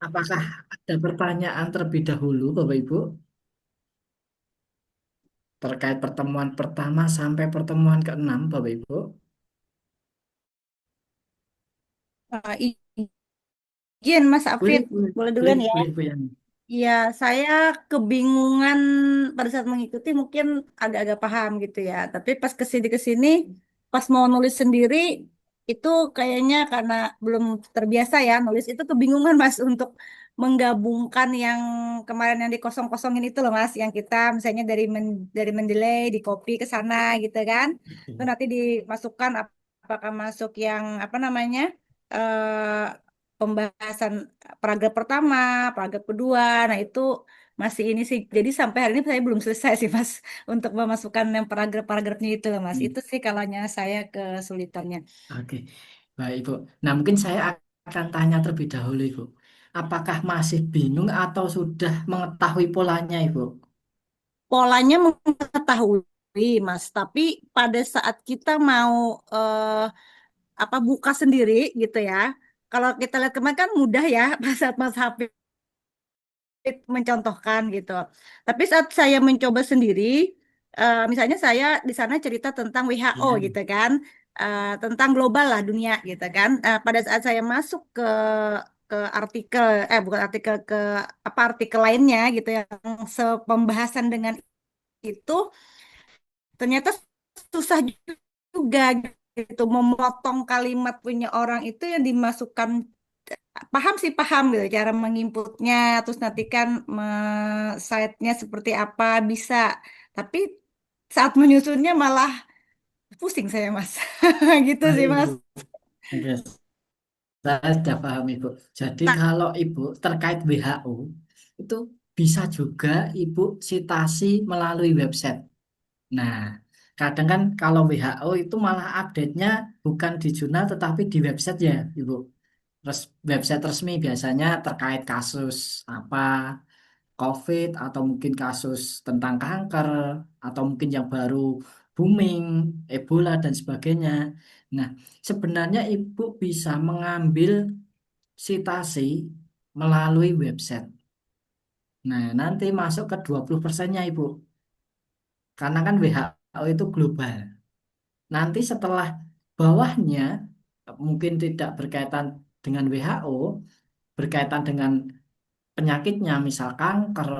Apakah ada pertanyaan terlebih dahulu, Bapak Ibu, terkait pertemuan pertama sampai pertemuan keenam, Bapak Ibu? Uh, izin Mas Boleh, Afid, boleh, boleh boleh, duluan ya. boleh, Bu Yani. Iya, saya kebingungan pada saat mengikuti mungkin agak-agak paham gitu ya. Tapi pas kesini pas mau nulis sendiri itu kayaknya karena belum terbiasa ya nulis itu kebingungan Mas untuk menggabungkan yang kemarin yang dikosong-kosongin itu loh Mas, yang kita misalnya dari mendelay di copy ke sana gitu kan. Itu nanti dimasukkan apakah masuk yang apa namanya? Pembahasan paragraf pertama, paragraf kedua. Nah, itu masih ini sih. Jadi sampai hari ini saya belum selesai sih, Mas, untuk memasukkan yang paragraf-paragrafnya itu loh, Mas. Hmm, Itu sih kalanya saya kesulitannya. Oke, baik, Ibu. Nah, mungkin saya akan tanya terlebih dahulu, Ibu. Apakah masih bingung atau sudah mengetahui polanya, Ibu? Polanya mengetahui, Mas, tapi pada saat kita mau apa buka sendiri gitu ya. Kalau kita lihat kemarin kan mudah ya, pas saat Mas Hafid mencontohkan gitu. Tapi saat saya mencoba sendiri, misalnya saya di sana cerita tentang WHO Iya. gitu kan, tentang global lah dunia gitu kan. Pada saat saya masuk ke artikel, bukan artikel ke apa artikel lainnya gitu yang sepembahasan dengan itu, ternyata susah juga gitu memotong kalimat punya orang itu yang dimasukkan. Paham sih paham gitu cara menginputnya terus nanti kan site-nya seperti apa bisa tapi saat menyusunnya malah pusing saya mas gitu sih Baik, mas. Ibu. Oke, saya sudah paham, Ibu. Jadi kalau Ibu terkait WHO, itu bisa juga Ibu citasi melalui website. Nah, kadang kan kalau WHO itu malah update-nya bukan di jurnal tetapi di website ya, Ibu. Terus website resmi biasanya terkait kasus apa, COVID atau mungkin kasus tentang kanker atau mungkin yang baru booming, Ebola dan sebagainya. Nah, sebenarnya Ibu bisa mengambil sitasi melalui website. Nah, nanti masuk ke 20%-nya Ibu. Karena kan WHO itu global. Nanti setelah bawahnya mungkin tidak berkaitan dengan WHO, berkaitan dengan penyakitnya, misal kanker.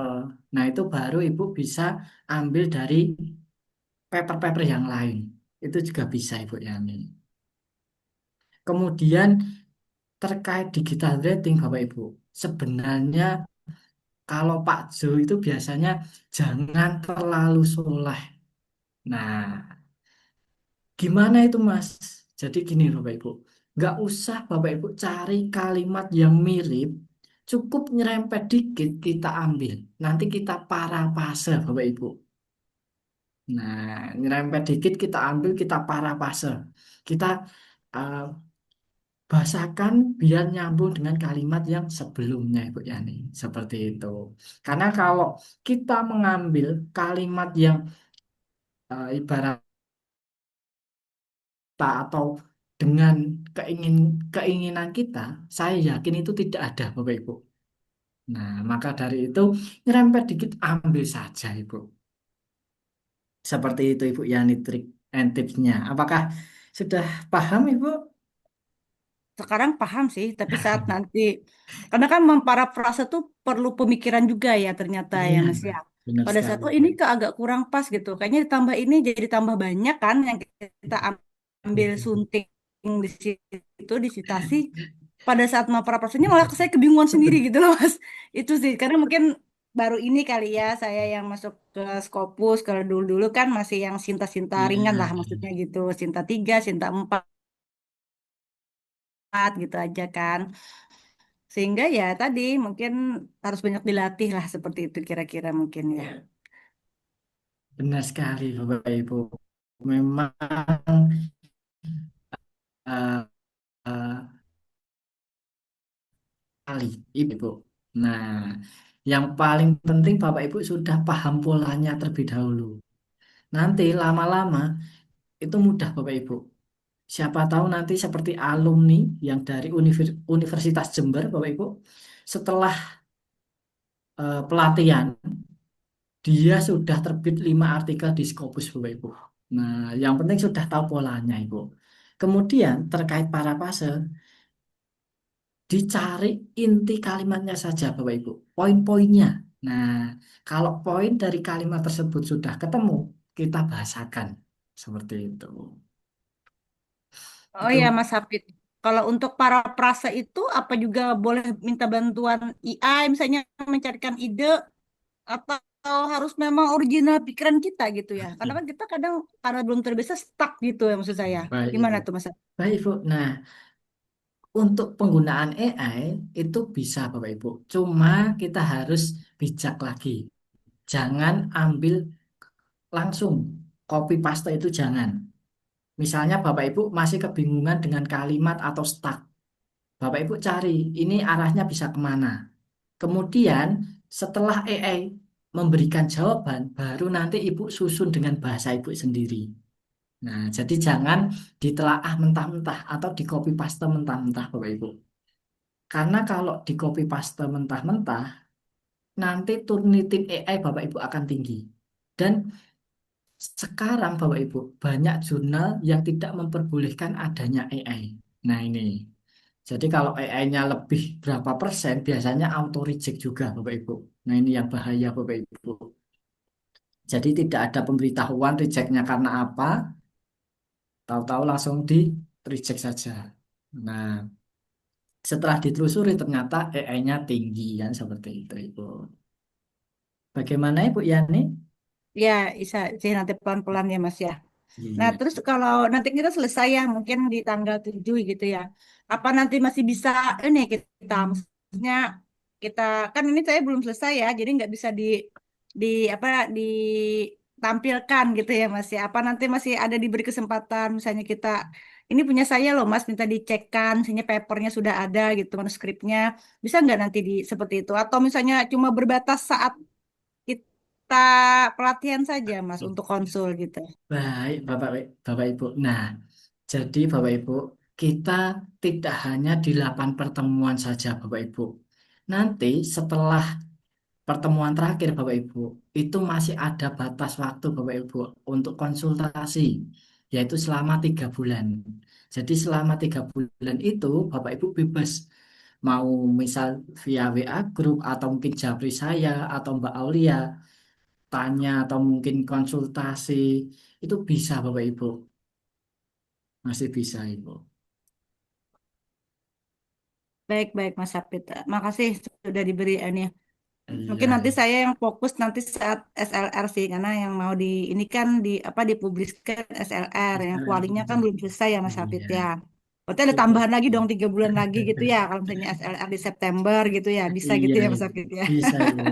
Nah, itu baru Ibu bisa ambil dari paper-paper yang lain. Itu juga bisa, Ibu Yani. Kemudian terkait digital rating, Bapak Ibu. Sebenarnya kalau Pak Jo itu biasanya jangan terlalu soleh. Nah, gimana itu Mas? Jadi gini Bapak Ibu, nggak usah Bapak Ibu cari kalimat yang mirip, cukup nyerempet dikit kita ambil. Nanti kita parafase Bapak Ibu. Nah, nyerempet dikit kita ambil, kita parafase. Kita eh, bahasakan biar nyambung dengan kalimat yang sebelumnya Ibu Yani. Seperti itu. Karena kalau kita mengambil kalimat yang ibarat kita atau dengan keinginan kita, saya yakin itu tidak ada, Bapak Ibu. Nah, maka dari itu, nyerempet dikit, ambil saja, Ibu. Seperti itu, Ibu Yani, trik and tipsnya. Apakah sudah paham, Ibu? Sekarang paham sih tapi saat nanti karena kan memparafrase tuh perlu pemikiran juga ya ternyata ya Iya, mas ya benar pada saat sekali, oh Ibu. ini kok agak kurang pas gitu kayaknya ditambah ini jadi tambah banyak kan yang kita ambil sunting di situ di citasi pada saat memparafrasenya malah saya kebingungan sendiri Seben- gitu loh mas itu sih karena mungkin baru ini kali ya saya yang masuk ke Scopus kalau dulu-dulu kan masih yang cinta-cinta ringan Iya, lah maksudnya gitu cinta tiga cinta empat gitu aja kan sehingga ya tadi mungkin harus banyak dilatih lah seperti itu kira-kira mungkin ya. benar sekali, Bapak Ibu. Memang eh, eh, kali, Ibu. Nah, yang paling penting Bapak Ibu sudah paham polanya terlebih dahulu. Nanti lama-lama itu mudah Bapak Ibu. Siapa tahu nanti seperti alumni yang dari Universitas Jember, Bapak Ibu, setelah pelatihan, dia sudah terbit 5 artikel di Scopus, Bapak Ibu. Nah, yang penting sudah tahu polanya, Ibu. Kemudian terkait parafase, dicari inti kalimatnya saja, Bapak Ibu. Poin-poinnya. Nah, kalau poin dari kalimat tersebut sudah ketemu, kita bahasakan. Seperti itu. Oh ya, Itu Mas Hafid. Kalau untuk para prase itu apa juga boleh minta bantuan AI misalnya mencarikan ide atau harus memang original pikiran kita gitu ya? Karena kan kita kadang karena belum terbiasa stuck gitu ya maksud saya. baik, Gimana Ibu. tuh Mas Hafid? Baik, Ibu. Nah, untuk penggunaan AI itu bisa, Bapak Ibu. Cuma kita harus bijak lagi. Jangan ambil langsung copy paste itu jangan. Misalnya Bapak Ibu masih kebingungan dengan kalimat atau stuck. Bapak Ibu cari, ini arahnya bisa kemana. Kemudian setelah AI memberikan jawaban, baru nanti Ibu susun dengan bahasa Ibu sendiri. Nah, jadi jangan ditelaah mentah-mentah atau di copy paste mentah-mentah, Bapak Ibu. Karena kalau di copy paste mentah-mentah, nanti Turnitin AI Bapak Ibu akan tinggi. Dan sekarang Bapak Ibu, banyak jurnal yang tidak memperbolehkan adanya AI. Nah ini, jadi kalau AI-nya lebih berapa persen, biasanya auto reject juga Bapak Ibu. Nah ini yang bahaya Bapak Ibu. Jadi tidak ada pemberitahuan rejectnya karena apa, tahu-tahu langsung di reject saja. Nah, setelah ditelusuri ternyata AI-nya tinggi kan seperti itu Ibu. Bagaimana Ibu Yani? Ya, bisa sih nanti pelan-pelan ya Mas ya. Nah, Iya. terus kalau nanti kita selesai ya, mungkin di tanggal 7 gitu ya. Apa nanti masih bisa ini kita, maksudnya kita kan ini saya belum selesai ya, jadi nggak bisa di apa ditampilkan gitu ya Mas ya. Apa nanti masih ada diberi kesempatan misalnya kita ini punya saya loh Mas, minta dicekkan, misalnya papernya sudah ada gitu, manuskripnya. Bisa nggak nanti di seperti itu? Atau misalnya cuma berbatas saat kita pelatihan saja Mas untuk konsul gitu. Baik, Bapak Ibu. Nah, jadi Bapak Ibu, kita tidak hanya di 8 pertemuan saja Bapak Ibu. Nanti setelah pertemuan terakhir Bapak Ibu, itu masih ada batas waktu Bapak Ibu untuk konsultasi, yaitu selama 3 bulan. Jadi selama 3 bulan itu Bapak Ibu bebas mau misal via WA grup atau mungkin Japri saya atau Mbak Aulia tanya atau mungkin konsultasi itu bisa Bapak Ibu, masih bisa Ibu. Baik-baik Mas Sapit. Makasih sudah diberi ini. Mungkin Iya, nanti saya yang fokus nanti saat SLR sih karena yang mau di ini kan di apa dipubliskan SLR yang kualinya kan belum selesai ya Mas Sapit iya, ya. Berarti ada betul. tambahan lagi dong 3 bulan lagi gitu ya kalau misalnya SLR di September gitu ya bisa gitu Iya, ya Mas Ibu. Sapit ya. Bisa Ibu.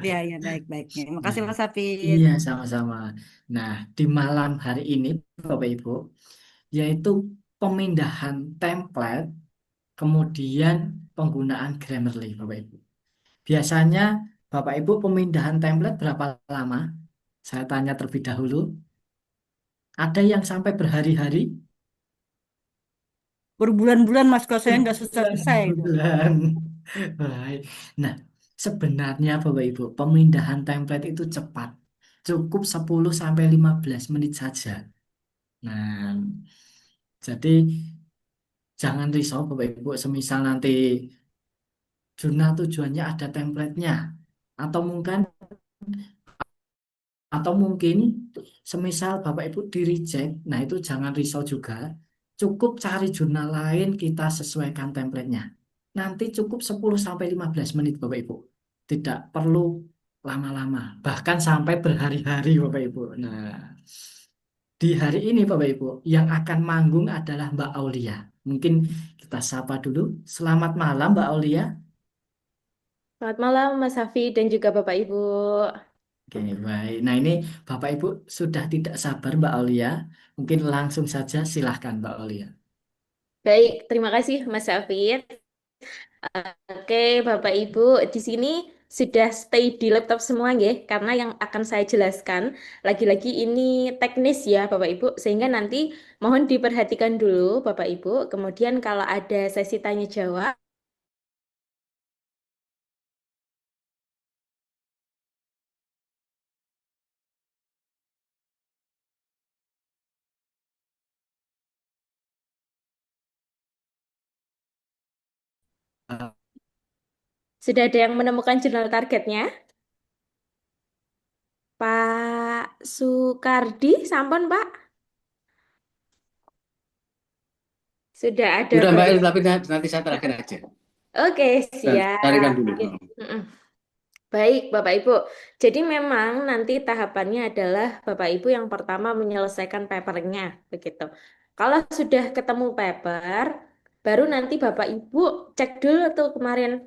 Iya iya baik-baik. Nah, Makasih Mas Sapit. iya sama-sama. Nah, di malam hari ini Bapak Ibu, yaitu pemindahan template, kemudian penggunaan Grammarly Bapak Ibu. Biasanya Bapak Ibu pemindahan template berapa lama? Saya tanya terlebih dahulu. Ada yang sampai berhari-hari? Berbulan-bulan Mas kalau saya nggak selesai itu. Bulan-bulan. Baik. Nah, sebenarnya Bapak Ibu, pemindahan template itu cepat. Cukup 10 sampai 15 menit saja. Nah, jadi jangan risau Bapak Ibu, semisal nanti jurnal tujuannya ada template-nya atau mungkin semisal Bapak Ibu di reject, nah itu jangan risau juga. Cukup cari jurnal lain kita sesuaikan template-nya. Nanti cukup 10 sampai 15 menit Bapak Ibu. Tidak perlu lama-lama, bahkan sampai berhari-hari Bapak Ibu. Nah, di hari ini Bapak Ibu yang akan manggung adalah Mbak Aulia. Mungkin kita sapa dulu. Selamat malam Mbak Aulia. Selamat malam, Mas Hafi dan juga Bapak Ibu. Oke, baik. Nah, ini Bapak Ibu sudah tidak sabar Mbak Aulia. Mungkin langsung saja silahkan Mbak Aulia. Baik, terima kasih Mas Hafi. Oke, Bapak Ibu, di sini sudah stay di laptop semua nggih? Karena yang akan saya jelaskan lagi-lagi ini teknis ya Bapak Ibu, sehingga nanti mohon diperhatikan dulu Bapak Ibu. Kemudian kalau ada sesi tanya jawab, Ah, sudah ada yang menemukan jurnal targetnya? Pak Sukardi, sampun Pak? Sudah ada sudah Mbak, baik. tapi nanti saya terakhir aja. Oke, Dan siap. carikan dulu. Oke. Mm-mm. Baik, Bapak Ibu. Jadi memang nanti tahapannya adalah Bapak Ibu yang pertama menyelesaikan papernya, begitu. Kalau sudah ketemu paper, baru nanti Bapak Ibu cek dulu tuh kemarin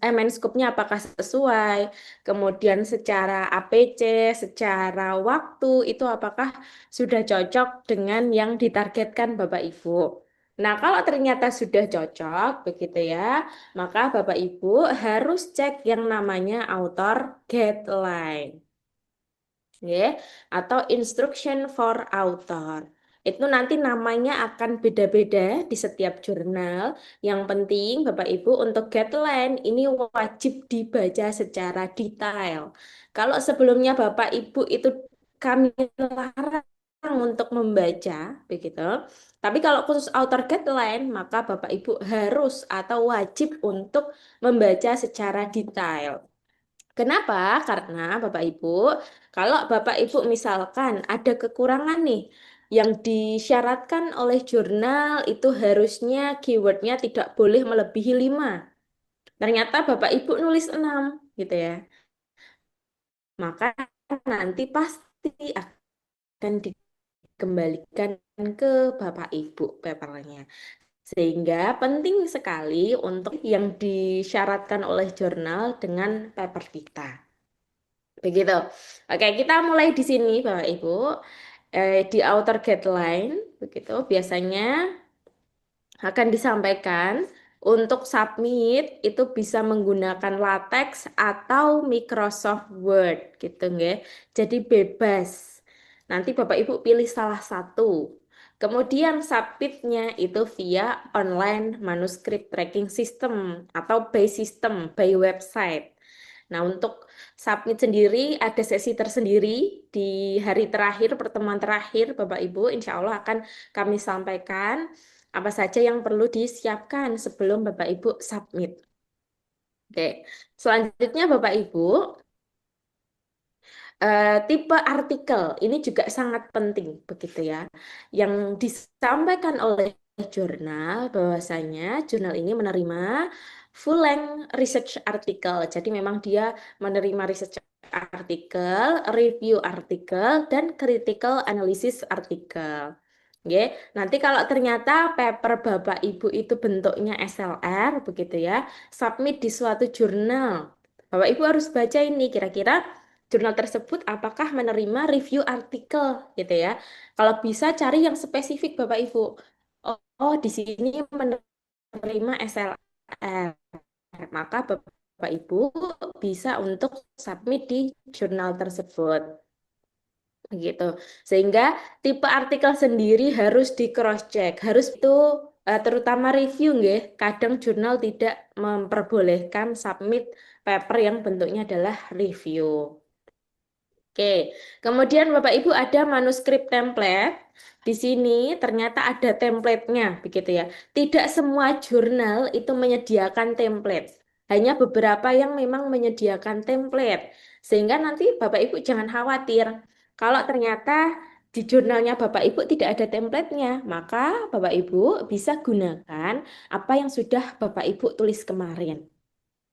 MN Scoop-nya apakah sesuai, kemudian secara APC, secara waktu itu apakah sudah cocok dengan yang ditargetkan Bapak Ibu. Nah, kalau ternyata sudah cocok, begitu ya, maka Bapak Ibu harus cek yang namanya author guideline ya, atau instruction for author. Itu nanti namanya akan beda-beda di setiap jurnal. Yang penting Bapak Ibu untuk guideline ini wajib dibaca secara detail. Kalau sebelumnya Bapak Ibu itu kami larang untuk membaca, begitu. Tapi kalau khusus author guideline, maka Bapak Ibu harus atau wajib untuk membaca secara detail. Kenapa? Karena Bapak Ibu, kalau Bapak Ibu misalkan ada kekurangan nih yang disyaratkan oleh jurnal itu harusnya keywordnya tidak boleh melebihi 5. Ternyata Bapak Ibu nulis 6 gitu ya. Maka nanti pasti akan dikembalikan ke Bapak Ibu papernya. Sehingga penting sekali untuk yang disyaratkan oleh jurnal dengan paper kita. Begitu. Oke, kita mulai di sini, Bapak Ibu. Di outer guideline, begitu. Biasanya akan disampaikan untuk submit itu bisa menggunakan LaTeX atau Microsoft Word, gitu, nggih. Jadi bebas. Nanti Bapak Ibu pilih salah satu. Kemudian submitnya itu via online manuscript tracking system atau by system, by website. Nah, untuk submit sendiri ada sesi tersendiri di hari terakhir, pertemuan terakhir, Bapak Ibu, insya Allah akan kami sampaikan apa saja yang perlu disiapkan sebelum Bapak Ibu submit. Oke, selanjutnya Bapak Ibu, tipe artikel ini juga sangat penting begitu ya. Yang disampaikan oleh jurnal bahwasanya jurnal ini menerima full length research artikel. Jadi memang dia menerima research artikel, review artikel, dan critical analysis artikel. Oke, nanti kalau ternyata paper Bapak Ibu itu bentuknya SLR begitu ya, submit di suatu jurnal. Bapak Ibu harus baca ini kira-kira jurnal tersebut apakah menerima review artikel gitu ya. Kalau bisa cari yang spesifik Bapak Ibu. Oh, di sini menerima SLR. Maka Bapak Ibu bisa untuk submit di jurnal tersebut. Gitu. Sehingga tipe artikel sendiri harus di cross check. Harus itu terutama review nggih. Kadang jurnal tidak memperbolehkan submit paper yang bentuknya adalah review. Oke, kemudian Bapak Ibu ada manuskrip template. Di sini ternyata ada template-nya, begitu ya. Tidak semua jurnal itu menyediakan template. Hanya beberapa yang memang menyediakan template. Sehingga nanti Bapak Ibu jangan khawatir. Kalau ternyata di jurnalnya Bapak Ibu tidak ada template-nya, maka Bapak Ibu bisa gunakan apa yang sudah Bapak Ibu tulis kemarin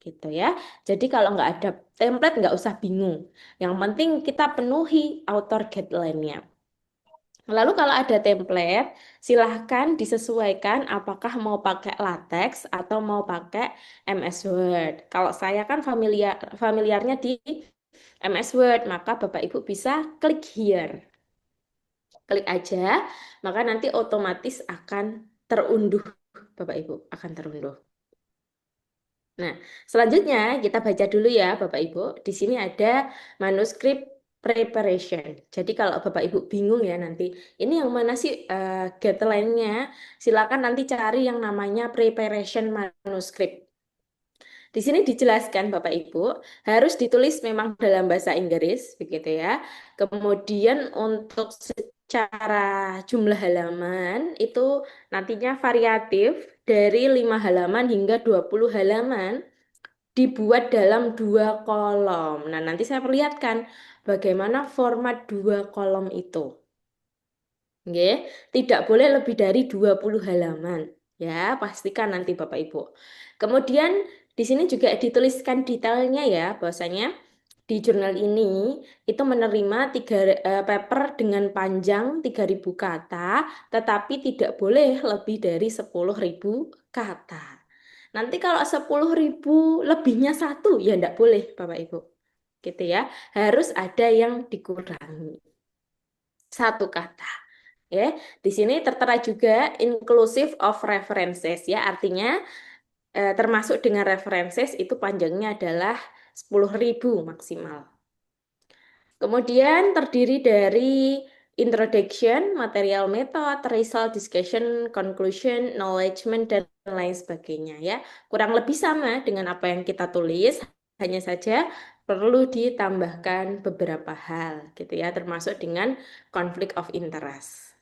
gitu ya. Jadi kalau nggak ada template nggak usah bingung. Yang penting kita penuhi author guideline-nya. Lalu kalau ada template, silahkan disesuaikan apakah mau pakai LaTeX atau mau pakai MS Word. Kalau saya kan familiarnya di MS Word, maka Bapak Ibu bisa klik here. Klik aja, maka nanti otomatis akan terunduh. Bapak Ibu akan terunduh. Nah, selanjutnya kita baca dulu ya Bapak Ibu. Di sini ada manuskrip preparation. Jadi kalau Bapak Ibu bingung ya nanti, ini yang mana sih guideline-nya? Silakan nanti cari yang namanya preparation manuskrip. Di sini dijelaskan Bapak Ibu, harus ditulis memang dalam bahasa Inggris, begitu ya. Kemudian untuk secara jumlah halaman itu nantinya variatif dari 5 halaman hingga 20 halaman dibuat dalam 2 kolom. Nah, nanti saya perlihatkan bagaimana format 2 kolom itu. Nggih, tidak boleh lebih dari 20 halaman. Ya, pastikan nanti Bapak Ibu. Kemudian di sini juga dituliskan detailnya ya, bahwasanya di jurnal ini itu menerima paper dengan panjang 3.000 kata, tetapi tidak boleh lebih dari 10.000 kata. Nanti kalau 10.000 lebihnya satu, ya enggak boleh Bapak Ibu. Gitu ya, harus ada yang dikurangi. Satu kata. Ya, di sini tertera juga inclusive of references ya, artinya termasuk dengan references itu panjangnya adalah 10.000 maksimal. Kemudian terdiri dari introduction, material method, result discussion, conclusion, acknowledgement, dan lain sebagainya ya. Kurang lebih sama dengan apa yang kita tulis, hanya saja perlu ditambahkan beberapa hal gitu ya, termasuk dengan conflict of interest.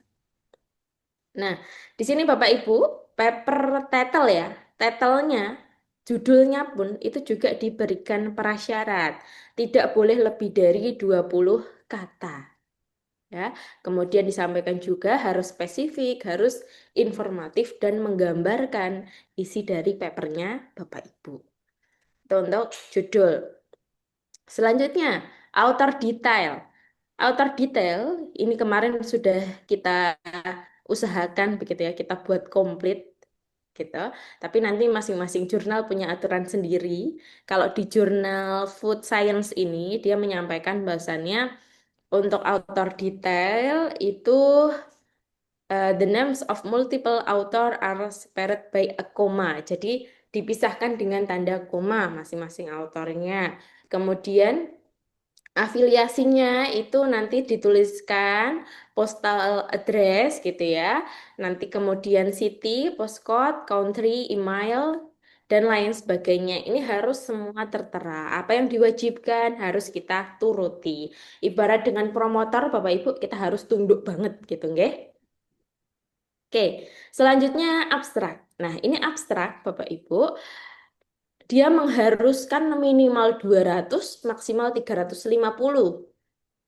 Nah, di sini Bapak Ibu, paper title ya, titlenya, judulnya pun itu juga diberikan prasyarat. Tidak boleh lebih dari 20 kata. Ya, kemudian disampaikan juga harus spesifik, harus informatif dan menggambarkan isi dari papernya Bapak Ibu. Itu untuk judul. Selanjutnya, author detail. Author detail ini kemarin sudah kita usahakan begitu ya, kita buat komplit gitu. Tapi nanti masing-masing jurnal punya aturan sendiri. Kalau di jurnal Food Science ini dia menyampaikan bahwasannya untuk author detail itu the names of multiple author are separated by a comma. Jadi dipisahkan dengan tanda koma masing-masing autornya. Kemudian afiliasinya itu nanti dituliskan postal address gitu ya. Nanti kemudian city, postcode, country, email, dan lain sebagainya. Ini harus semua tertera. Apa yang diwajibkan harus kita turuti. Ibarat dengan promotor, Bapak Ibu, kita harus tunduk banget gitu, nggih? Oke, selanjutnya abstrak. Nah, ini abstrak, Bapak Ibu. Dia mengharuskan minimal 200, maksimal 350.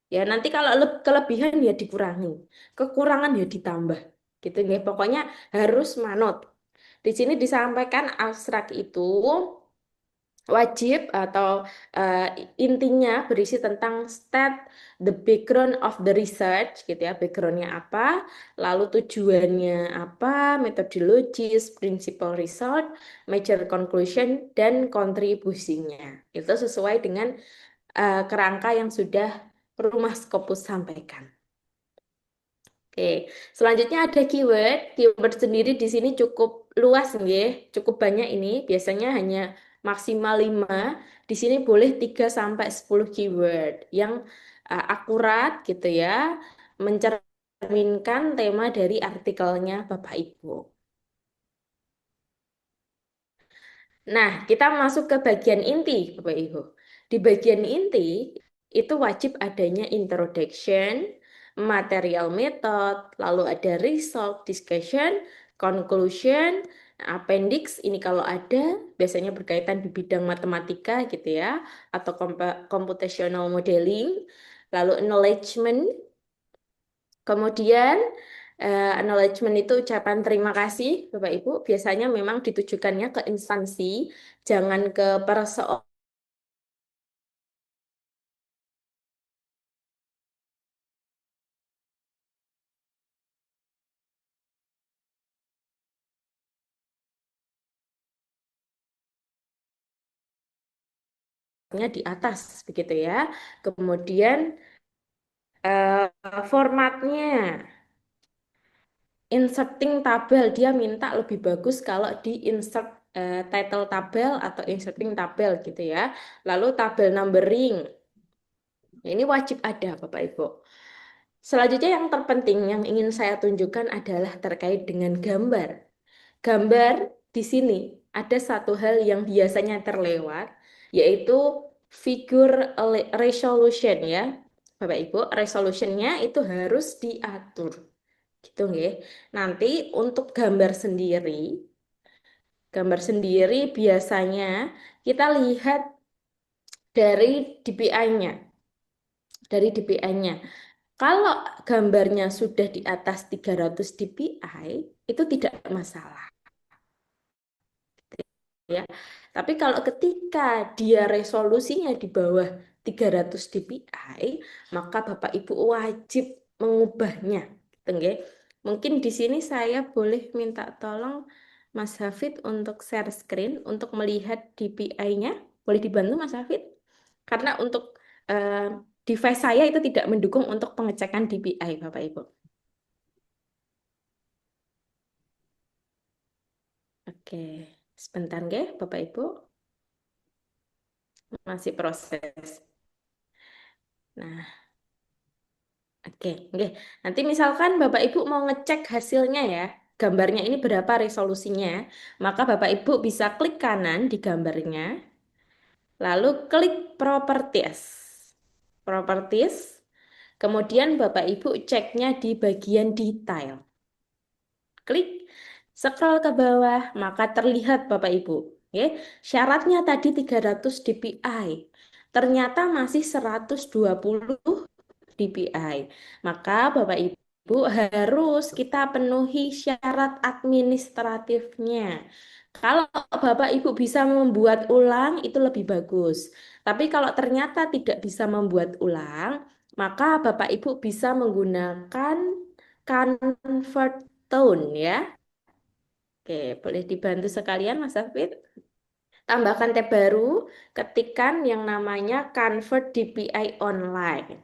Ya, nanti kalau kelebihan ya dikurangi, kekurangan ya ditambah. Gitu ya. Pokoknya harus manut. Di sini disampaikan abstrak itu wajib atau eh, intinya berisi tentang state the background of the research gitu ya, backgroundnya apa, lalu tujuannya apa, metodologis, principal result, major conclusion, dan kontribusinya. Itu sesuai dengan kerangka yang sudah Rumah Scopus sampaikan. Oke, selanjutnya ada keyword. Keyword sendiri di sini cukup luas nggih, cukup banyak ini. Biasanya hanya maksimal 5. Di sini boleh 3 sampai 10 keyword yang akurat gitu ya, mencerminkan tema dari artikelnya Bapak Ibu. Nah, kita masuk ke bagian inti, Bapak Ibu. Di bagian inti itu wajib adanya introduction, material method, lalu ada result discussion, conclusion, appendix ini kalau ada biasanya berkaitan di bidang matematika gitu ya, atau computational modeling, lalu acknowledgement, kemudian acknowledgement itu ucapan terima kasih, Bapak Ibu. Biasanya memang ditujukannya ke instansi, jangan ke perseorangan di atas, begitu ya. Kemudian formatnya, inserting tabel, dia minta lebih bagus kalau di insert title tabel atau inserting tabel gitu ya. Lalu tabel numbering. Nah, ini wajib ada Bapak Ibu. Selanjutnya yang terpenting yang ingin saya tunjukkan adalah terkait dengan gambar. Gambar di sini ada satu hal yang biasanya terlewat, yaitu figure resolution ya. Bapak Ibu, resolutionnya itu harus diatur. Gitu nggih. Nanti untuk gambar sendiri biasanya kita lihat dari DPI-nya. Dari DPI-nya. Kalau gambarnya sudah di atas 300 dpi, itu tidak masalah ya. Tapi kalau ketika dia resolusinya di bawah 300 dpi, maka Bapak Ibu wajib mengubahnya. Gitu, nggih. Mungkin di sini saya boleh minta tolong Mas Hafid untuk share screen untuk melihat dpi-nya. Boleh dibantu Mas Hafid? Karena untuk eh, device saya itu tidak mendukung untuk pengecekan dpi, Bapak Ibu. Oke, sebentar nggih, Bapak Ibu. Masih proses. Nah, oke, nggih. Nanti misalkan Bapak Ibu mau ngecek hasilnya ya, gambarnya ini berapa resolusinya, maka Bapak Ibu bisa klik kanan di gambarnya, lalu klik properties. Properties, kemudian Bapak Ibu ceknya di bagian detail. Klik, scroll ke bawah, maka terlihat Bapak Ibu. Ya, syaratnya tadi 300 dpi. Ternyata masih 120 dpi. Maka Bapak Ibu harus kita penuhi syarat administratifnya. Kalau Bapak Ibu bisa membuat ulang itu lebih bagus. Tapi kalau ternyata tidak bisa membuat ulang, maka Bapak Ibu bisa menggunakan convert tone ya. Oke, boleh dibantu sekalian Mas Hafid. Tambahkan tab baru, ketikkan yang namanya convert DPI online.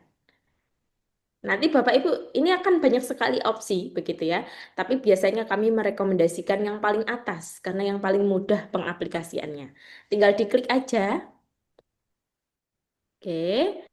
Nanti Bapak Ibu, ini akan banyak sekali opsi begitu ya. Tapi biasanya kami merekomendasikan yang paling atas karena yang paling mudah pengaplikasiannya. Tinggal diklik aja. Oke.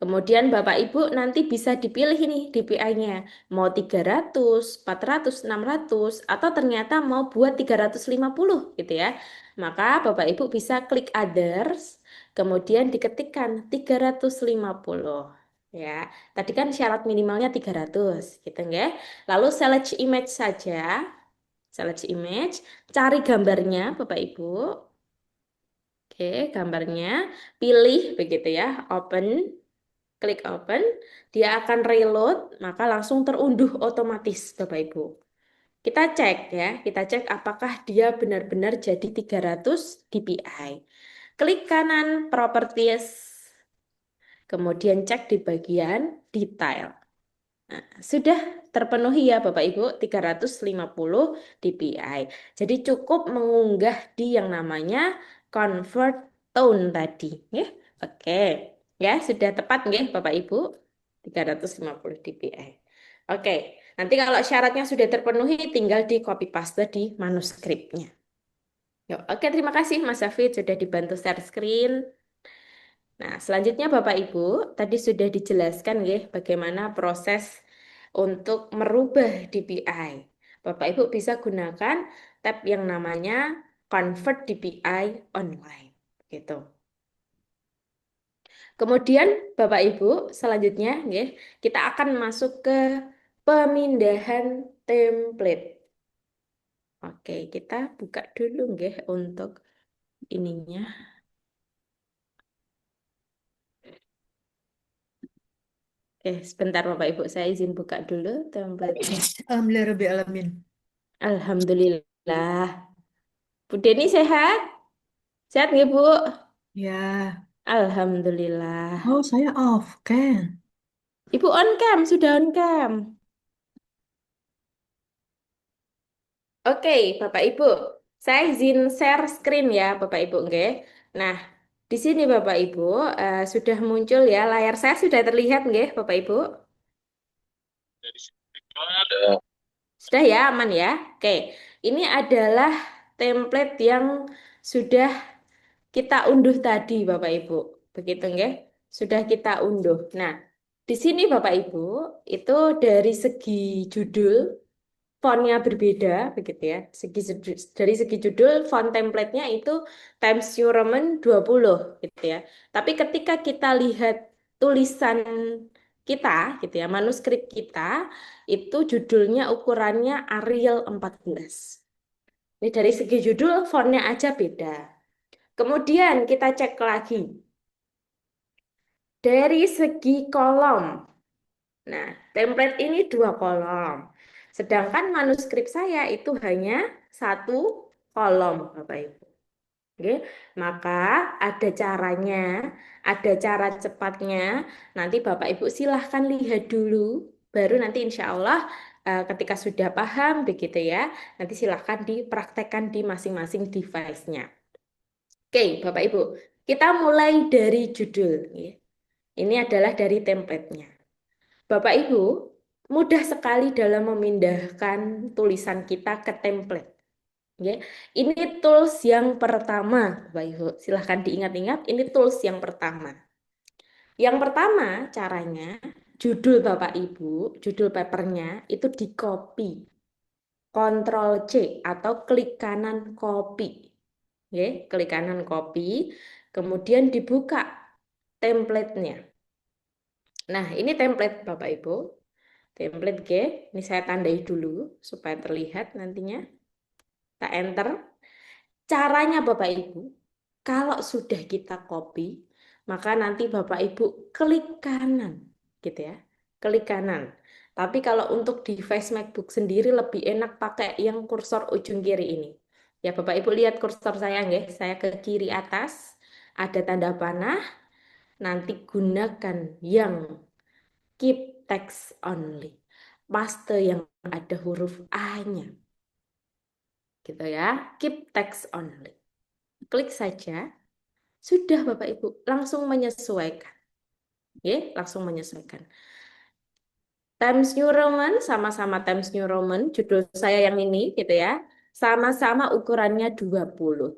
Kemudian Bapak Ibu nanti bisa dipilih ini DPI-nya. Mau 300, 400, 600, atau ternyata mau buat 350 gitu ya. Maka Bapak Ibu bisa klik others, kemudian diketikkan 350. Ya, tadi kan syarat minimalnya 300 gitu ya. Lalu select image saja. Select image, cari gambarnya Bapak Ibu. Oke, gambarnya pilih begitu ya, open. Klik open, dia akan reload, maka langsung terunduh otomatis Bapak Ibu. Kita cek ya, kita cek apakah dia benar-benar jadi 300 dpi. Klik kanan properties, kemudian cek di bagian detail. Nah, sudah terpenuhi ya Bapak Ibu 350 dpi. Jadi cukup mengunggah di yang namanya convert tone tadi, ya. Oke. Ya, sudah tepat nggih Bapak Ibu? 350 dpi. Oke. Nanti kalau syaratnya sudah terpenuhi tinggal di copy paste di manuskripnya. Yuk, oke, terima kasih Mas Hafid sudah dibantu share screen. Nah, selanjutnya Bapak Ibu, tadi sudah dijelaskan ya bagaimana proses untuk merubah DPI. Bapak Ibu bisa gunakan tab yang namanya Convert DPI Online. Gitu. Kemudian Bapak Ibu, selanjutnya ya, kita akan masuk ke pemindahan template. Oke, kita buka dulu nggih untuk ininya. Sebentar Bapak Ibu, saya izin buka dulu template-nya. Alhamdulillah Rabbil Alamin. Alhamdulillah. Bu Deni sehat? Sehat nggak Bu? Ya, Alhamdulillah. oh saya off kan. Ibu on cam, sudah on cam. Oke, Bapak Ibu. Saya izin share screen ya, Bapak Ibu, nggih. Nah, di sini Bapak Ibu sudah muncul ya, layar saya sudah terlihat nggih, Bapak Ibu? Sudah ya, aman ya. Oke, ini adalah template yang sudah kita unduh tadi, Bapak Ibu. Begitu nggih? Sudah kita unduh. Nah, di sini Bapak Ibu, itu dari segi judul fontnya berbeda, begitu ya. Dari segi judul, font template-nya itu Times New Roman 20, gitu ya. Tapi ketika kita lihat tulisan kita, gitu ya, manuskrip kita, itu judulnya ukurannya Arial 14. Ini dari segi judul, fontnya aja beda. Kemudian kita cek lagi dari segi kolom. Nah, template ini 2 kolom. Sedangkan manuskrip saya itu hanya 1 kolom, Bapak Ibu. Oke, maka ada caranya, ada cara cepatnya. Nanti Bapak Ibu silahkan lihat dulu, baru nanti insya Allah ketika sudah paham begitu ya, nanti silahkan dipraktekkan di masing-masing device-nya. Oke, Bapak Ibu, kita mulai dari judul. Ya. Ini adalah dari template-nya. Bapak Ibu, mudah sekali dalam memindahkan tulisan kita ke template. Ya. Ini tools yang pertama, Bapak Ibu. Silahkan diingat-ingat, ini tools yang pertama. Yang pertama caranya, judul Bapak Ibu, judul papernya itu di copy. Ctrl C atau klik kanan copy. Ya, klik kanan copy, kemudian dibuka template-nya. Nah, ini template Bapak Ibu. Template G, ini saya tandai dulu supaya terlihat nantinya. Kita enter. Caranya Bapak Ibu, kalau sudah kita copy, maka nanti Bapak Ibu klik kanan, gitu ya. Klik kanan. Tapi kalau untuk device MacBook sendiri lebih enak pakai yang kursor ujung kiri ini. Ya Bapak Ibu lihat kursor saya nggih, saya ke kiri atas, ada tanda panah, nanti gunakan yang keep text only. Paste yang ada huruf A-nya. Gitu ya. Keep text only. Klik saja. Sudah Bapak Ibu, langsung menyesuaikan. Ya, langsung menyesuaikan. Times New Roman sama-sama Times New Roman, judul saya yang ini gitu ya. Sama-sama ukurannya 20.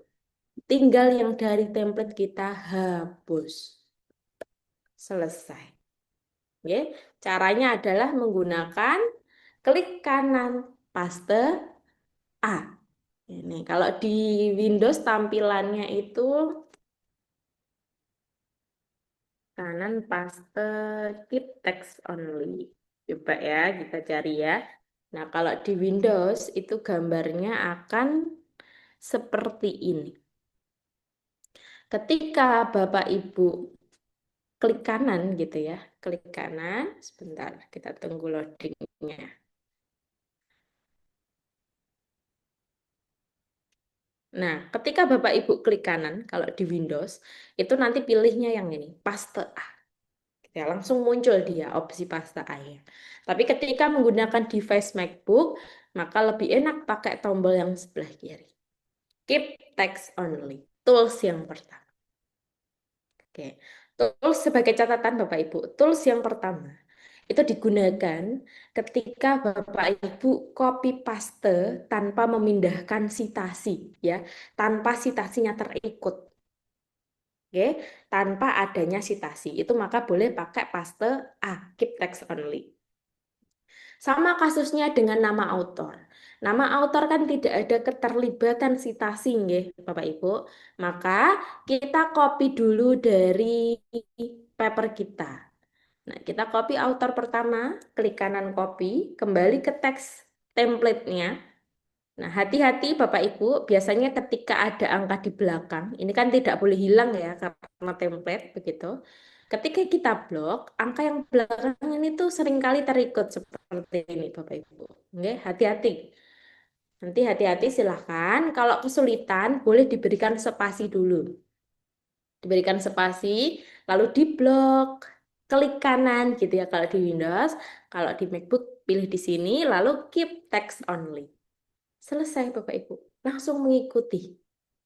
Tinggal yang dari template kita hapus. Selesai. Ya, caranya adalah menggunakan klik kanan paste A. Ini kalau di Windows tampilannya itu kanan paste keep text only. Coba ya kita cari ya. Nah, kalau di Windows itu gambarnya akan seperti ini. Ketika Bapak Ibu klik kanan gitu ya, klik kanan, sebentar kita tunggu loadingnya. Nah, ketika Bapak Ibu klik kanan, kalau di Windows, itu nanti pilihnya yang ini, paste A. Ya, langsung muncul dia opsi paste A-nya. Tapi ketika menggunakan device MacBook, maka lebih enak pakai tombol yang sebelah kiri. Keep text only. Tools yang pertama. Oke. Tools sebagai catatan Bapak Ibu. Tools yang pertama itu digunakan ketika Bapak Ibu copy paste tanpa memindahkan sitasi ya, tanpa sitasinya terikut. Oke, tanpa adanya sitasi. Itu maka boleh pakai paste A, keep text only. Sama kasusnya dengan nama author. Nama author kan tidak ada keterlibatan sitasi, nggih, Bapak Ibu. Maka kita copy dulu dari paper kita. Nah, kita copy author pertama, klik kanan copy, kembali ke teks template-nya. Nah, hati-hati Bapak Ibu, biasanya ketika ada angka di belakang, ini kan tidak boleh hilang ya karena template begitu. Ketika kita blok, angka yang belakang ini tuh seringkali terikut seperti ini Bapak Ibu. Oke, hati-hati. Nanti hati-hati silahkan. Kalau kesulitan, boleh diberikan spasi dulu. Diberikan spasi, lalu diblok. Klik kanan gitu ya kalau di Windows. Kalau di MacBook, pilih di sini, lalu keep text only. Selesai Bapak Ibu, langsung mengikuti,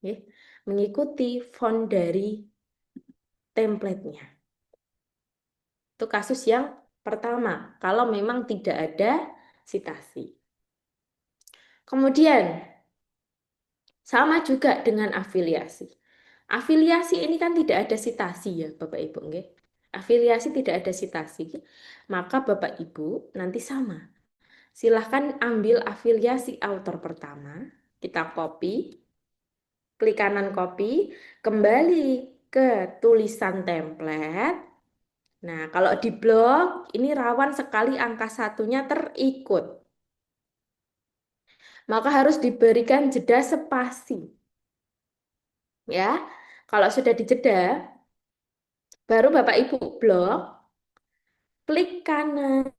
ya. Mengikuti font dari template-nya. Itu kasus yang pertama, kalau memang tidak ada sitasi. Kemudian, Sama juga dengan afiliasi. Afiliasi ini kan tidak ada sitasi ya Bapak Ibu, nggih. Afiliasi tidak ada sitasi. Maka Bapak Ibu nanti sama. Silahkan ambil afiliasi author pertama, kita copy, klik kanan copy, kembali ke tulisan template. Nah, kalau di blog ini rawan sekali angka satunya terikut. Maka harus diberikan jeda spasi. Ya, kalau sudah dijeda, baru Bapak Ibu blok, klik kanan,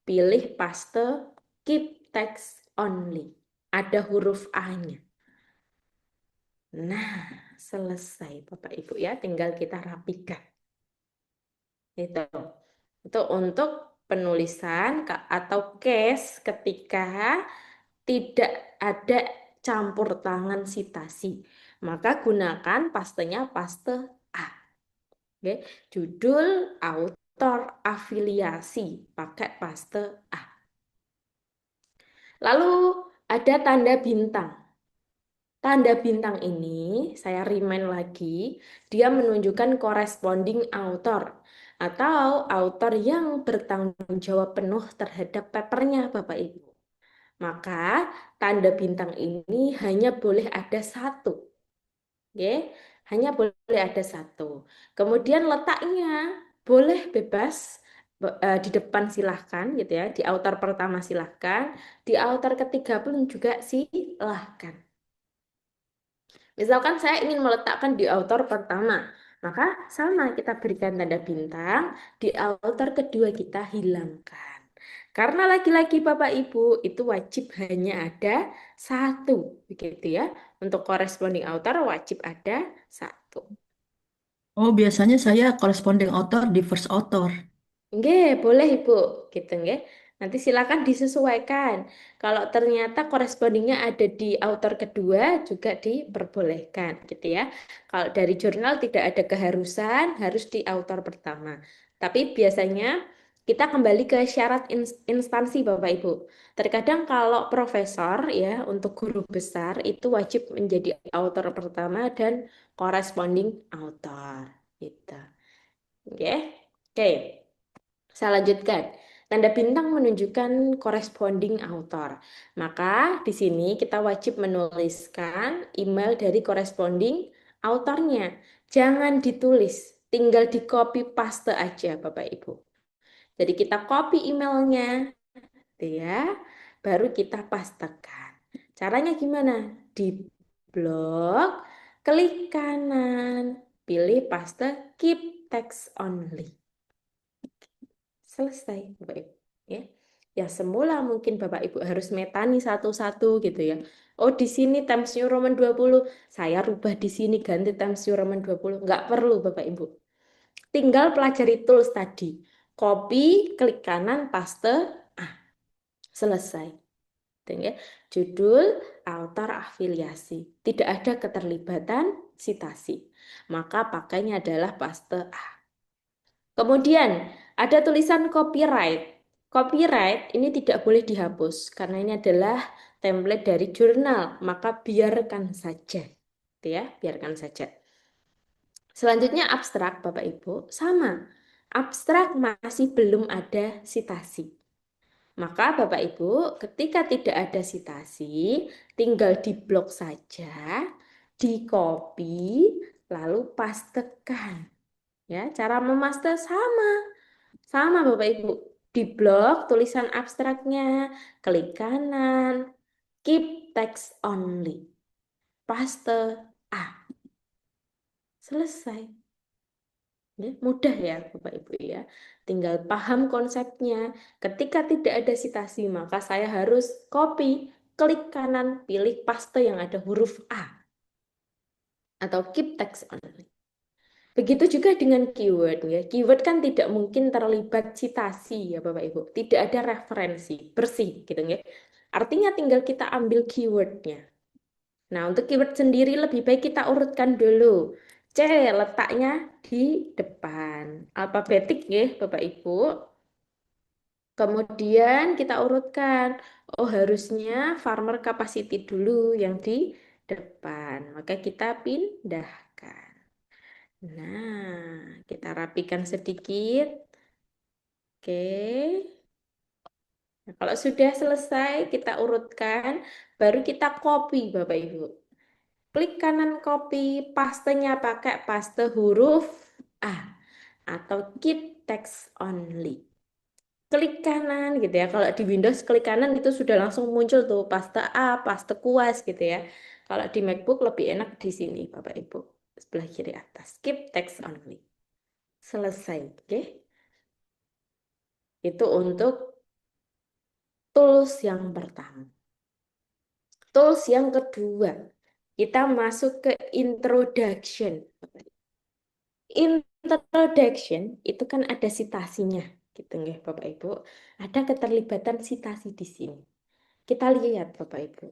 pilih paste, keep text only. Ada huruf A-nya. Nah, selesai Bapak Ibu ya, tinggal kita rapikan. Itu. Itu untuk penulisan atau case ketika tidak ada campur tangan sitasi. Maka gunakan pastenya paste A. Oke. Judul, autor, afiliasi, pakai paste A. Lalu ada tanda bintang. Tanda bintang ini, saya remind lagi, dia menunjukkan corresponding author atau author yang bertanggung jawab penuh terhadap papernya, Bapak Ibu. Maka tanda bintang ini hanya boleh ada satu. Oke, hanya boleh ada satu. Kemudian letaknya boleh bebas di depan silahkan gitu ya. Di author pertama silahkan, di author ketiga pun juga silahkan. Misalkan saya ingin meletakkan di author pertama, maka sama kita berikan tanda bintang, di author kedua kita hilangkan. Karena lagi-lagi Bapak Ibu itu wajib hanya ada satu, begitu ya. Untuk corresponding author wajib ada satu. Oh, biasanya saya corresponding author di first author. Nggih, boleh Ibu, gitu nggih. Nanti silakan disesuaikan. Kalau ternyata correspondingnya ada di author kedua juga diperbolehkan, gitu ya. Kalau dari jurnal tidak ada keharusan harus di author pertama. Tapi biasanya kita kembali ke syarat instansi Bapak Ibu. Terkadang kalau profesor ya untuk guru besar itu wajib menjadi author pertama dan corresponding author, gitu. Oke. Oke. Saya lanjutkan. Tanda bintang menunjukkan corresponding author. Maka di sini kita wajib menuliskan email dari corresponding authornya. Jangan ditulis, tinggal di copy paste aja Bapak Ibu. Jadi kita copy emailnya, gitu ya, baru kita pastekan. Caranya gimana? Di blok, klik kanan, pilih paste, keep text only. Selesai, Bapak Ibu. Ya. Ya semula mungkin Bapak Ibu harus metani satu-satu gitu ya. Oh, di sini Times New Roman 20, saya rubah di sini ganti Times New Roman 20. Nggak perlu Bapak Ibu. Tinggal pelajari tools tadi. Copy, klik kanan, paste, selesai. Gitu ya. Judul, author, afiliasi. Tidak ada keterlibatan sitasi. Maka pakainya adalah paste A. Kemudian ada tulisan copyright. Copyright ini tidak boleh dihapus karena ini adalah template dari jurnal, maka biarkan saja. Gitu ya, biarkan saja. Selanjutnya abstrak Bapak Ibu, sama. Abstrak masih belum ada sitasi. Maka Bapak Ibu, ketika tidak ada sitasi, tinggal diblok saja, di copy, lalu pastekan. Ya, cara memaste sama. Sama Bapak Ibu. Di blok tulisan abstraknya, klik kanan, keep text only. Paste A. Selesai. Ya, mudah ya Bapak Ibu ya. Tinggal paham konsepnya. Ketika tidak ada sitasi, maka saya harus copy, klik kanan, pilih paste yang ada huruf A. Atau keep text only. Begitu juga dengan keyword ya. Keyword kan tidak mungkin terlibat citasi ya Bapak Ibu. Tidak ada referensi, bersih gitu ya. Artinya tinggal kita ambil keywordnya. Nah, untuk keyword sendiri lebih baik kita urutkan dulu. C letaknya di depan. Alfabetik ya Bapak Ibu. Kemudian kita urutkan. Oh, harusnya farmer capacity dulu yang di depan. Maka kita pindahkan. Nah, kita rapikan sedikit. Oke. Nah, kalau sudah selesai, kita urutkan. Baru kita copy, Bapak Ibu. Klik kanan copy, pastenya pakai paste huruf A atau keep text only. Klik kanan gitu ya. Kalau di Windows klik kanan itu sudah langsung muncul tuh paste A, paste kuas gitu ya. Kalau di MacBook lebih enak di sini Bapak Ibu. Sebelah kiri atas. Keep text only. Selesai. Oke. Itu untuk tools yang pertama. Tools yang kedua. Kita masuk ke introduction. Introduction itu kan ada sitasinya gitu nggih Bapak Ibu. Ada keterlibatan sitasi di sini. Kita lihat Bapak Ibu.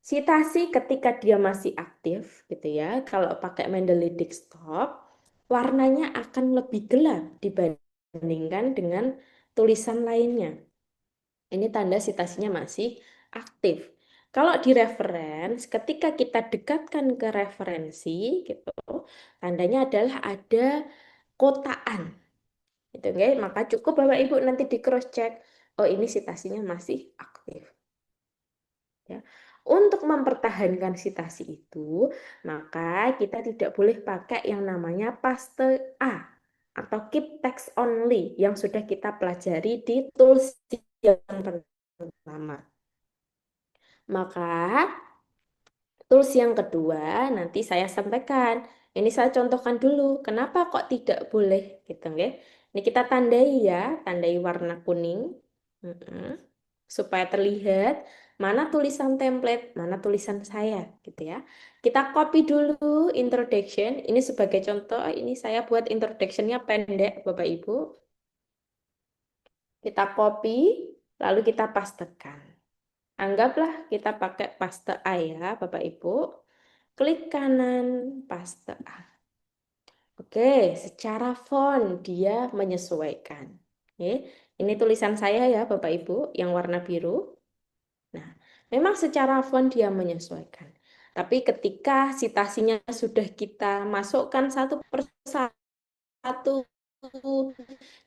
Sitasi ketika dia masih aktif gitu ya. Kalau pakai Mendeley desktop, warnanya akan lebih gelap dibandingkan dengan tulisan lainnya. Ini tanda sitasinya masih aktif. Kalau di reference, ketika kita dekatkan ke referensi gitu, tandanya adalah ada kotaan. Gitu, okay? Maka cukup Bapak Ibu nanti di cross check, oh ini sitasinya masih aktif. Ya. Untuk mempertahankan sitasi itu, maka kita tidak boleh pakai yang namanya paste A atau keep text only yang sudah kita pelajari di tools yang pertama. Maka tools yang kedua nanti saya sampaikan. Ini saya contohkan dulu. Kenapa kok tidak boleh gitu nggih? Ini kita tandai ya, tandai warna kuning. Supaya terlihat mana tulisan template, mana tulisan saya gitu ya. Kita copy dulu introduction. Ini sebagai contoh, ini saya buat introductionnya pendek Bapak Ibu. Kita copy, lalu kita pastekan. Anggaplah kita pakai paste A ya Bapak Ibu. Klik kanan, paste A. Oke, secara font dia menyesuaikan. Oke, ini tulisan saya ya Bapak Ibu yang warna biru. Nah, memang secara font dia menyesuaikan. Tapi ketika citasinya sudah kita masukkan satu persatu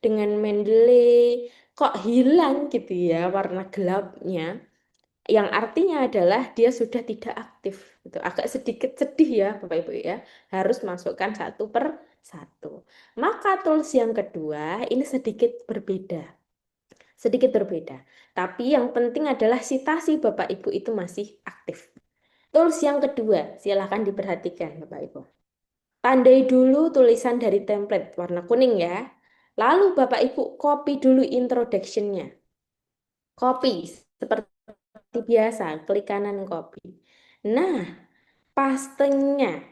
dengan Mendeley, kok hilang gitu ya warna gelapnya. Yang artinya adalah dia sudah tidak aktif. Gitu. Agak sedikit sedih ya Bapak Ibu ya. Harus masukkan satu per satu. Maka tools yang kedua ini sedikit berbeda. Sedikit berbeda. Tapi yang penting adalah sitasi Bapak Ibu itu masih aktif. Tools yang kedua, silakan diperhatikan Bapak Ibu. Tandai dulu tulisan dari template warna kuning ya. Lalu Bapak Ibu copy dulu introduction-nya. Copy seperti biasa, klik kanan copy. Nah, pastenya.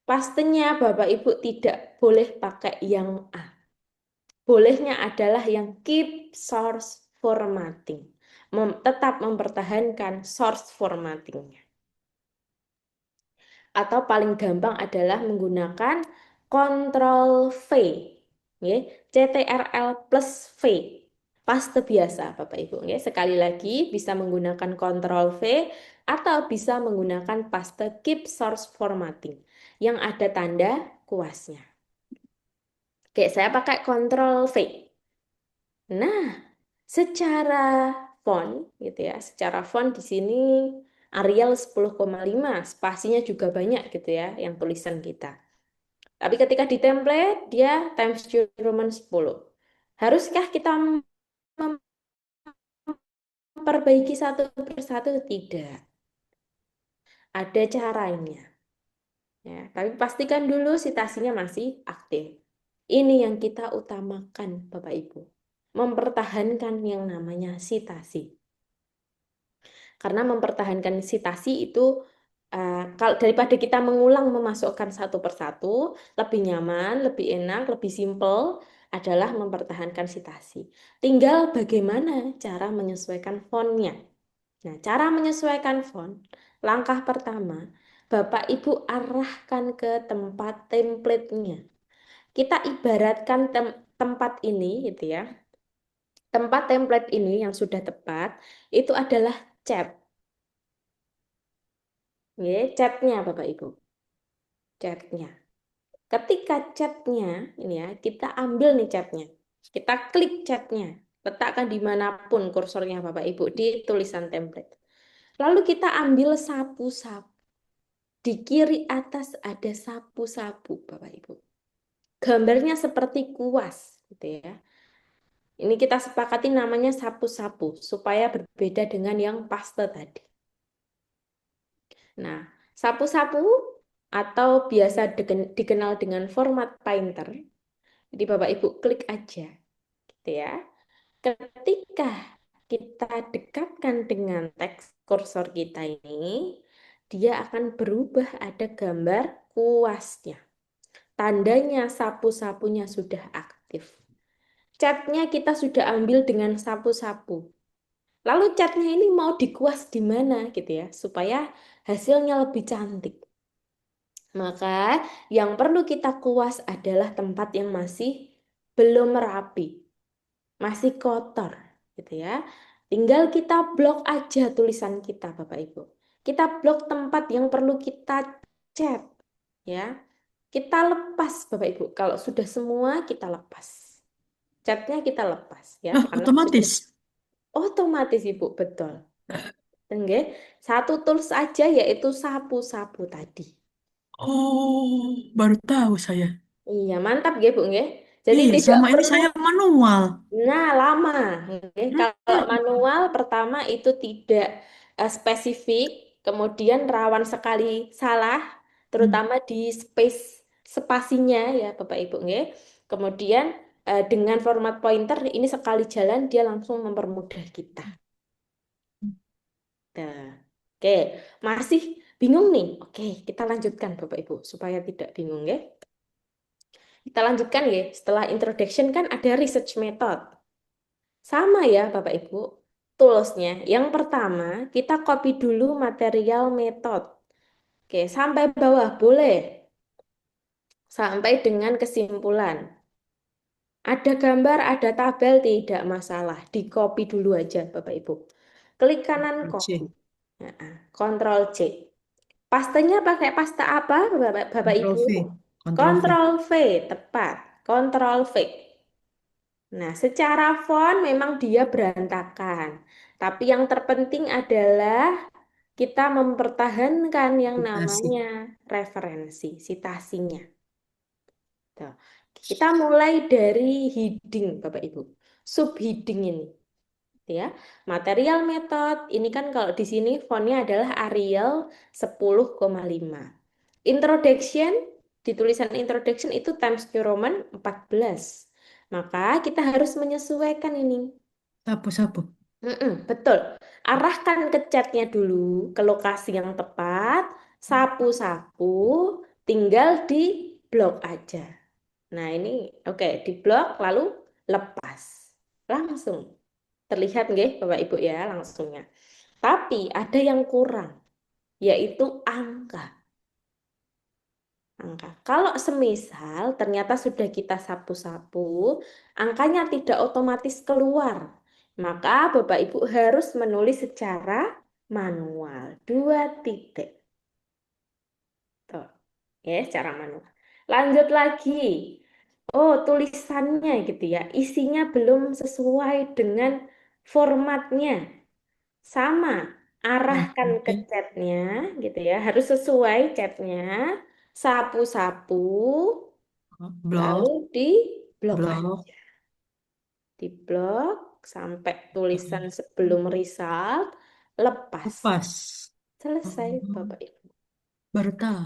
Pastenya Bapak Ibu tidak boleh pakai yang A. Bolehnya adalah yang keep source formatting. Tetap mempertahankan source formattingnya. Atau paling gampang adalah menggunakan Ctrl V. Ya, Ctrl plus V. Paste biasa Bapak Ibu. Ya. Sekali lagi bisa menggunakan Ctrl V atau bisa menggunakan paste keep source formatting yang ada tanda kuasnya. Oke, saya pakai Ctrl V. Nah, secara font gitu ya, secara font di sini Arial 10,5, spasinya juga banyak gitu ya yang tulisan kita. Tapi ketika di template dia Times New Roman 10. Haruskah kita memperbaiki satu persatu? Tidak. Ada caranya. Ya, tapi pastikan dulu citasinya masih aktif. Ini yang kita utamakan Bapak Ibu. Mempertahankan yang namanya citasi. Karena mempertahankan citasi itu kalau daripada kita mengulang memasukkan satu persatu, lebih nyaman, lebih enak, lebih simpel adalah mempertahankan citasi. Tinggal bagaimana cara menyesuaikan fontnya. Nah, cara menyesuaikan font, langkah pertama, Bapak Ibu arahkan ke tempat template-nya. Kita ibaratkan tempat ini gitu ya. Tempat template ini yang sudah tepat itu adalah chat. Ya, chatnya Bapak Ibu. Chatnya. Ketika chatnya, ini ya, kita ambil nih chatnya. Kita klik chatnya. Letakkan dimanapun kursornya Bapak Ibu di tulisan template. Lalu kita ambil sapu-sapu. Di kiri atas ada sapu-sapu Bapak Ibu. Gambarnya seperti kuas gitu ya. Ini kita sepakati namanya sapu-sapu supaya berbeda dengan yang paste tadi. Nah, sapu-sapu atau biasa dikenal dengan format Painter. Jadi Bapak Ibu klik aja gitu ya. Ketika kita dekatkan dengan teks kursor kita ini, dia akan berubah ada gambar kuasnya. Tandanya sapu-sapunya sudah aktif. Catnya kita sudah ambil dengan sapu-sapu. Lalu catnya ini mau dikuas di mana gitu ya, supaya hasilnya lebih cantik. Maka yang perlu kita kuas adalah tempat yang masih belum rapi, masih kotor gitu ya. Tinggal kita blok aja tulisan kita Bapak Ibu. Kita blok tempat yang perlu kita cat ya. Kita lepas Bapak Ibu. Kalau sudah semua kita lepas. Catnya kita lepas ya Ah, karena sudah otomatis. otomatis Ibu, betul. Oke. Satu tools aja yaitu sapu-sapu tadi. Oh, baru tahu saya. Iya, mantap nggih, Bu nggih. Jadi Iya, tidak selama ini perlu. saya manual. Nah, lama. Oke. Kalau Hmm, manual pertama itu tidak spesifik, kemudian rawan sekali salah, hmm. terutama di space spasinya ya Bapak Ibu nggih. Kemudian dengan format pointer ini sekali jalan dia langsung mempermudah kita. Nah, oke, masih bingung nih? Oke, kita lanjutkan Bapak Ibu supaya tidak bingung ya. Kita lanjutkan ya. Setelah introduction kan ada research method. Sama ya Bapak Ibu, toolsnya. Yang pertama, kita copy dulu material method. Oke, sampai bawah boleh. Sampai dengan kesimpulan. Ada gambar, ada tabel, tidak masalah. Di copy dulu aja Bapak Ibu. Klik kanan copy. C, Nah, Ctrl C. Pastanya pakai pasta apa Bapak Ctrl Ibu? V, Ctrl V. Ctrl V, tepat. Ctrl V. Nah, secara font memang dia berantakan. Tapi yang terpenting adalah kita mempertahankan yang Dikasih. namanya referensi, citasinya. Tuh. Kita mulai dari heading, Bapak Ibu. Subheading ini. Ya, material method ini kan kalau di sini fontnya adalah Arial 10,5. Introduction, di tulisan introduction itu Times New Roman 14. Maka kita harus menyesuaikan ini. Sapu-sapu. Betul. Arahkan ke catnya dulu ke lokasi yang tepat, sapu-sapu, tinggal di blok aja. Nah, ini oke, di blok lalu lepas. Langsung. Terlihat nggih Bapak Ibu ya langsungnya. Tapi ada yang kurang, yaitu angka. Angka. Kalau semisal ternyata sudah kita sapu-sapu, angkanya tidak otomatis keluar. Maka Bapak Ibu harus menulis secara manual. Dua titik. Tuh. Ya, secara manual. Lanjut lagi. Oh, tulisannya gitu ya. Isinya belum sesuai dengan formatnya. Sama, Hmm, arahkan ke oke. catnya gitu ya. Harus sesuai catnya. Sapu-sapu, lalu Blok, di blok blok. aja. Di blok sampai tulisan sebelum result, lepas. Lepas. Selesai, Oh, Bapak Ibu. baru tahu.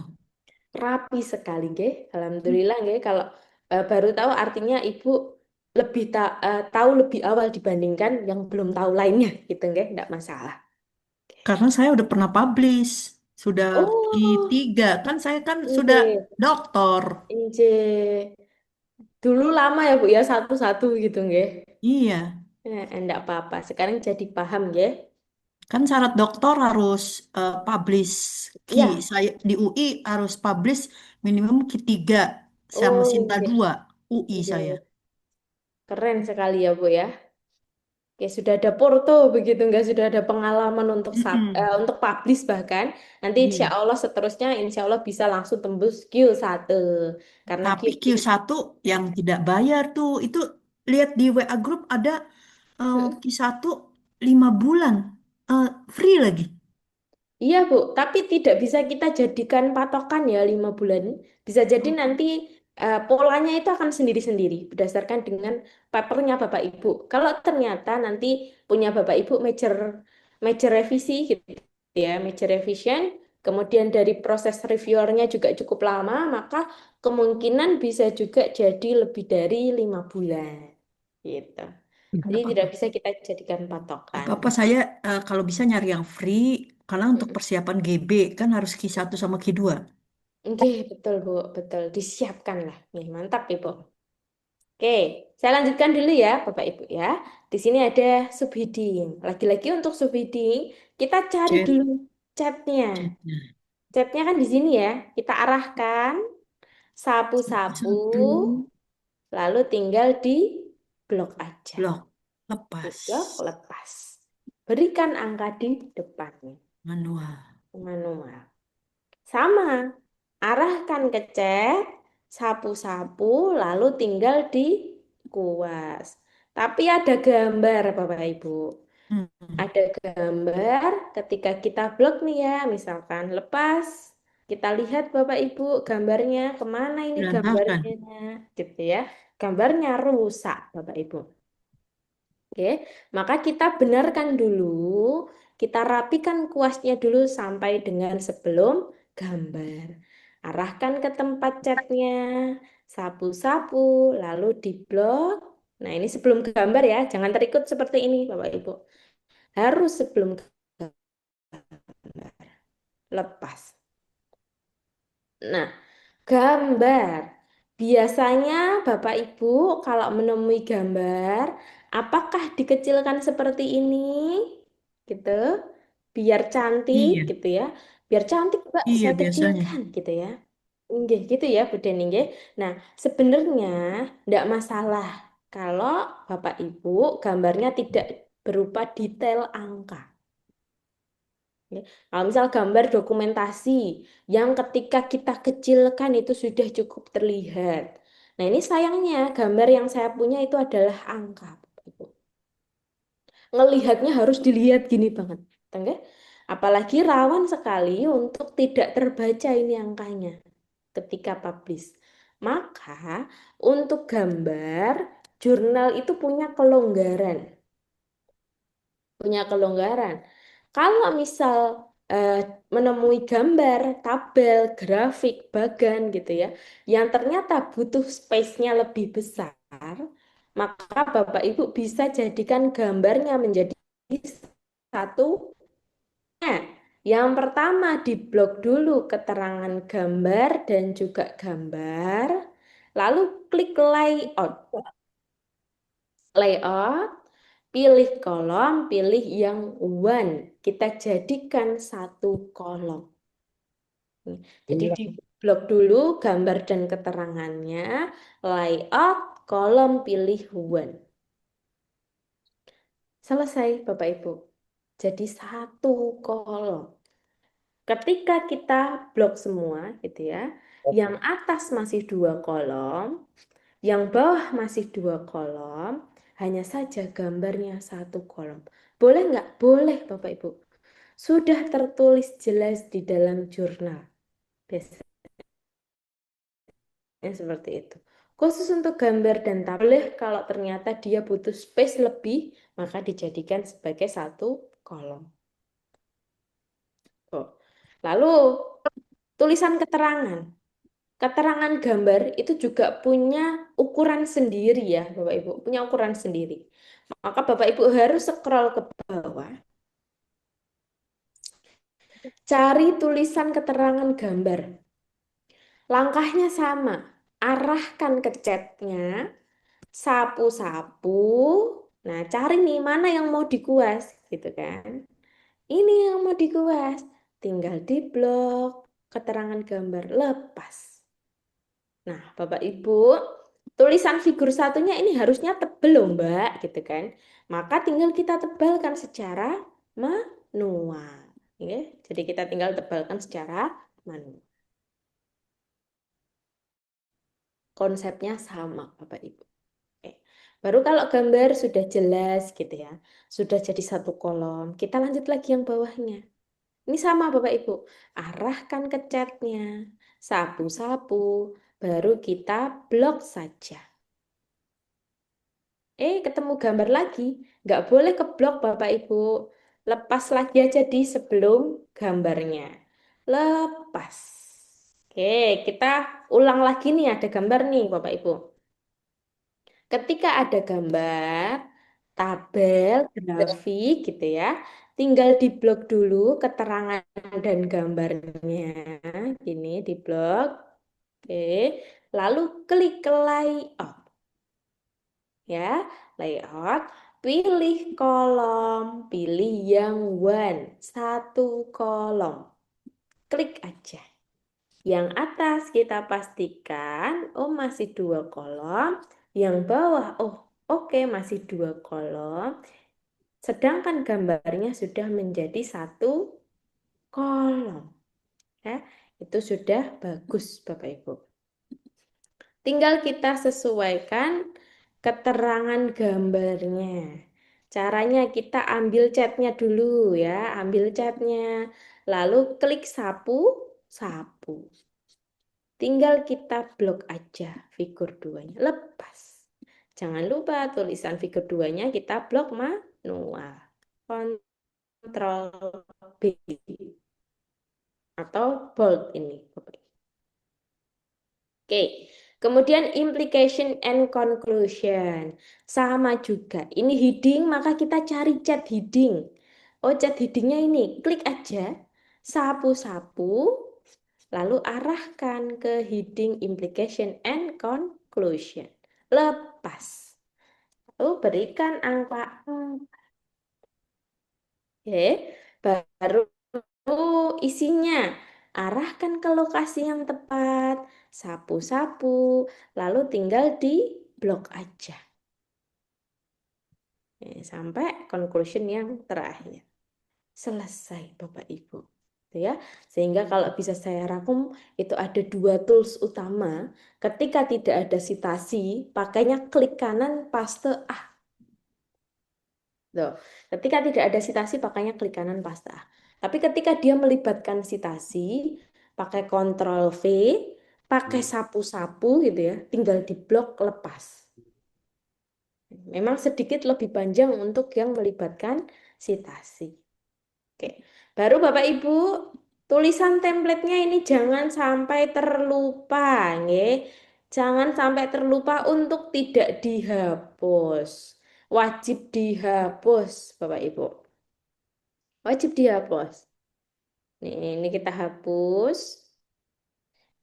Rapi sekali, nggih. Alhamdulillah, nggih. Kalau baru tahu artinya Ibu lebih tahu lebih awal dibandingkan yang belum tahu lainnya, gitu, nggih. Enggak masalah. Karena saya udah pernah publish. Sudah Oh, Q3. Kan saya kan sudah Inje, doktor. Inje. Dulu lama ya Bu ya satu-satu gitu nggih. Iya. Enggak apa-apa. Sekarang jadi paham nggih. Kan syarat doktor harus publish Q. Iya. Saya di UI harus publish minimum Q3 sama Oh, Sinta nggih. 2 UI saya. Nggih. Keren sekali ya Bu ya. Kayak sudah ada porto begitu, nggak sudah ada pengalaman untuk Mm-mm. untuk publish bahkan nanti insya Iya. Allah seterusnya insya Allah bisa langsung tembus Q1 karena Tapi Q3. Q1 yang tidak bayar tuh, itu lihat di WA Group ada Q1 5 bulan free lagi. Iya, Bu, tapi tidak bisa kita jadikan patokan ya 5 bulan. Bisa jadi Oh, nanti polanya itu akan sendiri-sendiri berdasarkan dengan papernya Bapak Ibu. Kalau ternyata nanti punya Bapak Ibu major major revisi gitu ya, major revision, kemudian dari proses reviewernya juga cukup lama, maka kemungkinan bisa juga jadi lebih dari 5 bulan gitu. Jadi nggak tidak apa-apa. bisa kita jadikan Nggak patokan. apa-apa, saya kalau bisa nyari yang free, karena untuk persiapan GB kan harus Q1 sama Q2. Oke, betul Bu, betul. Disiapkan lah. Nih, mantap Ibu. Oke, saya lanjutkan dulu ya Bapak Ibu ya. Di sini ada subheading. Lagi-lagi untuk subheading, kita cari Chat, dulu chatnya. chatnya. Chatnya kan di sini ya. Kita arahkan sapu-sapu, Satu, lalu tinggal di blok aja. blok, Di lepas, blok lepas. Berikan angka di depannya. manual. Manual. Sama, arahkan ke cat, sapu-sapu, lalu tinggal di kuas. Tapi ada gambar, Bapak Ibu. Hmm, Ada gambar ketika kita blok nih ya, misalkan lepas. Kita lihat Bapak Ibu gambarnya, kemana ini berantakan. gambarnya, gitu ya. Gambarnya rusak, Bapak Ibu. Oke, maka kita benarkan dulu, kita rapikan kuasnya dulu sampai dengan sebelum gambar. Arahkan ke tempat catnya, sapu-sapu, lalu diblok. Nah, ini sebelum gambar ya, jangan terikut seperti ini, Bapak Ibu. Harus sebelum gambar. Lepas. Nah, gambar. Biasanya Bapak Ibu kalau menemui gambar, apakah dikecilkan seperti ini? Gitu. Biar cantik Iya, gitu ya. Biar cantik, Mbak, iya saya biasanya. kecilkan gitu ya. Nggih, gitu ya, Bu Deni, nggih. Nah, sebenarnya enggak masalah kalau Bapak Ibu gambarnya tidak berupa detail angka. Ya. Kalau misal gambar dokumentasi yang ketika kita kecilkan itu sudah cukup terlihat. Nah, ini sayangnya gambar yang saya punya itu adalah angka, Bapak Ibu. Ngelihatnya harus dilihat gini banget. Oke? Apalagi rawan sekali untuk tidak terbaca ini angkanya ketika publish. Maka untuk gambar, jurnal itu punya kelonggaran. Punya kelonggaran. Kalau misal eh, menemui gambar, tabel, grafik, bagan gitu ya, yang ternyata butuh space-nya lebih besar, maka Bapak Ibu bisa jadikan gambarnya menjadi satu. Nah, yang pertama diblok dulu keterangan gambar dan juga gambar, lalu klik layout. Layout, pilih kolom, pilih yang one. Kita jadikan satu kolom. Jadi di blok dulu gambar dan keterangannya, layout, kolom, pilih one. Selesai, Bapak Ibu. Jadi satu kolom. Ketika kita blok semua, gitu ya, yang atas masih 2 kolom, yang bawah masih 2 kolom, hanya saja gambarnya 1 kolom. Boleh nggak? Boleh, Bapak Ibu. Sudah tertulis jelas di dalam jurnal. Biasanya seperti itu. Khusus untuk gambar dan tabel, kalau ternyata dia butuh space lebih, maka dijadikan sebagai 1 kolom. Oh. Lalu, tulisan keterangan. Keterangan gambar itu juga punya ukuran sendiri ya, Bapak Ibu. Punya ukuran sendiri. Maka Bapak Ibu harus scroll ke bawah, cari tulisan keterangan gambar. Langkahnya sama. Arahkan ke catnya, sapu-sapu. Nah, cari nih mana yang mau dikuas, gitu kan. Ini yang mau dikuas. Tinggal di blok keterangan gambar lepas. Nah, Bapak Ibu, tulisan figur satunya ini harusnya tebel loh Mbak, gitu kan. Maka tinggal kita tebalkan secara manual. Ya. Jadi kita tinggal tebalkan secara manual. Konsepnya sama, Bapak Ibu. Oke. Baru kalau gambar sudah jelas gitu ya, sudah jadi satu kolom, kita lanjut lagi yang bawahnya. Ini sama Bapak Ibu, arahkan ke catnya, sapu-sapu, baru kita blok saja. Ketemu gambar lagi, nggak boleh keblok Bapak Ibu. Lepas lagi aja di sebelum gambarnya. Lepas. Oke, kita ulang lagi nih, ada gambar nih Bapak Ibu. Ketika ada gambar, tabel, grafik gitu ya, tinggal diblok dulu keterangan dan gambarnya. Gini diblok. Oke, lalu klik ke layout. Ya, layout, pilih kolom, pilih yang one, satu kolom. Klik aja. Yang atas kita pastikan, oh masih dua kolom. Yang bawah, oh oke masih dua kolom. Sedangkan gambarnya sudah menjadi satu kolom. Ya, itu sudah bagus Bapak Ibu. Tinggal kita sesuaikan keterangan gambarnya. Caranya kita ambil catnya dulu ya, ambil catnya. Lalu klik sapu, sapu. Tinggal kita blok aja figur 2-nya, lepas. Jangan lupa tulisan figur 2-nya kita blok manual. Ctrl B atau bold ini. Oke, kemudian implication and conclusion. Sama juga, ini heading maka kita cari chat heading. Oh, chat headingnya ini, klik aja, sapu-sapu, lalu arahkan ke heading implication and conclusion. Lepas. Lalu berikan angka 4. Oke, baru isinya. Arahkan ke lokasi yang tepat, sapu-sapu, lalu tinggal di blok aja. Sampai conclusion yang terakhir. Selesai Bapak Ibu. Gitu ya. Sehingga kalau bisa saya rangkum, itu ada 2 tools utama. Ketika tidak ada citasi, pakainya klik kanan, paste A. Tuh. Ketika tidak ada citasi, pakainya klik kanan, paste A. Tapi ketika dia melibatkan citasi, pakai Ctrl V, pakai sapu-sapu gitu ya, tinggal di blok lepas. Memang sedikit lebih panjang untuk yang melibatkan citasi. Oke, baru Bapak Ibu, tulisan template-nya ini jangan sampai terlupa, nggih. Jangan sampai terlupa untuk tidak dihapus. Wajib dihapus, Bapak Ibu. Wajib dihapus. Ini kita hapus.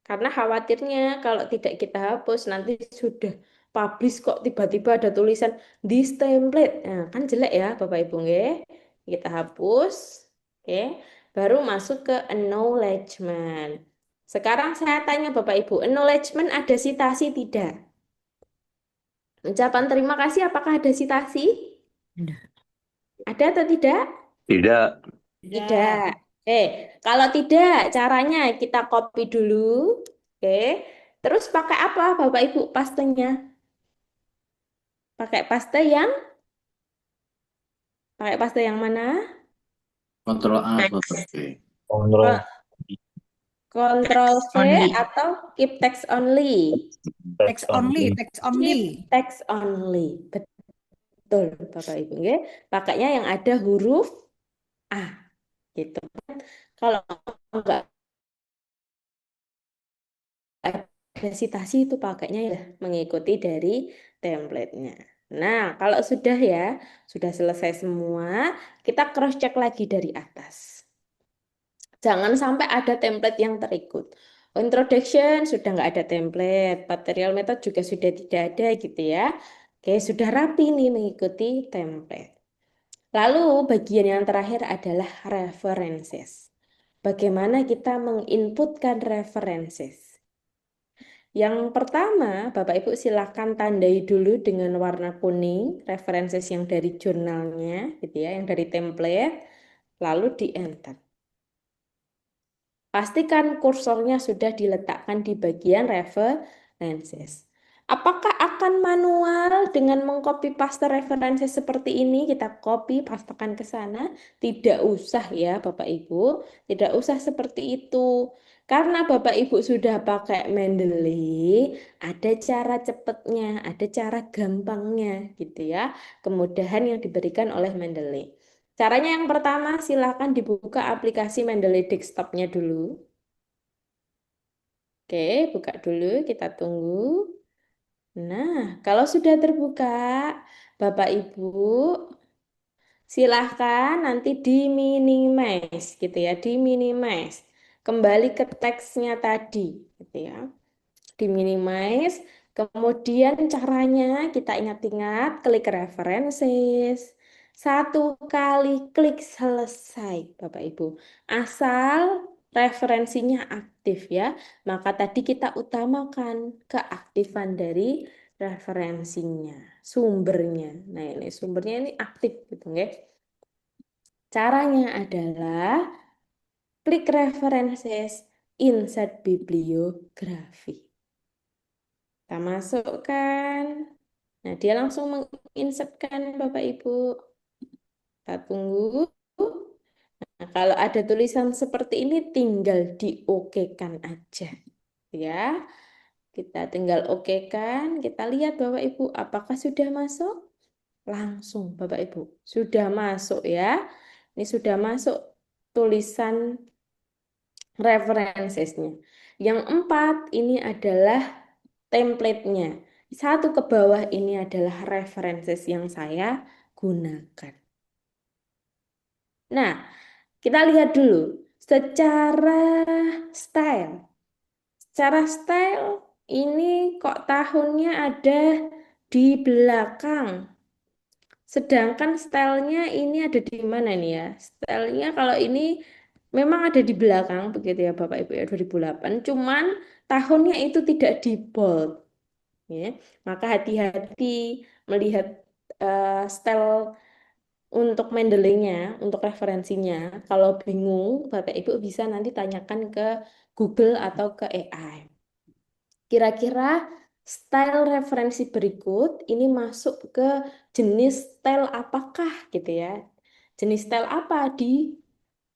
Karena khawatirnya kalau tidak kita hapus nanti sudah publish kok tiba-tiba ada tulisan this template. Nah, kan jelek ya Bapak Ibu nggih. Kita hapus. Oke. Baru masuk ke acknowledgement. Sekarang saya tanya Bapak Ibu, acknowledgement ada citasi tidak? Ucapan terima kasih apakah ada citasi? Ada. Ada atau tidak? Tidak. Tidak. Kalau tidak, caranya kita copy dulu. Oke. Terus pakai apa Bapak Ibu pastenya? Pakai paste yang mana? Kontrol A, Kontrol B. Kontrol Control V Only. atau keep text only? Text only, text only. Keep text only. Betul, Bapak Ibu. Nggih. Pakainya yang ada huruf A. Gitu. Kalau enggak ada citasi itu pakainya ya mengikuti dari template-nya. Nah, kalau sudah ya, sudah selesai semua, kita cross check lagi dari atas. Jangan sampai ada template yang terikut. Introduction sudah nggak ada template, material method juga sudah tidak ada gitu ya. Oke, sudah rapi nih mengikuti template. Lalu bagian yang terakhir adalah references. Bagaimana kita menginputkan references? Yang pertama, Bapak Ibu silakan tandai dulu dengan warna kuning, referensi yang dari jurnalnya, gitu ya, yang dari template, lalu di enter. Pastikan kursornya sudah diletakkan di bagian references. Apakah akan manual dengan mengcopy paste referensi seperti ini? Kita copy, pastekan ke sana. Tidak usah ya Bapak Ibu. Tidak usah seperti itu. Karena Bapak Ibu sudah pakai Mendeley, ada cara cepatnya, ada cara gampangnya gitu ya. Kemudahan yang diberikan oleh Mendeley. Caranya yang pertama, silahkan dibuka aplikasi Mendeley Desktop-nya dulu. Oke, buka dulu, kita tunggu. Nah, kalau sudah terbuka, Bapak Ibu, silahkan nanti di-minimize gitu ya, di-minimize. Kembali ke teksnya tadi gitu ya. Di-minimize. Kemudian caranya kita ingat-ingat, klik references. Satu kali klik selesai, Bapak Ibu. Asal referensinya aktif ya. Maka tadi kita utamakan keaktifan dari referensinya, sumbernya. Nah, ini sumbernya ini aktif gitu, nggih. Caranya adalah klik references, insert bibliografi. Kita masukkan. Nah, dia langsung menginsertkan Bapak Ibu. Kita tunggu. Nah, kalau ada tulisan seperti ini tinggal di-okekan aja. Ya. Kita tinggal okekan. Kita lihat Bapak Ibu apakah sudah masuk? Langsung Bapak Ibu. Sudah masuk ya. Ini sudah masuk tulisan references-nya. Yang 4 ini adalah template-nya. Satu ke bawah ini adalah references yang saya gunakan. Nah, kita lihat dulu secara style. Secara style ini kok tahunnya ada di belakang. Sedangkan stylenya ini ada di mana nih ya? Stylenya kalau ini memang ada di belakang begitu ya Bapak Ibu ya 2008. Cuman tahunnya itu tidak di bold. Ya. Maka hati-hati melihat style untuk Mendeley-nya, untuk referensinya. Kalau bingung, Bapak Ibu bisa nanti tanyakan ke Google atau ke AI. Kira-kira style referensi berikut ini masuk ke jenis style apakah gitu ya? Jenis style apa di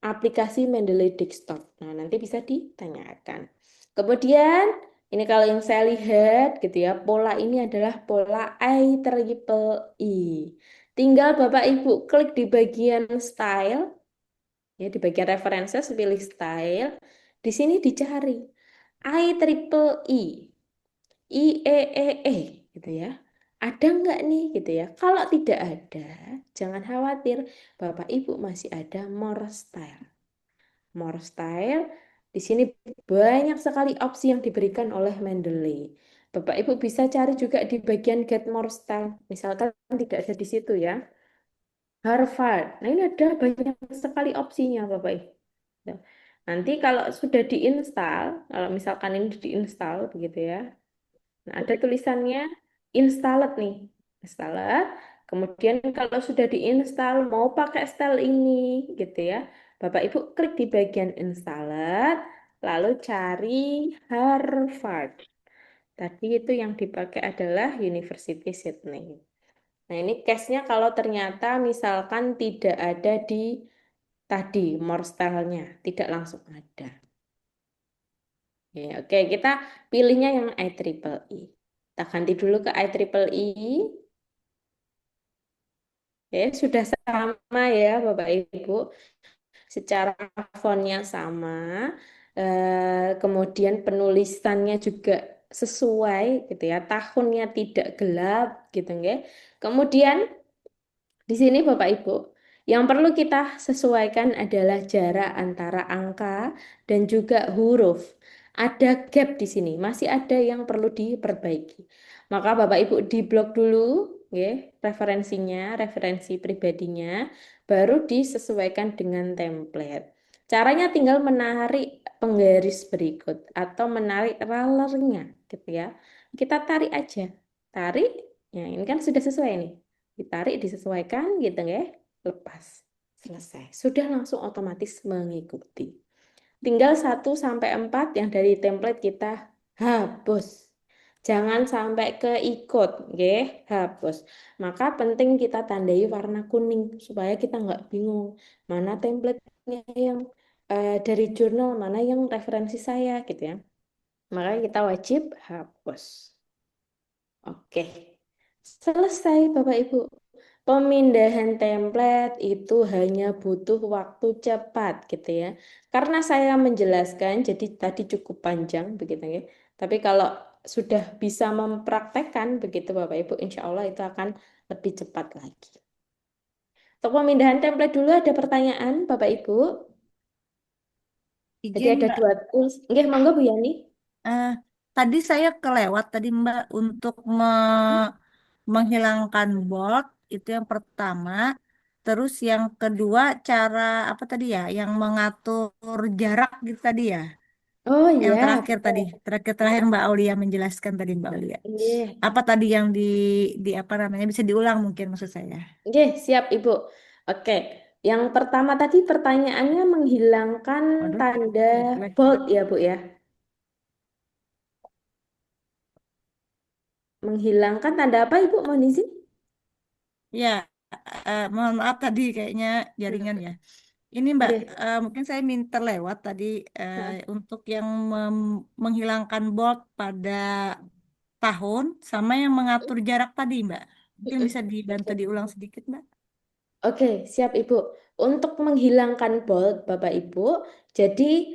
aplikasi Mendeley Desktop? Nah, nanti bisa ditanyakan. Kemudian ini kalau yang saya lihat gitu ya, pola ini adalah pola IEEE. Tinggal Bapak Ibu klik di bagian style, ya di bagian references pilih style. Di sini dicari IEEE, IEEE gitu ya. Ada nggak nih gitu ya? Kalau tidak ada, jangan khawatir. Bapak Ibu masih ada more style. More style. Di sini banyak sekali opsi yang diberikan oleh Mendeley. Bapak Ibu bisa cari juga di bagian get more style. Misalkan tidak ada di situ ya. Harvard. Nah, ini ada banyak sekali opsinya, Bapak Ibu. Ya. Nanti kalau sudah diinstal, kalau misalkan ini diinstal begitu ya. Nah, ada tulisannya installed nih. Installed. Kemudian kalau sudah diinstal mau pakai style ini gitu ya. Bapak Ibu klik di bagian installed, lalu cari Harvard. Tadi itu yang dipakai adalah University Sydney. Nah, ini case-nya kalau ternyata misalkan tidak ada di tadi more style-nya, tidak langsung ada. Oke, kita pilihnya yang IEEE. Kita ganti dulu ke IEEE. Oke, sudah sama ya Bapak Ibu. Secara fontnya sama. Kemudian penulisannya juga sesuai gitu ya. Tahunnya tidak gelap gitu ya. Kemudian di sini Bapak Ibu, yang perlu kita sesuaikan adalah jarak antara angka dan juga huruf. Ada gap di sini, masih ada yang perlu diperbaiki. Maka Bapak Ibu di blok dulu, ya, referensinya, referensi pribadinya, baru disesuaikan dengan template. Caranya tinggal menarik penggaris berikut atau menarik rollernya gitu ya. Kita tarik aja. Tarik. Ya, ini kan sudah sesuai nih. Ditarik, disesuaikan gitu ya. Lepas. Selesai. Sudah langsung otomatis mengikuti. Tinggal 1 sampai 4 yang dari template kita hapus. Jangan sampai keikut, nggih, hapus. Maka penting kita tandai warna kuning supaya kita nggak bingung mana template-nya yang dari jurnal, mana yang referensi saya gitu ya. Makanya kita wajib hapus. Oke. Selesai Bapak Ibu. Pemindahan template itu hanya butuh waktu cepat gitu ya. Karena saya menjelaskan jadi tadi cukup panjang begitu ya. Tapi kalau sudah bisa mempraktekkan begitu Bapak Ibu, insya Allah itu akan lebih cepat lagi. Untuk pemindahan template dulu ada pertanyaan Bapak Ibu. Jadi Izin ada Mbak, 2 tools. Nggih, monggo Bu Yani. eh, tadi saya kelewat tadi Mbak untuk menghilangkan bold itu yang pertama. Terus yang kedua cara apa tadi ya? Yang mengatur jarak gitu tadi ya. Oh Yang iya, terakhir tadi, terakhir Mbak Aulia menjelaskan tadi Mbak Aulia. nggih. Apa tadi yang di apa namanya bisa diulang mungkin maksud saya. Nggih, siap Ibu. Oke. Yang pertama tadi pertanyaannya menghilangkan Waduh, tanda lag. bold ya Bu ya. Menghilangkan tanda apa Ibu? Mohon izin. Ya, mohon maaf tadi kayaknya jaringan Hmm, ya. Ini Mbak, nggih. mungkin saya minta lewat tadi Hah, untuk yang menghilangkan bold pada tahun sama yang mengatur jarak tadi Mbak. Mungkin bisa dibantu Oke. diulang sedikit Mbak. Oke, siap Ibu. Untuk menghilangkan bold, Bapak Ibu, jadi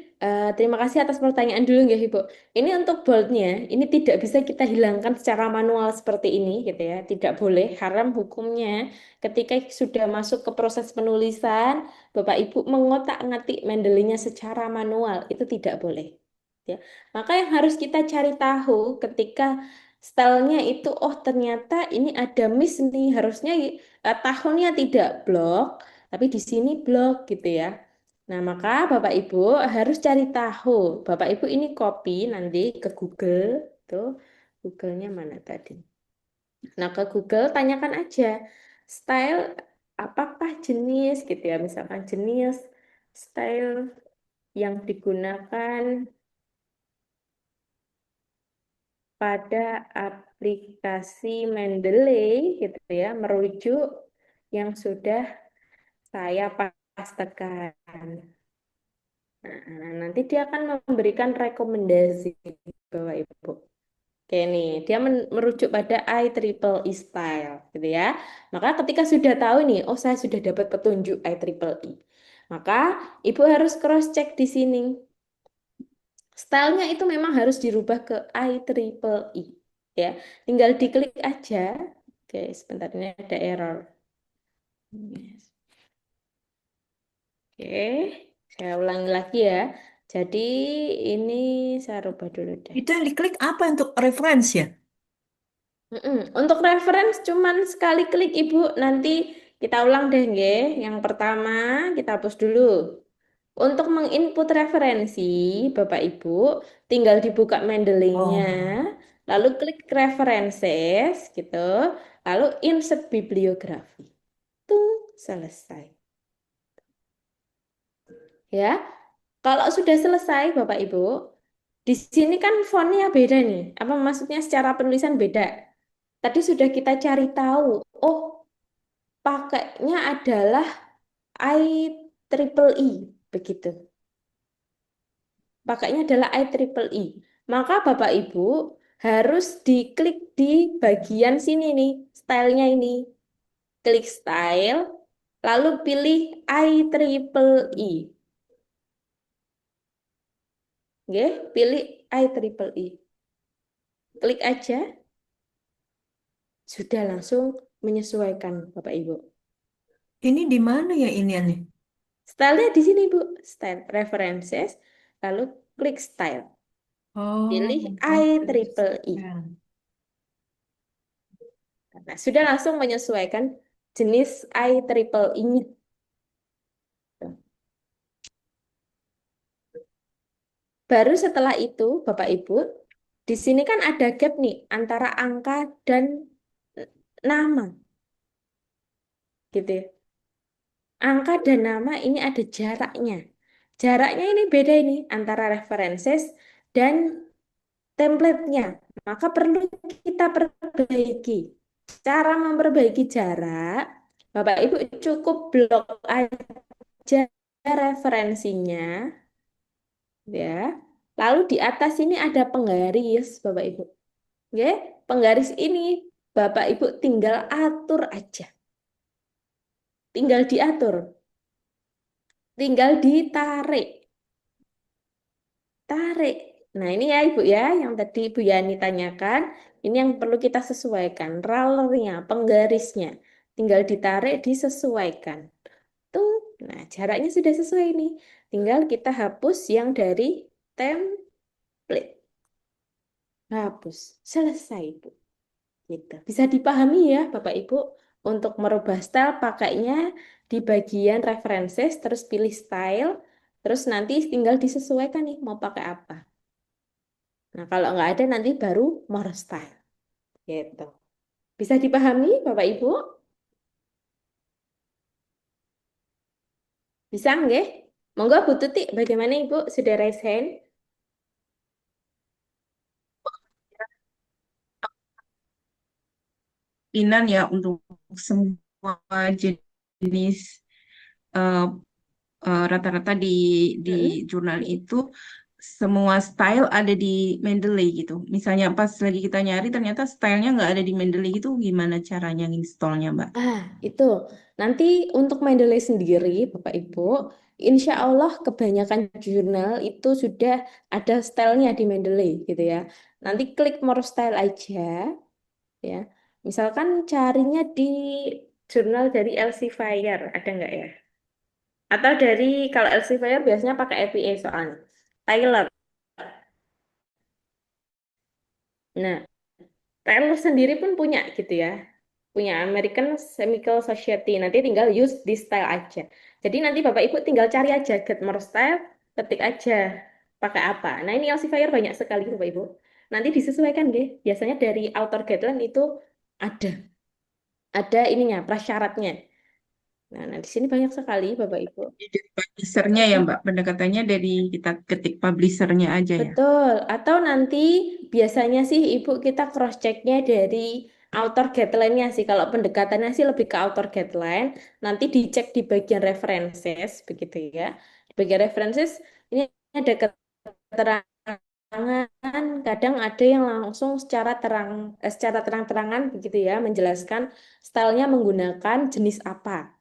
terima kasih atas pertanyaan dulu ya Ibu. Ini untuk boldnya, ini tidak bisa kita hilangkan secara manual seperti ini gitu ya. Tidak boleh, haram hukumnya. Ketika sudah masuk ke proses penulisan, Bapak Ibu mengotak-ngatik Mendeley-nya secara manual, itu tidak boleh. Ya. Maka yang harus kita cari tahu ketika stylenya itu, oh ternyata ini ada miss nih, harusnya tahunnya tidak blok, tapi di sini blok gitu ya. Nah, maka Bapak Ibu harus cari tahu. Bapak Ibu ini copy nanti ke Google, tuh. Google-nya mana tadi? Nah, ke Google tanyakan aja style apakah jenis gitu ya. Misalkan jenis style yang digunakan pada aplikasi Mendeley gitu ya, merujuk yang sudah saya pastekan. Nah, nanti dia akan memberikan rekomendasi Bapak Ibu. Oke nih, dia merujuk pada IEEE style gitu ya. Maka ketika sudah tahu nih, oh saya sudah dapat petunjuk IEEE. Maka Ibu harus cross check di sini. Stylenya itu memang harus dirubah ke IEEE ya. Tinggal diklik aja. Oke, sebentar ini ada error. Yes. Oke, saya ulangi lagi ya. Jadi ini saya rubah dulu deh. Itu yang diklik apa untuk reference ya? Untuk reference cuman sekali klik Ibu. Nanti kita ulang deh nggih. Yang pertama kita hapus dulu. Untuk menginput referensi, Bapak Ibu, tinggal dibuka Mendeley-nya, Oh, lalu klik references gitu, lalu insert bibliografi. Tung, selesai. Ya, kalau sudah selesai, Bapak Ibu, di sini kan fontnya beda nih. Apa maksudnya secara penulisan beda? Tadi sudah kita cari tahu. Oh, pakainya adalah IEEE, begitu. Pakainya adalah IEEE. Maka Bapak Ibu harus diklik di bagian sini nih, stylenya ini. Klik style, lalu pilih IEEE. Oke, pilih IEEE. Klik aja, sudah langsung menyesuaikan Bapak Ibu. ini di mana ya ini nih? Stylenya di sini Bu, style preferences, lalu klik style, pilih Oh, IEEE. Nah, sudah langsung menyesuaikan jenis IEEE-nya. Baru setelah itu, Bapak Ibu, di sini kan ada gap nih antara angka dan nama, gitu ya. Angka dan nama ini ada jaraknya. Jaraknya ini beda ini antara references dan template-nya. Maka perlu kita perbaiki. Cara memperbaiki jarak, Bapak Ibu cukup blok aja referensinya, ya. Lalu di atas ini ada penggaris, Bapak Ibu. Ya, penggaris ini Bapak Ibu tinggal atur aja. Tinggal diatur, tinggal ditarik. Tarik. Nah, ini ya Ibu ya, yang tadi Ibu Yani tanyakan, ini yang perlu kita sesuaikan. Rollernya, penggarisnya. Tinggal ditarik, disesuaikan. Tuh, nah jaraknya sudah sesuai nih. Tinggal kita hapus yang dari template. Hapus. Selesai Ibu. Gitu. Bisa dipahami ya Bapak Ibu. Untuk merubah style pakainya di bagian references, terus pilih style, terus nanti tinggal disesuaikan nih mau pakai apa. Nah, kalau nggak ada nanti baru more style. Gitu. Bisa dipahami, Bapak Ibu? Bisa nggih? Monggo Bu Tuti, bagaimana Ibu? Sudah raise hand? Kemungkinan ya untuk semua jenis eh, rata-rata di Mm-mm. jurnal itu semua style ada di Mendeley gitu. Misalnya pas lagi kita nyari ternyata stylenya nggak ada di Mendeley gitu, gimana caranya installnya, Mbak? Ah, itu. Nanti untuk Mendeley sendiri, Bapak Ibu, insya Allah kebanyakan jurnal itu sudah ada stylenya di Mendeley gitu ya. Nanti klik more style aja, ya. Misalkan carinya di jurnal dari Elsevier, ada nggak ya? Atau dari kalau Elsevier biasanya pakai APA soalnya. Tyler. Nah, Tyler sendiri pun punya gitu ya. Punya American Chemical Society. Nanti tinggal use this style aja. Jadi nanti Bapak Ibu tinggal cari aja get more style, ketik aja pakai apa. Nah, ini Elsevier banyak sekali Bapak Ibu. Nanti disesuaikan deh. Biasanya dari author guideline itu ada ada ininya, prasyaratnya. Nah, di sini banyak sekali Bapak Ibu. Jadi dari publishernya ya, Mbak, pendekatannya dari kita ketik publishernya aja ya. Betul, atau nanti biasanya sih Ibu kita cross-checknya dari author guideline-nya sih. Kalau pendekatannya sih lebih ke author guideline, nanti dicek di bagian references, begitu ya. Di bagian references, ini ada keterangan, kadang ada yang langsung secara terang-terangan begitu ya, menjelaskan stylenya menggunakan jenis apa.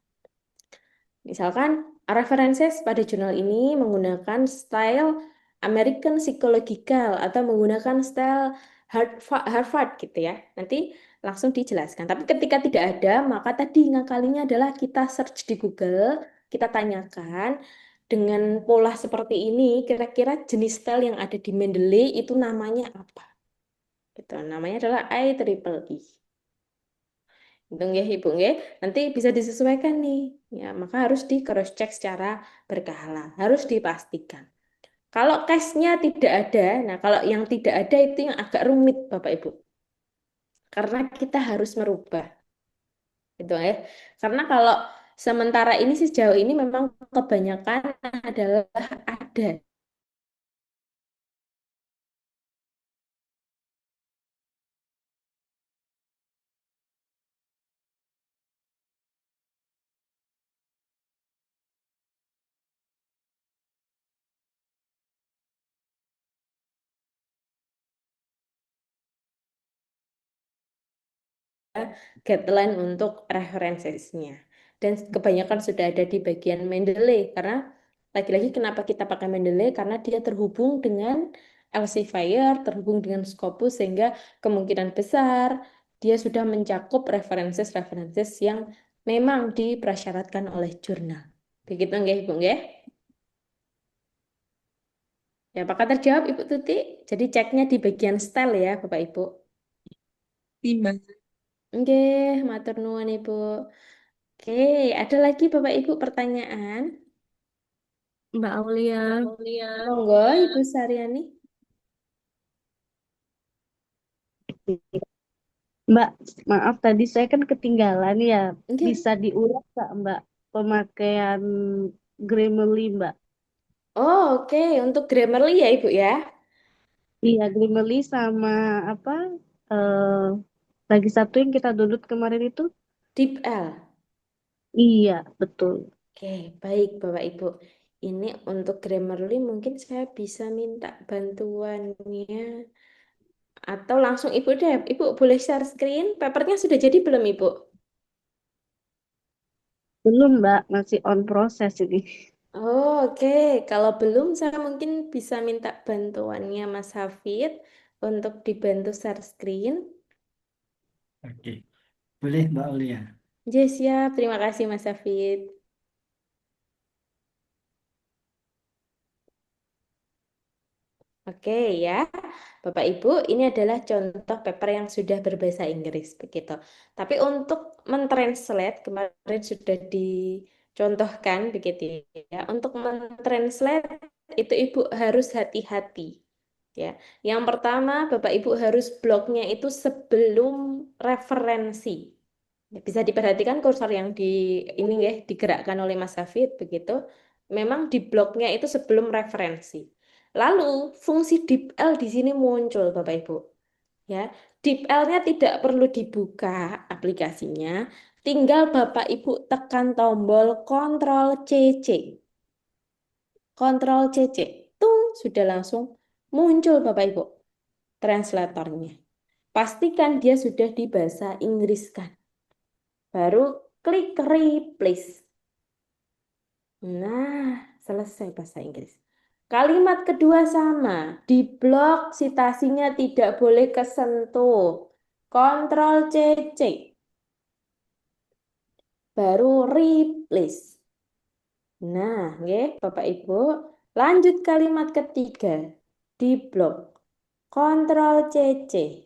Misalkan references pada jurnal ini menggunakan style American Psychological atau menggunakan style Harvard gitu ya. Nanti langsung dijelaskan. Tapi ketika tidak ada, maka tadi ngakalinya adalah kita search di Google, kita tanyakan dengan pola seperti ini, kira-kira jenis style yang ada di Mendeley itu namanya apa? Gitu. Namanya adalah IEEE. Itu nggih Ibu nggih. Nanti bisa disesuaikan nih. Ya, maka harus di cross check secara berkala, harus dipastikan. Kalau case-nya tidak ada, nah kalau yang tidak ada itu yang agak rumit Bapak Ibu. Karena kita harus merubah. Gitu ya. Karena kalau sementara ini sih sejauh ini memang kebanyakan adalah ada. Guideline untuk referensinya. Dan kebanyakan sudah ada di bagian Mendeley karena lagi-lagi kenapa kita pakai Mendeley karena dia terhubung dengan Elsevier, terhubung dengan Scopus sehingga kemungkinan besar dia sudah mencakup references-references yang memang dipersyaratkan oleh jurnal. Begitu nggih, Ibu nggih? Ya, apakah terjawab Ibu Tuti? Jadi ceknya di bagian style ya, Bapak Ibu. Timbang. Nggih, matur nuwun Ibu. Oke, ada lagi Bapak Ibu pertanyaan? Mbak Aulia. Monggo, Ibu Saryani. Mbak, maaf tadi saya kan ketinggalan ya. Oke. Bisa diulang nggak Mbak pemakaian Grammarly Mbak? Oh, oke. Untuk Grammarly ya, Ibu ya. Iya, Grammarly sama apa? eh lagi satu yang kita download kemarin itu? DeepL. Iya, betul. Oke, baik Bapak Ibu. Ini untuk Grammarly mungkin saya bisa minta bantuannya atau langsung Ibu deh. Ibu boleh share screen. Papernya sudah jadi belum Ibu? Belum Mbak, masih on proses ini. Oh, oke. Kalau belum saya mungkin bisa minta bantuannya Mas Hafid untuk dibantu share screen. Oke, boleh Mbak Aulia. Ya, siap. Terima kasih Mas Hafid. Oke ya, Bapak Ibu, ini adalah contoh paper yang sudah berbahasa Inggris begitu. Tapi untuk mentranslate kemarin sudah dicontohkan begitu ya. Untuk mentranslate itu Ibu harus hati-hati ya. Yang pertama, Bapak Ibu harus bloknya itu sebelum referensi. Ya, bisa diperhatikan kursor yang di ini ya digerakkan oleh Mas Hafid begitu. Memang di bloknya itu sebelum referensi. Lalu fungsi DeepL di sini muncul Bapak Ibu. Ya, DeepL-nya tidak perlu dibuka aplikasinya, tinggal Bapak Ibu tekan tombol Ctrl CC. Ctrl CC. Tung, sudah langsung muncul Bapak Ibu translatornya. Pastikan dia sudah di bahasa Inggris kan. Baru klik replace. Nah, selesai bahasa Inggris. Kalimat kedua sama, di blok citasinya tidak boleh kesentuh. Ctrl CC, baru replace. Nah, nggih, Bapak Ibu, lanjut kalimat ketiga, di blok. Ctrl CC,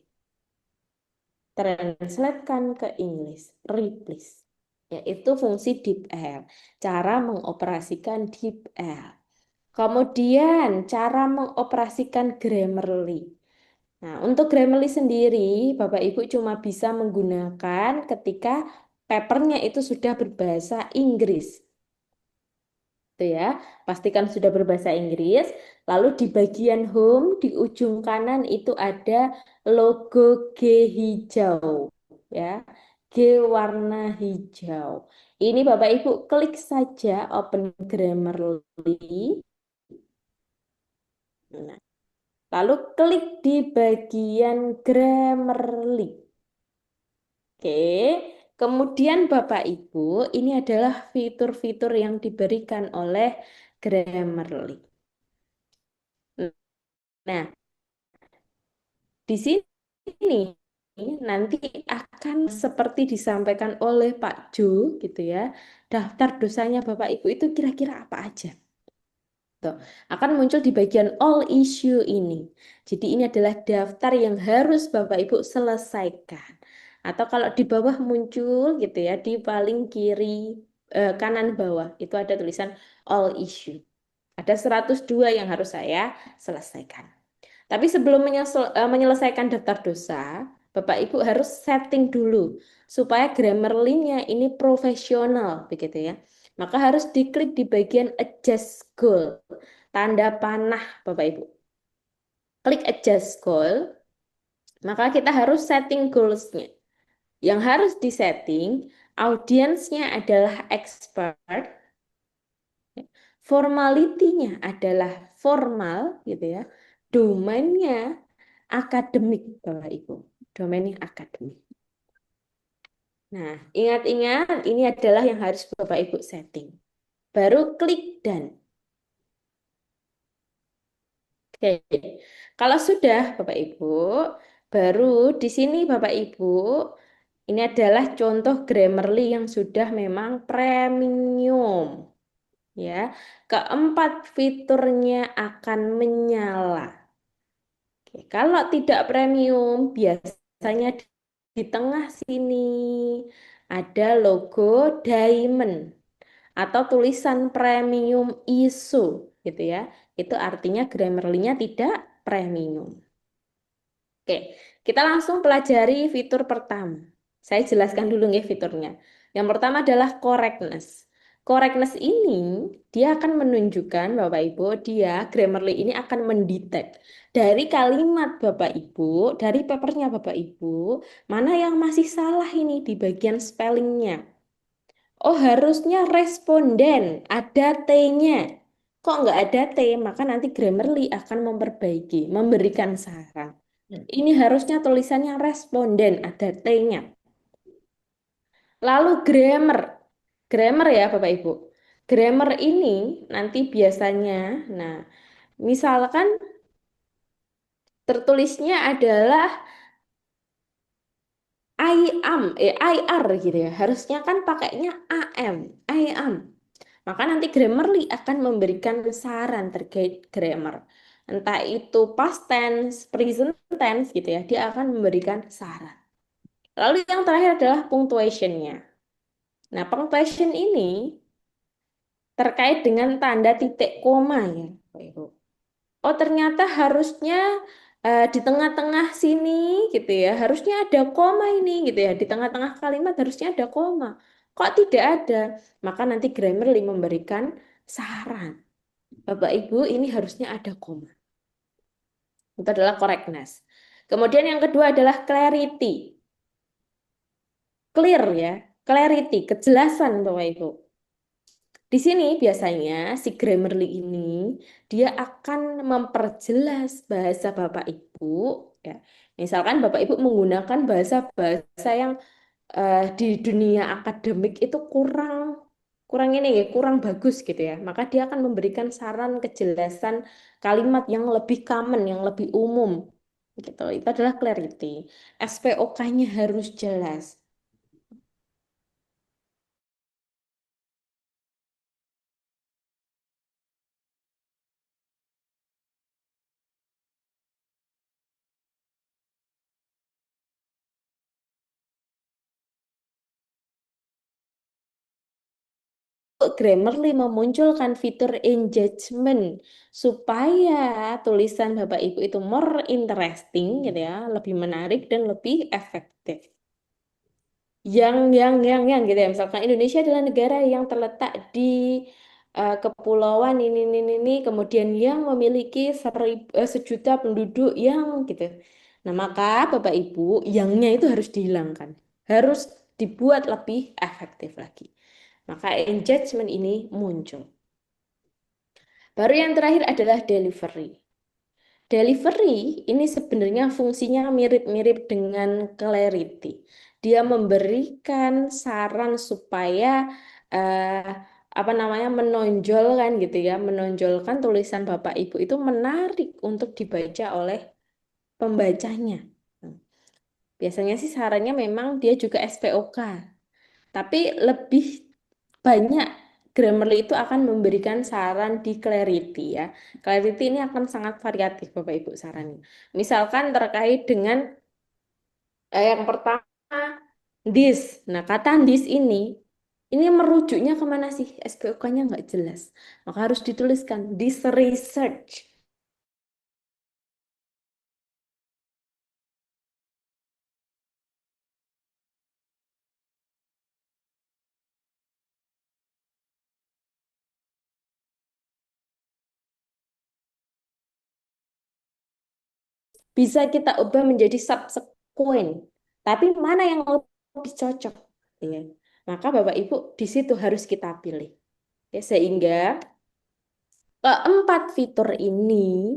translatekan ke Inggris, replace. Yaitu fungsi DeepL, cara mengoperasikan DeepL. Kemudian cara mengoperasikan Grammarly. Nah, untuk Grammarly sendiri, Bapak Ibu cuma bisa menggunakan ketika papernya itu sudah berbahasa Inggris. Itu ya, pastikan sudah berbahasa Inggris. Lalu di bagian home di ujung kanan itu ada logo G hijau, ya. G warna hijau. Ini Bapak Ibu klik saja Open Grammarly. Nah, lalu klik di bagian Grammarly. Oke, kemudian Bapak Ibu, ini adalah fitur-fitur yang diberikan oleh Grammarly. Nah, di sini nanti akan seperti disampaikan oleh Pak Jo gitu ya. Daftar dosanya Bapak Ibu itu kira-kira apa aja? Tuh, akan muncul di bagian all issue ini. Jadi ini adalah daftar yang harus Bapak Ibu selesaikan. Atau kalau di bawah muncul gitu ya, di paling kiri kanan bawah itu ada tulisan all issue. Ada 102 yang harus saya selesaikan. Tapi sebelum menyelesaikan daftar dosa, Bapak Ibu harus setting dulu supaya Grammarly-nya ini profesional begitu ya. Maka harus diklik di bagian adjust goal, tanda panah Bapak Ibu. Klik adjust goal, maka kita harus setting goals-nya. Yang harus disetting, audiensnya adalah expert, formality-nya adalah formal gitu ya. Domainnya akademik Bapak Ibu. Domainnya akademik. Nah, ingat-ingat ini adalah yang harus Bapak Ibu setting. Baru klik done. Oke. Kalau sudah Bapak Ibu, baru di sini Bapak Ibu, ini adalah contoh Grammarly yang sudah memang premium. Ya, keempat fiturnya akan menyala. Oke, kalau tidak premium, biasanya di tengah sini ada logo diamond atau tulisan premium ISO gitu ya. Itu artinya Grammarly-nya tidak premium. Oke, kita langsung pelajari fitur pertama. Saya jelaskan dulu nih fiturnya. Yang pertama adalah correctness. Correctness ini dia akan menunjukkan Bapak Ibu, dia Grammarly ini akan mendetek dari kalimat Bapak Ibu, dari papernya Bapak Ibu, mana yang masih salah ini di bagian spellingnya. Oh, harusnya responden, ada T-nya. Kok nggak ada T, maka nanti Grammarly akan memperbaiki, memberikan saran. Ini harusnya tulisannya responden, ada T-nya. Lalu grammar. Grammar ya Bapak Ibu. Grammar ini nanti biasanya, nah misalkan tertulisnya adalah I are gitu ya. Harusnya kan pakainya I am. Maka nanti Grammarly akan memberikan saran terkait grammar. Entah itu past tense, present tense gitu ya. Dia akan memberikan saran. Lalu yang terakhir adalah punctuation-nya. Nah, punctuation ini terkait dengan tanda titik koma ya, Bapak Ibu. Oh, ternyata harusnya di tengah-tengah sini gitu ya, harusnya ada koma ini gitu ya. Di tengah-tengah kalimat harusnya ada koma. Kok tidak ada? Maka nanti Grammarly memberikan saran. Bapak Ibu, ini harusnya ada koma. Itu adalah correctness. Kemudian yang kedua adalah clarity. Clear ya, clarity, kejelasan Bapak Ibu. Di sini biasanya si Grammarly ini dia akan memperjelas bahasa Bapak Ibu ya. Misalkan Bapak Ibu menggunakan bahasa-bahasa yang di dunia akademik itu kurang kurang ini ya, kurang bagus gitu ya. Maka dia akan memberikan saran kejelasan kalimat yang lebih common, yang lebih umum gitu. Itu adalah clarity. SPOK-nya harus jelas. Grammarly memunculkan fitur engagement supaya tulisan Bapak Ibu itu more interesting gitu ya, lebih menarik dan lebih efektif. Yang gitu ya. Misalkan Indonesia adalah negara yang terletak di kepulauan ini, kemudian yang memiliki sejuta penduduk yang gitu. Nah, maka Bapak Ibu, yangnya itu harus dihilangkan. Harus dibuat lebih efektif lagi. Maka engagement ini muncul. Baru yang terakhir adalah delivery. Delivery ini sebenarnya fungsinya mirip-mirip dengan clarity. Dia memberikan saran supaya eh, apa namanya menonjolkan gitu ya, menonjolkan tulisan Bapak Ibu itu menarik untuk dibaca oleh pembacanya. Biasanya sih sarannya memang dia juga SPOK. Tapi lebih banyak Grammarly itu akan memberikan saran di Clarity ya. Clarity ini akan sangat variatif Bapak Ibu sarannya. Misalkan terkait dengan yang pertama this. Nah, kata this ini merujuknya kemana sih? SPOK-nya nggak jelas. Maka harus dituliskan this research. Bisa kita ubah menjadi subsequent. Tapi mana yang lebih cocok? Ya. Maka Bapak Ibu di situ harus kita pilih. Ya, sehingga keempat fitur ini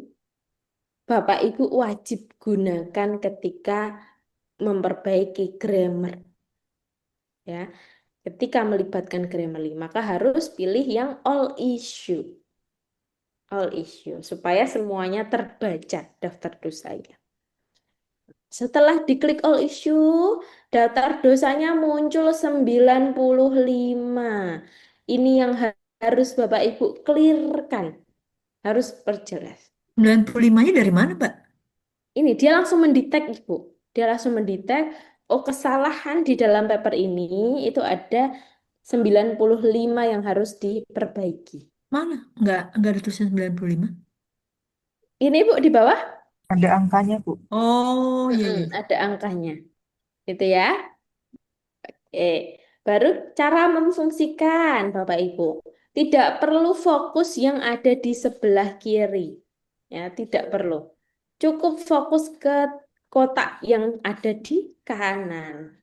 Bapak Ibu wajib gunakan ketika memperbaiki grammar. Ya, ketika melibatkan Grammarly, maka harus pilih yang all issue. All issue supaya semuanya terbaca daftar dosanya. Setelah diklik all issue, daftar dosanya muncul 95. Ini yang harus Bapak Ibu clearkan. Harus perjelas. 95-nya dari mana, Mbak? Ini dia langsung mendetek, Ibu. Dia langsung mendetek, oh kesalahan di dalam paper ini itu ada 95 yang harus diperbaiki. Mana? Nggak ada tulisan 95. Ini Bu di bawah. Ada angkanya, Bu. Oh, iya, iya. Ada angkanya. Gitu ya. Baru cara memfungsikan Bapak Ibu. Tidak perlu fokus yang ada di sebelah kiri. Ya, tidak perlu. Cukup fokus ke kotak yang ada di kanan.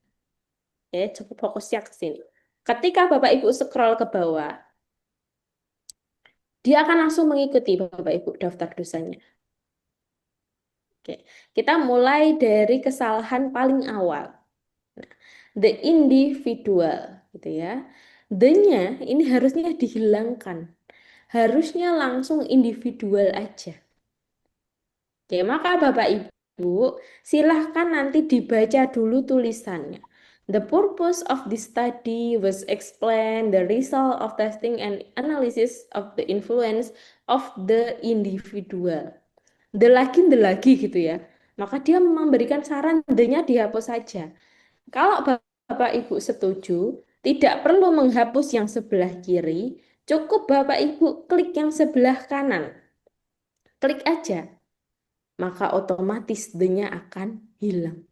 Cukup fokusnya ke sini. Ketika Bapak Ibu scroll ke bawah, dia akan langsung mengikuti Bapak Ibu daftar dosanya. Oke, kita mulai dari kesalahan paling awal. The individual, gitu ya. The-nya ini harusnya dihilangkan. Harusnya langsung individual aja. Oke, maka Bapak Ibu, silahkan nanti dibaca dulu tulisannya. The purpose of this study was explain the result of testing and analysis of the influence of the individual. The lagi gitu ya. Maka dia memberikan saran the-nya dihapus saja. Kalau Bapak Ibu setuju, tidak perlu menghapus yang sebelah kiri, cukup Bapak Ibu klik yang sebelah kanan. Klik aja, maka otomatis the-nya akan hilang.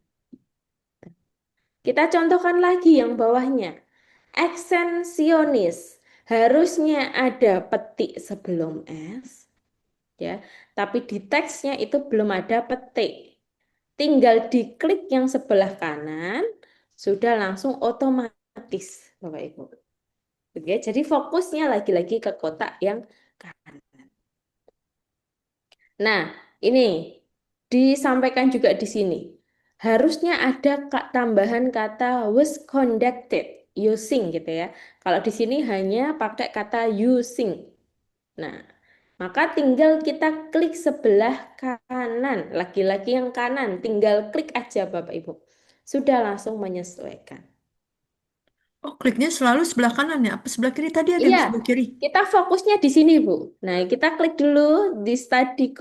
Kita contohkan lagi yang bawahnya. Ekstensionis. Harusnya ada petik sebelum S, ya. Tapi di teksnya itu belum ada petik. Tinggal diklik yang sebelah kanan, sudah langsung otomatis, Bapak Ibu. Oke, jadi fokusnya lagi-lagi ke kotak yang kanan. Nah, ini disampaikan juga di sini. Harusnya ada tambahan kata was conducted using gitu ya. Kalau di sini hanya pakai kata using. Nah, maka tinggal kita klik sebelah kanan, lagi-lagi yang kanan, tinggal klik aja Bapak Ibu. Sudah langsung menyesuaikan. Oh, kliknya selalu sebelah kanan ya? Apa sebelah kiri? Tadi ada Iya, yang sebelah kiri. kita fokusnya di sini, Bu. Nah, kita klik dulu di study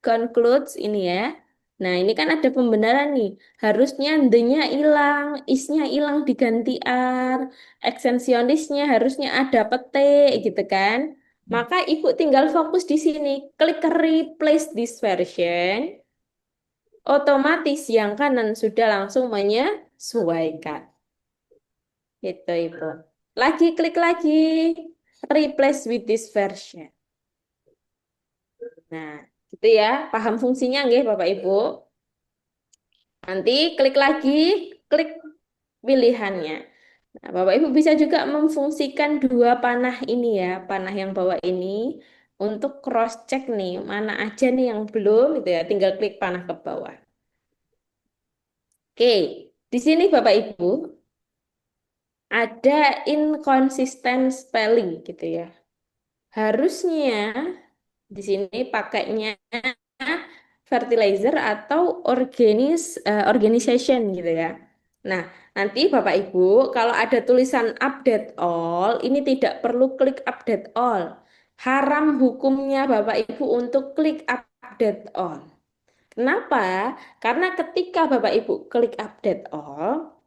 concludes ini ya. Nah, ini kan ada pembenaran nih. Harusnya the-nya hilang, is-nya hilang diganti are, ekstensionisnya harusnya ada petik gitu kan. Maka Ibu tinggal fokus di sini. Klik replace this version. Otomatis yang kanan sudah langsung menyesuaikan. Gitu, Ibu. Lagi klik lagi. Replace with this version. Nah, gitu ya. Paham fungsinya nggih, Bapak Ibu? Nanti klik lagi, klik pilihannya. Nah, Bapak Ibu bisa juga memfungsikan dua panah ini ya, panah yang bawah ini untuk cross check nih, mana aja nih yang belum gitu ya, tinggal klik panah ke bawah. Oke, di sini Bapak Ibu ada inconsistent spelling gitu ya. Harusnya di sini pakainya fertilizer atau organization gitu ya. Nah, nanti Bapak Ibu kalau ada tulisan update all, ini tidak perlu klik update all. Haram hukumnya Bapak Ibu untuk klik update all. Kenapa? Karena ketika Bapak Ibu klik update all,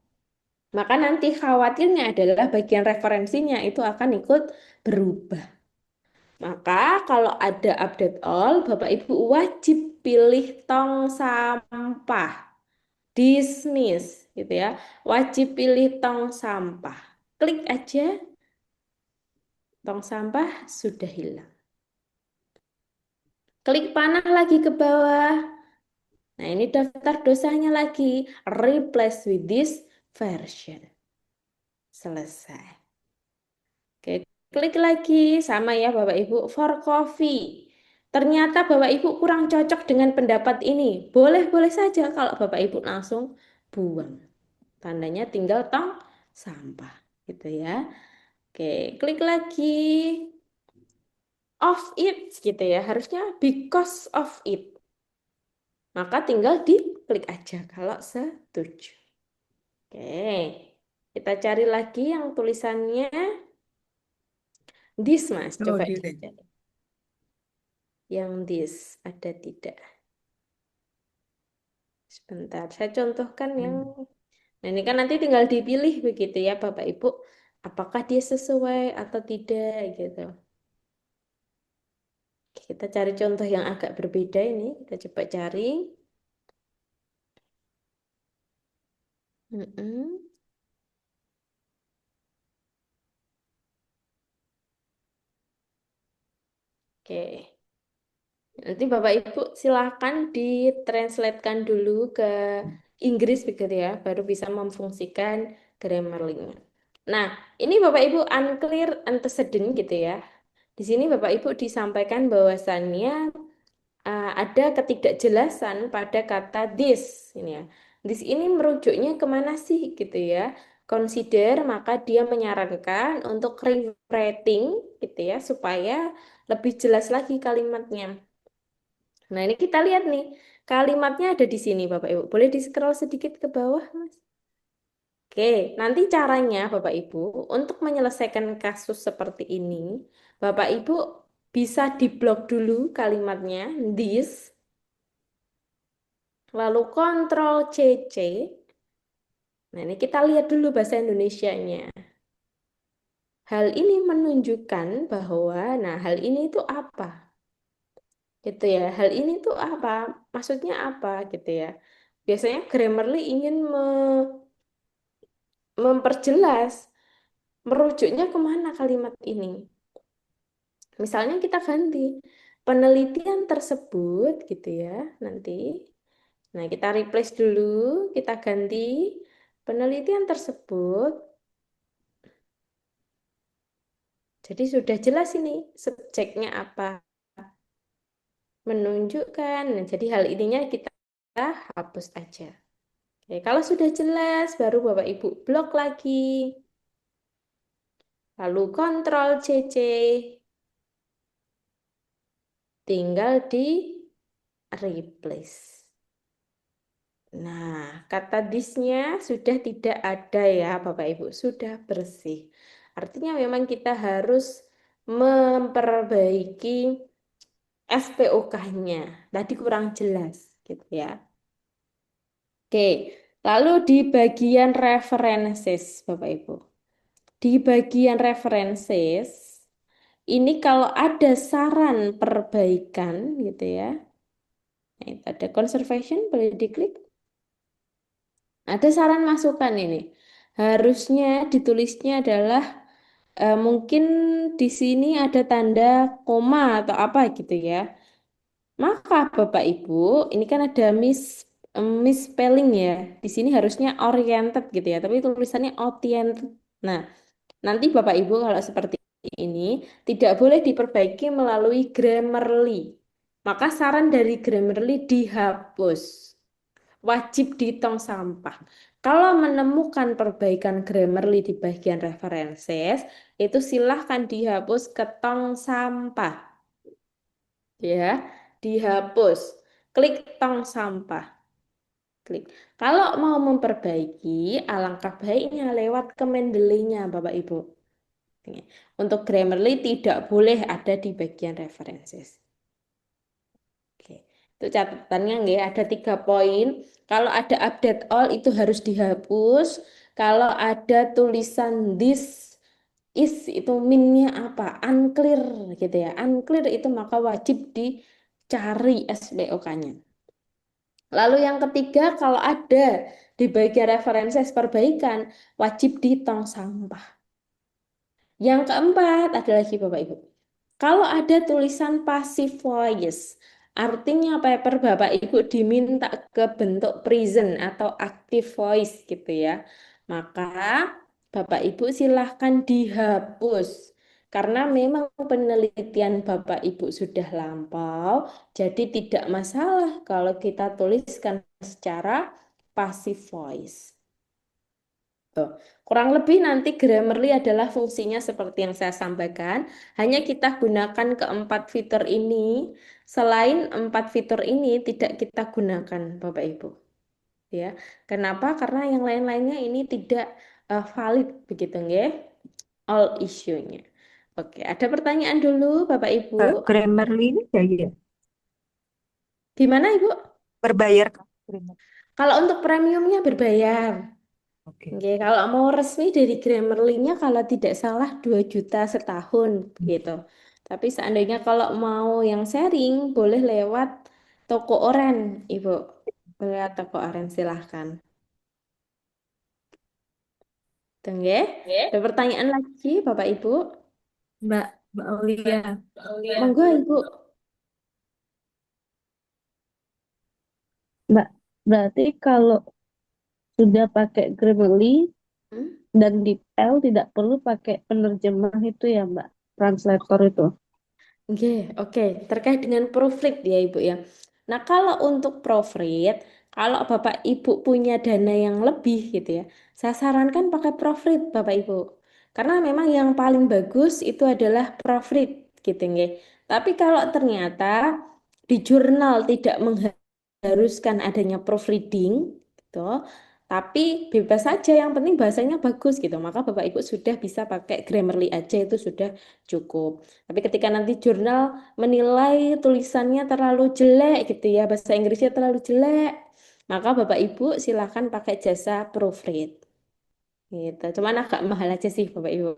maka nanti khawatirnya adalah bagian referensinya itu akan ikut berubah. Maka kalau ada update all, Bapak Ibu wajib pilih tong sampah. Dismiss gitu ya. Wajib pilih tong sampah. Klik aja, tong sampah sudah hilang. Klik panah lagi ke bawah. Nah, ini daftar dosanya lagi. Replace with this version. Selesai. Oke, klik lagi sama ya Bapak Ibu for coffee. Ternyata Bapak Ibu kurang cocok dengan pendapat ini. Boleh-boleh saja kalau Bapak Ibu langsung buang. Tandanya tinggal tong sampah gitu ya. Oke, klik lagi of it gitu ya. Harusnya because of it. Maka tinggal diklik aja kalau setuju. Oke. Kita cari lagi yang tulisannya this Mas. Oh, Coba dia. dicari. Yang this ada tidak? Sebentar, saya contohkan yang. Nah, ini kan nanti tinggal dipilih begitu ya Bapak Ibu. apakah dia sesuai atau tidak gitu. Kita cari contoh yang agak berbeda ini. Kita coba cari. Mm-mm. Oke. Nanti Bapak Ibu silahkan ditranslatekan dulu ke Inggris begitu ya, baru bisa memfungsikan Grammarly-nya. Nah, ini Bapak Ibu unclear antecedent gitu ya. Di sini Bapak Ibu disampaikan bahwasannya ada ketidakjelasan pada kata this ini ya. This ini merujuknya kemana sih gitu ya. Consider, maka dia menyarankan untuk rewriting gitu ya supaya lebih jelas lagi kalimatnya. Nah, ini kita lihat nih. Kalimatnya ada di sini Bapak Ibu. Boleh di-scroll sedikit ke bawah, Mas? Oke, nanti caranya Bapak Ibu untuk menyelesaikan kasus seperti ini, Bapak Ibu bisa diblok dulu kalimatnya this, lalu Ctrl CC. Nah, ini kita lihat dulu bahasa Indonesianya. Hal ini menunjukkan bahwa, nah hal ini itu apa? Gitu ya. Hal ini tuh apa? Maksudnya apa gitu ya. Biasanya Grammarly ingin memperjelas, merujuknya kemana kalimat ini. Misalnya kita ganti penelitian tersebut gitu ya nanti. Nah, kita replace dulu, kita ganti penelitian tersebut. Jadi sudah jelas ini subjeknya apa, menunjukkan. Nah, jadi hal ininya kita hapus aja. Oke, kalau sudah jelas, baru Bapak Ibu blok lagi. Lalu Ctrl CC. Tinggal di replace. Nah, kata this-nya sudah tidak ada ya, Bapak Ibu. Sudah bersih. Artinya memang kita harus memperbaiki SPOK-nya. Tadi kurang jelas, gitu ya. Oke, lalu di bagian references, Bapak Ibu. Di bagian references, ini kalau ada saran perbaikan, gitu ya. Nah, itu ada conservation, boleh diklik. Ada saran masukan ini. Harusnya ditulisnya adalah mungkin di sini ada tanda koma atau apa gitu ya. Maka Bapak Ibu, ini kan ada misspelling ya. Di sini harusnya oriented gitu ya, tapi tulisannya oriented. Nah, nanti Bapak Ibu kalau seperti ini tidak boleh diperbaiki melalui Grammarly. Maka saran dari Grammarly dihapus. Wajib di tong sampah. Kalau menemukan perbaikan Grammarly di bagian references, itu silahkan dihapus ke tong sampah. Ya, dihapus. Klik tong sampah. Klik. Kalau mau memperbaiki, alangkah baiknya lewat ke Mendeley-nya, Bapak Ibu. Untuk Grammarly tidak boleh ada di bagian references. Oke. Itu catatannya nggak ada 3 poin. Kalau ada update all itu harus dihapus. Kalau ada tulisan this is itu minnya apa? Unclear gitu ya. Unclear itu maka wajib dicari SPOK-nya. Lalu yang ketiga kalau ada di bagian references perbaikan wajib di tong sampah. Yang keempat ada lagi Bapak Ibu. Kalau ada tulisan passive voice, artinya paper Bapak Ibu diminta ke bentuk present atau active voice gitu ya. Maka Bapak Ibu silahkan dihapus. Karena memang penelitian Bapak Ibu sudah lampau, jadi tidak masalah kalau kita tuliskan secara passive voice. Tuh. Kurang lebih nanti Grammarly adalah fungsinya seperti yang saya sampaikan. Hanya kita gunakan keempat fitur ini. Selain 4 fitur ini tidak kita gunakan, Bapak Ibu. Ya, kenapa? Karena yang lain-lainnya ini tidak valid begitu, nggih? All issue-nya. Oke, ada pertanyaan dulu, Bapak Ibu. Grammarly ini bayar. Gimana, Ibu? Berbayar kan? Grammarly. Kalau untuk premiumnya berbayar. Oke. Oke, kalau mau resmi dari Grammarly-nya kalau tidak salah 2 juta setahun gitu. Tapi seandainya kalau mau yang sharing boleh lewat toko oren, Ibu. Boleh lewat toko oren silahkan. Tunggu. Ada pertanyaan lagi Bapak Ibu? Mbak Aulia. Monggo Ibu. Mbak, berarti kalau sudah pakai Grammarly Hmm? dan detail tidak perlu pakai penerjemah itu ya, Mbak, translator itu. Oke, oke. Terkait dengan proofread ya Ibu ya. Nah, kalau untuk proofread, kalau Bapak Ibu punya dana yang lebih gitu ya, saya sarankan pakai proofread Bapak Ibu. Karena memang yang paling bagus itu adalah proofread gitu nggih. Tapi kalau ternyata di jurnal tidak mengharuskan adanya proofreading gitu, tapi bebas saja yang penting bahasanya bagus gitu. Maka Bapak Ibu sudah bisa pakai Grammarly aja itu sudah cukup. Tapi ketika nanti jurnal menilai tulisannya terlalu jelek gitu ya, bahasa Inggrisnya terlalu jelek, maka Bapak Ibu silakan pakai jasa proofread. Gitu. Cuman agak mahal aja sih Bapak Ibu.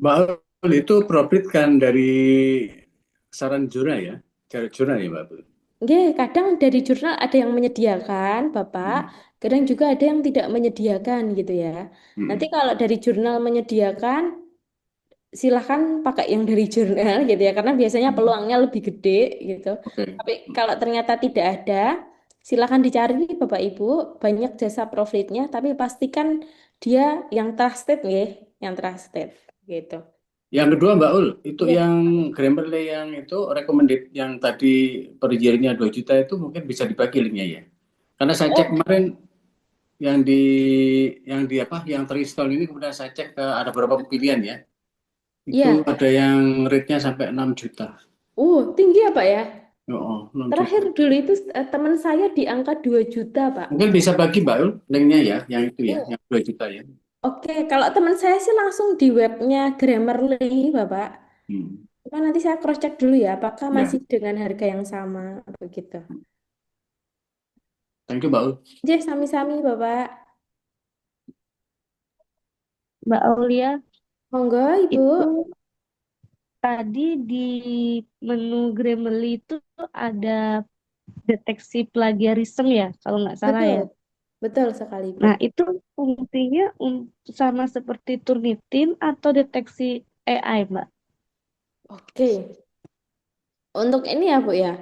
Mbak Ul, itu profit kan dari saran jurnal ya? Dari jurnal ya Mbak Ul? Nggih, kadang dari jurnal ada yang menyediakan, Bapak, Hmm. kadang juga ada yang tidak menyediakan gitu ya. Nanti Hmm. kalau dari jurnal menyediakan, silahkan pakai yang dari jurnal gitu ya karena biasanya Hmm. peluangnya lebih gede gitu. Oke. Tapi kalau ternyata tidak ada, silahkan dicari Bapak Ibu banyak jasa profitnya tapi pastikan dia yang trusted ya, yang trusted gitu. Yang kedua Mbak Ul, itu Iya. yang Grammarly yang itu recommended yang tadi per year-nya 2 juta itu mungkin bisa dibagi linknya ya. Karena saya cek Oh, kemarin yang di apa yang terinstall ini kemudian saya cek ada beberapa pilihan ya. Itu iya. ada yang rate-nya sampai 6 juta. Tinggi ya Pak ya? Oh, 6 juta. Terakhir dulu itu teman saya di angka 2 juta Pak. Mungkin bisa bagi Mbak Ul linknya ya, yang itu ya, Hmm. yang 2 juta ya. Oke, kalau teman saya sih langsung di webnya Grammarly Bapak. Hmm. Cuma nanti saya cross check dulu ya, apakah Ya, masih dengan harga yang sama begitu. thank you Mbak Ul. Jadi sami-sami Bapak. Mbak Aulia, Monggo Ibu. itu tadi di menu Grammarly itu ada deteksi plagiarisme ya, kalau nggak salah Betul, ya. betul sekali Ibu. Nah, itu fungsinya sama seperti Turnitin atau deteksi AI, Mbak. Oke, untuk ini ya Bu ya,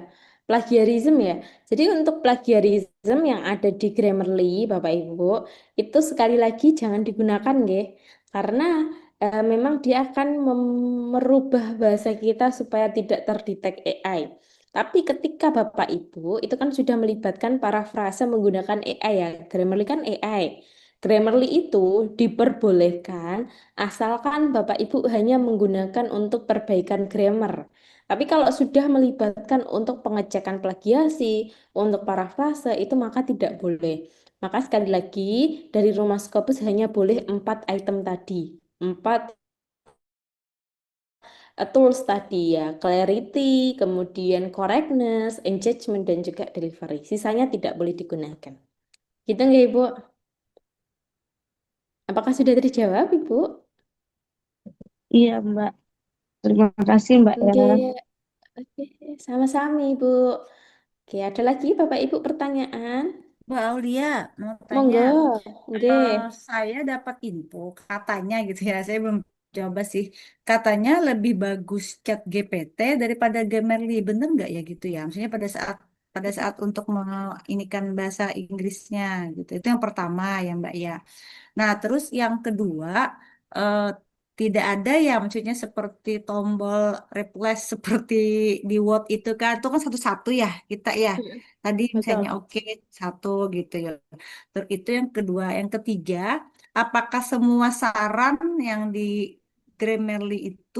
plagiarism ya. Jadi untuk plagiarism yang ada di Grammarly Bapak Ibu, itu sekali lagi jangan digunakan nggih. Karena memang dia akan merubah bahasa kita supaya tidak terdetek AI. Tapi ketika Bapak Ibu itu kan sudah melibatkan parafrase menggunakan AI ya. Grammarly kan AI. Grammarly itu diperbolehkan asalkan Bapak Ibu hanya menggunakan untuk perbaikan grammar. Tapi kalau sudah melibatkan untuk pengecekan plagiasi, untuk parafrase, itu maka tidak boleh. Maka sekali lagi, dari rumah Scopus hanya boleh 4 item tadi. 4 tools tadi ya, clarity, kemudian correctness, engagement, dan juga delivery. Sisanya tidak boleh digunakan. Gitu nggak Ibu? Apakah sudah terjawab Ibu? Iya, Mbak. Terima kasih, Mbak ya. Oke, oke, sama-sama Ibu. Oke, ada lagi Bapak Ibu pertanyaan? Mbak Aulia mau tanya, Monggo, oke. saya dapat info katanya gitu ya, saya belum coba sih. Katanya lebih bagus Chat GPT daripada Grammarly, bener nggak ya gitu ya? Maksudnya pada saat untuk menginikan bahasa Inggrisnya gitu. Itu yang pertama ya Mbak ya. Nah, terus yang kedua, eh, tidak ada ya maksudnya seperti tombol replace seperti di Word itu kan satu-satu ya kita ya. Tadi misalnya Betul. oke satu gitu ya. Terus itu yang kedua, yang ketiga, apakah semua saran yang di Grammarly itu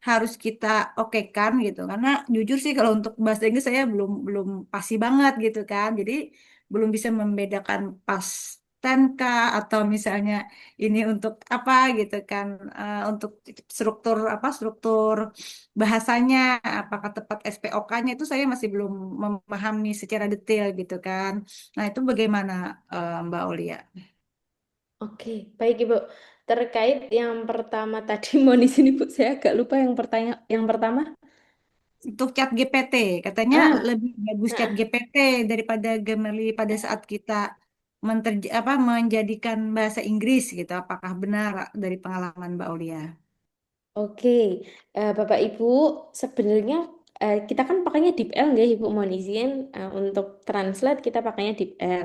harus kita okekan gitu karena jujur sih kalau untuk bahasa Inggris saya belum belum pasti banget gitu kan jadi belum bisa membedakan pas kah atau misalnya ini untuk apa gitu kan untuk struktur bahasanya apakah tepat SPOK-nya itu saya masih belum memahami secara detail gitu kan nah itu bagaimana Mbak Olia? Oke, baik Ibu. Terkait yang pertama tadi, mohon izin Ibu, saya agak lupa yang pertama. Untuk chat GPT, katanya Ah, lebih bagus chat ah, GPT daripada Grammarly pada saat kita menjadikan bahasa Inggris gitu. Apakah benar dari pengalaman Mbak Aulia? oke. Bapak Ibu, sebenarnya kita kan pakainya DeepL nggak Ibu, mohon izin untuk translate kita pakainya DeepL.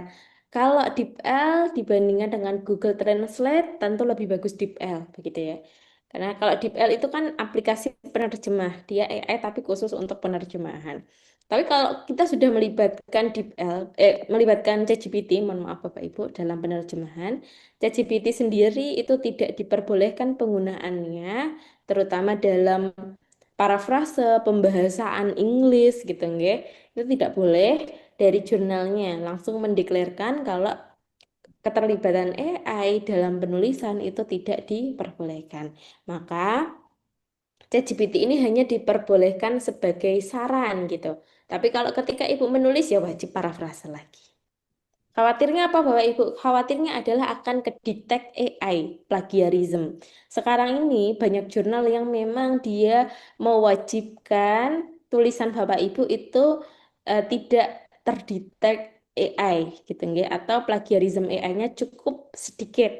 Kalau DeepL dibandingkan dengan Google Translate tentu lebih bagus DeepL begitu ya. Karena kalau DeepL itu kan aplikasi penerjemah, dia AI tapi khusus untuk penerjemahan. Tapi kalau kita sudah melibatkan ChatGPT, mohon maaf Bapak Ibu, dalam penerjemahan, ChatGPT sendiri itu tidak diperbolehkan penggunaannya terutama dalam parafrase pembahasaan Inggris gitu nggih. Itu tidak boleh dari jurnalnya langsung mendeklarkan kalau keterlibatan AI dalam penulisan itu tidak diperbolehkan. Maka ChatGPT ini hanya diperbolehkan sebagai saran gitu. Tapi kalau ketika Ibu menulis ya wajib parafrase lagi. Khawatirnya apa Bapak Ibu? Khawatirnya adalah akan kedetek AI, plagiarism. Sekarang ini banyak jurnal yang memang dia mewajibkan tulisan Bapak Ibu itu tidak terdetek AI gitu nggih, atau plagiarism AI-nya cukup sedikit.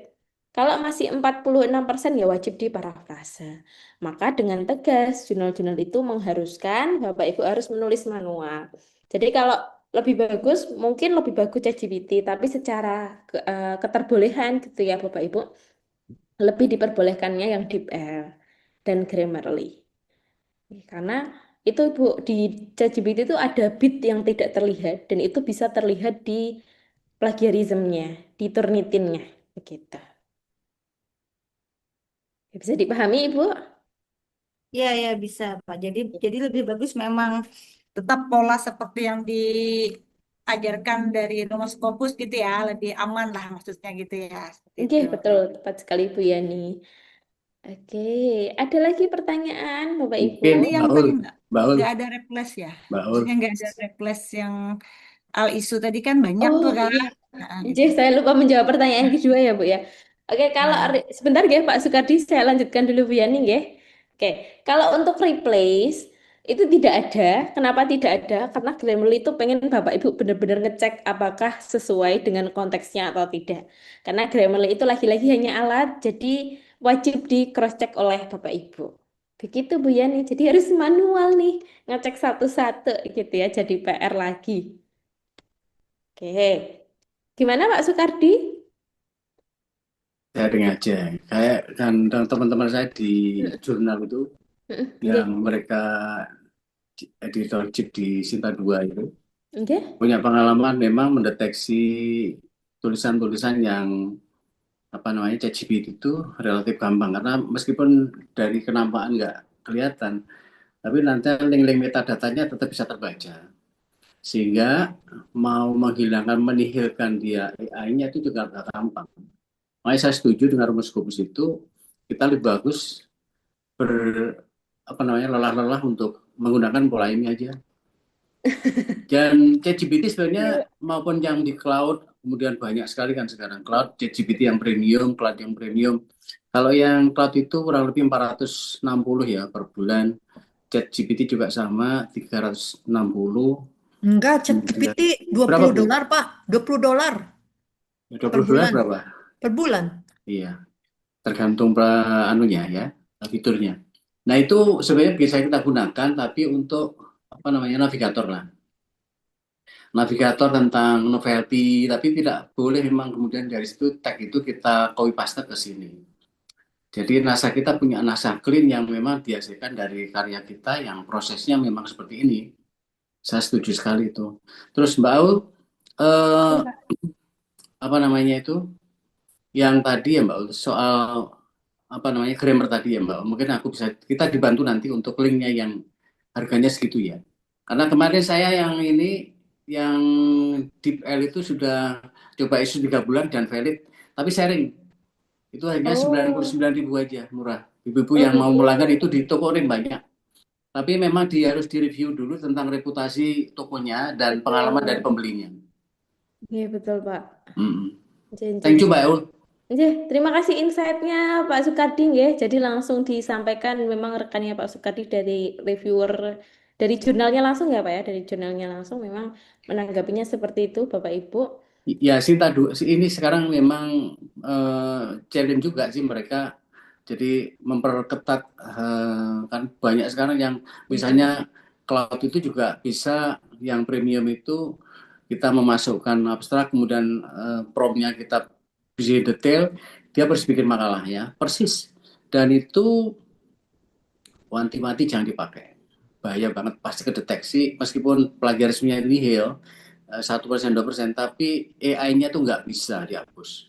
Kalau masih 46% ya wajib diparafrase. Maka dengan tegas jurnal-jurnal itu mengharuskan Bapak Ibu harus menulis manual. Jadi kalau mungkin lebih bagus ChatGPT, tapi secara keterbolehan gitu ya Bapak Ibu, lebih diperbolehkannya yang DeepL dan Grammarly. Karena itu Bu, di ChatGPT itu ada bit yang tidak terlihat dan itu bisa terlihat di plagiarismnya, di Turnitinnya, begitu. Bisa dipahami Ibu? Iya, ya bisa, Pak. Jadi lebih bagus memang tetap pola seperti yang diajarkan dari Rumus Scopus gitu ya, lebih aman lah maksudnya gitu ya, seperti Oke, itu. betul, tepat sekali Bu Yani. Oke, ada lagi pertanyaan Bapak Ibu? Mungkin Tadi yang Baul, tadi Baul, nggak ada replace ya, Baul. maksudnya nggak ada replace yang al isu tadi kan banyak Oh tuh kan. iya, Nah, gitu. Jadi saya lupa menjawab pertanyaan kedua ya Bu ya. Oke, kalau Nah, sebentar ya Pak Sukardi, saya lanjutkan dulu Bu Yani ya. Oke, kalau untuk replace itu tidak ada. Kenapa tidak ada? Karena Grammarly itu pengen Bapak Ibu benar-benar ngecek apakah sesuai dengan konteksnya atau tidak. Karena Grammarly itu lagi-lagi hanya alat, jadi wajib di cross check oleh Bapak Ibu. Begitu Bu Yani. Jadi harus manual nih, ngecek satu-satu gitu ya. Jadi PR lagi. Oke. Gimana Pak Sukardi? Sharing aja. Kayak kan teman-teman saya di Mm, jurnal itu mm, yang Oke, mereka editor chip di Sinta 2 itu oke. punya pengalaman memang mendeteksi tulisan-tulisan yang apa namanya ChatGPT itu relatif gampang karena meskipun dari kenampakan nggak kelihatan, tapi nanti link-link metadatanya tetap bisa terbaca. Sehingga mau menghilangkan, menihilkan dia AI-nya itu juga nggak gampang. Makanya saya setuju dengan rumus Scopus itu, kita lebih bagus ber apa namanya lelah-lelah untuk menggunakan pola ini aja. Dan ChatGPT sebenarnya maupun yang di cloud, kemudian banyak sekali kan sekarang cloud, ChatGPT yang premium, cloud yang premium. Kalau yang cloud itu kurang lebih 460 ya per bulan. ChatGPT juga sama 360. Enggak, Kemudian ChatGPT dua berapa puluh Bu? dolar Pak. $20 Ya, per 20 dolar bulan. berapa? Per bulan. Iya, tergantung anunya ya, fiturnya. Nah, itu sebenarnya bisa kita gunakan tapi untuk apa namanya navigator lah. Navigator tentang novelty, tapi tidak boleh memang kemudian dari situ tag itu kita copy paste ke sini. Jadi NASA kita punya NASA Clean yang memang dihasilkan dari karya kita yang prosesnya memang seperti ini. Saya setuju sekali itu. Terus Mbak Aul, eh, Iya, Pak. apa namanya itu, yang tadi ya Mbak Aul, soal apa namanya grammar tadi ya Mbak. Mungkin aku bisa kita dibantu nanti untuk linknya yang harganya segitu ya. Karena kemarin saya yang ini yang DeepL itu sudah coba isu 3 bulan dan valid, tapi sharing itu hanya sembilan puluh Oh, sembilan ribu aja murah. Ibu-ibu oh yang mau melanggar gitu. itu di toko ring banyak. Tapi memang dia harus direview dulu tentang reputasi tokonya dan pengalaman dari Betul. pembelinya. Iya betul Pak. Mm-mm. Jen, jen, Thank you jen. Mbak Eul. Nggih, terima kasih insight-nya Pak Sukardi nggih. Jadi langsung disampaikan memang rekannya Pak Sukardi dari reviewer dari jurnalnya langsung ya Pak ya, dari jurnalnya langsung memang menanggapinya seperti itu Bapak Ibu. Ya ini sekarang memang challenge juga sih mereka. Jadi memperketat kan banyak sekarang yang misalnya cloud itu juga bisa yang premium itu kita memasukkan abstrak kemudian prompt-nya kita bisa detail, dia harus bikin makalah ya persis dan itu wanti-wanti jangan dipakai, bahaya banget, pasti kedeteksi meskipun plagiarismenya nihil 1% 2%, tapi AI-nya tuh nggak bisa dihapus,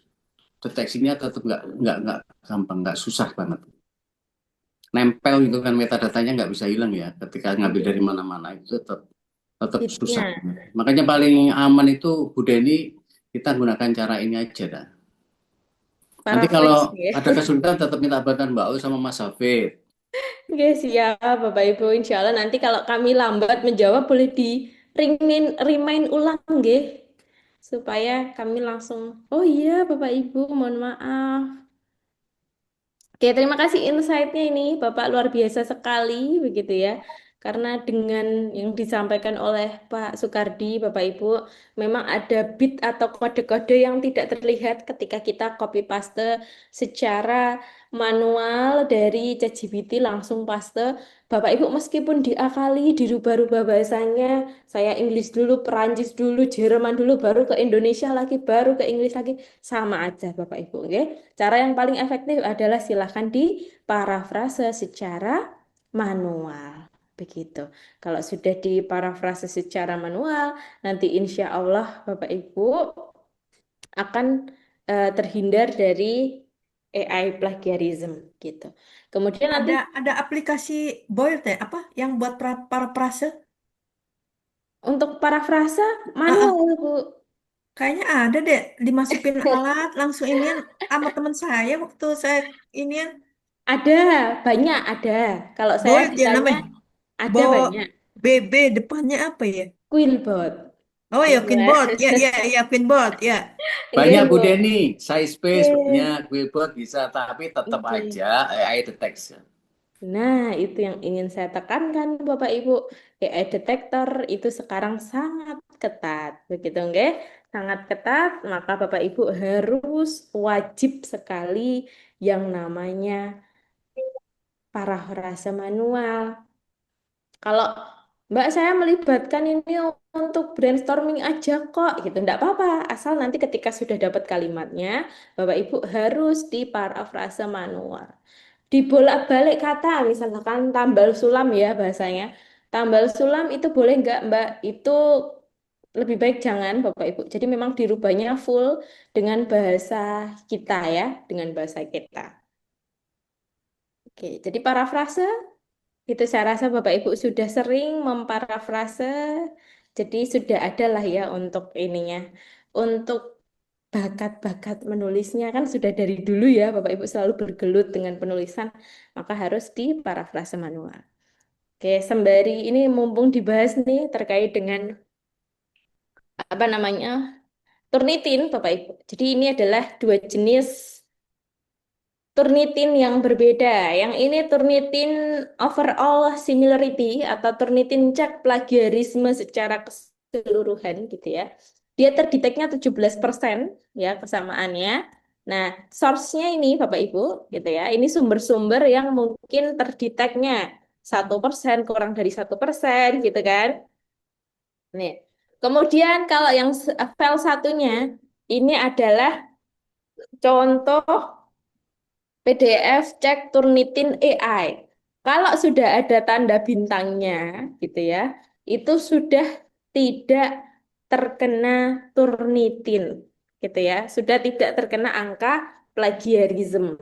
deteksinya tetap nggak gampang, nggak, susah banget, nempel gitu kan, metadatanya nggak bisa hilang ya ketika ngambil dari mana-mana, itu tetap tetap susah. Tipsnya Makanya paling aman itu Bu Deni, kita gunakan cara ini aja dah. Nanti kalau paraphrase ya. ada kesulitan tetap minta bantuan Mbak Ul sama Mas Hafid. Oke, siap Bapak Ibu. Insya Allah nanti kalau kami lambat menjawab boleh di remind ulang nggih. Supaya kami langsung, oh iya Bapak Ibu, mohon maaf. Oke, terima kasih insight-nya ini, Bapak luar biasa sekali, begitu ya. Karena dengan yang disampaikan oleh Pak Sukardi, Bapak Ibu, memang ada bit atau kode-kode yang tidak terlihat ketika kita copy paste secara manual dari ChatGPT langsung paste. Bapak Ibu meskipun diakali, dirubah-rubah bahasanya, saya Inggris dulu, Perancis dulu, Jerman dulu, baru ke Indonesia lagi, baru ke Inggris lagi, sama aja Bapak Ibu, oke? Cara yang paling efektif adalah silahkan diparafrase secara manual. Begitu. Kalau sudah diparafrase secara manual, nanti insya Allah Bapak Ibu akan terhindar dari AI plagiarism gitu. Kemudian nanti Ada aplikasi Bolt ya, apa yang buat parafrase? untuk parafrase Ah, manual ah, Bu. kayaknya ada deh, dimasukin alat langsung inian sama teman saya waktu saya inian Ada, banyak ada. Kalau saya Bolt ya ditanya namanya. ada Bo banyak. BB depannya apa ya? Quillbot. Oh ya, Iya. Queenbot. Ya, ya, ya, Queenbot. Ya. Nggih, Banyak Bu. Bu Deni, size space Oke. banyak, Quillbot bisa, tapi tetap Oke. aja AI detection. Nah, itu yang ingin saya tekankan, Bapak Ibu. AI detector itu sekarang sangat ketat, begitu nggih? Sangat ketat, maka Bapak Ibu harus wajib sekali yang namanya parafrase manual. Kalau Mbak saya melibatkan ini untuk brainstorming aja kok, gitu. Enggak apa-apa, asal nanti ketika sudah dapat kalimatnya, Bapak Ibu harus diparafrase manual. Dibolak-balik kata, misalkan tambal sulam ya bahasanya. Tambal sulam itu boleh nggak Mbak? Itu lebih baik jangan Bapak Ibu. Jadi memang dirubahnya full dengan bahasa kita ya, dengan bahasa kita. Oke, jadi parafrase itu saya rasa Bapak Ibu sudah sering memparafrase, jadi sudah ada lah ya untuk ininya. Untuk bakat-bakat menulisnya kan sudah dari dulu ya Bapak Ibu selalu bergelut dengan penulisan, maka harus diparafrase manual. Oke, sembari ini mumpung dibahas nih terkait dengan apa namanya Turnitin Bapak Ibu. Jadi ini adalah dua jenis Turnitin yang berbeda. Yang ini Turnitin overall similarity atau Turnitin cek plagiarisme secara keseluruhan gitu ya. Dia terdeteknya 17% ya kesamaannya. Nah, source-nya ini Bapak Ibu gitu ya. Ini sumber-sumber yang mungkin terdeteknya 1% kurang dari 1% gitu kan. Nih. Kemudian kalau yang file satunya ini adalah contoh PDF cek Turnitin AI. Kalau sudah ada tanda bintangnya, gitu ya, itu sudah tidak terkena Turnitin, gitu ya, sudah tidak terkena angka plagiarism.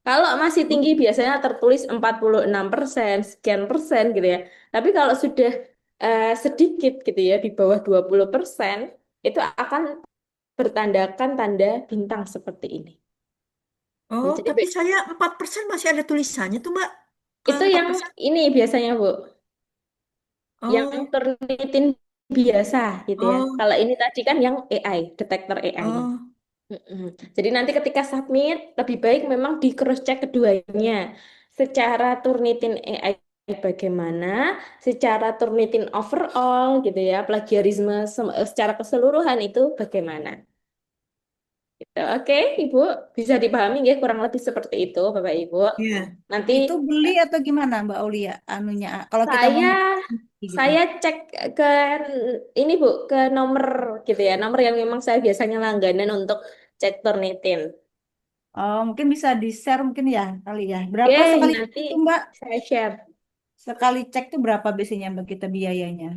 Kalau masih tinggi biasanya tertulis 46%, sekian persen gitu ya. Tapi kalau sudah sedikit gitu ya, di bawah 20%, itu akan bertandakan tanda bintang seperti ini. Oh, Jadi tapi saya 4% masih ada tulisannya tuh, Mbak. Kalau itu empat yang persen ini biasanya, Bu, yang Oh, Turnitin biasa gitu ya. oh, Kalau ini tadi kan yang AI, detektor AI-nya. oh. Mm-mm. Jadi nanti ketika submit, lebih baik memang di cross check keduanya. Secara Turnitin AI bagaimana, secara Turnitin overall gitu ya, plagiarisme secara keseluruhan itu bagaimana. Gitu. Oke, Ibu, bisa dipahami ya kurang lebih seperti itu, Bapak Ibu. Iya. Nanti Itu beli atau gimana Mbak Aulia anunya kalau kita mau saya gitu. saya cek ke ini Bu, ke nomor gitu ya, nomor yang memang saya biasanya langganan untuk cek Turnitin. Oh, mungkin bisa di-share mungkin ya kali ya. Berapa Oke, sekali cek nanti tuh Mbak? saya share. Sekali cek tuh berapa biasanya Mbak kita biayanya?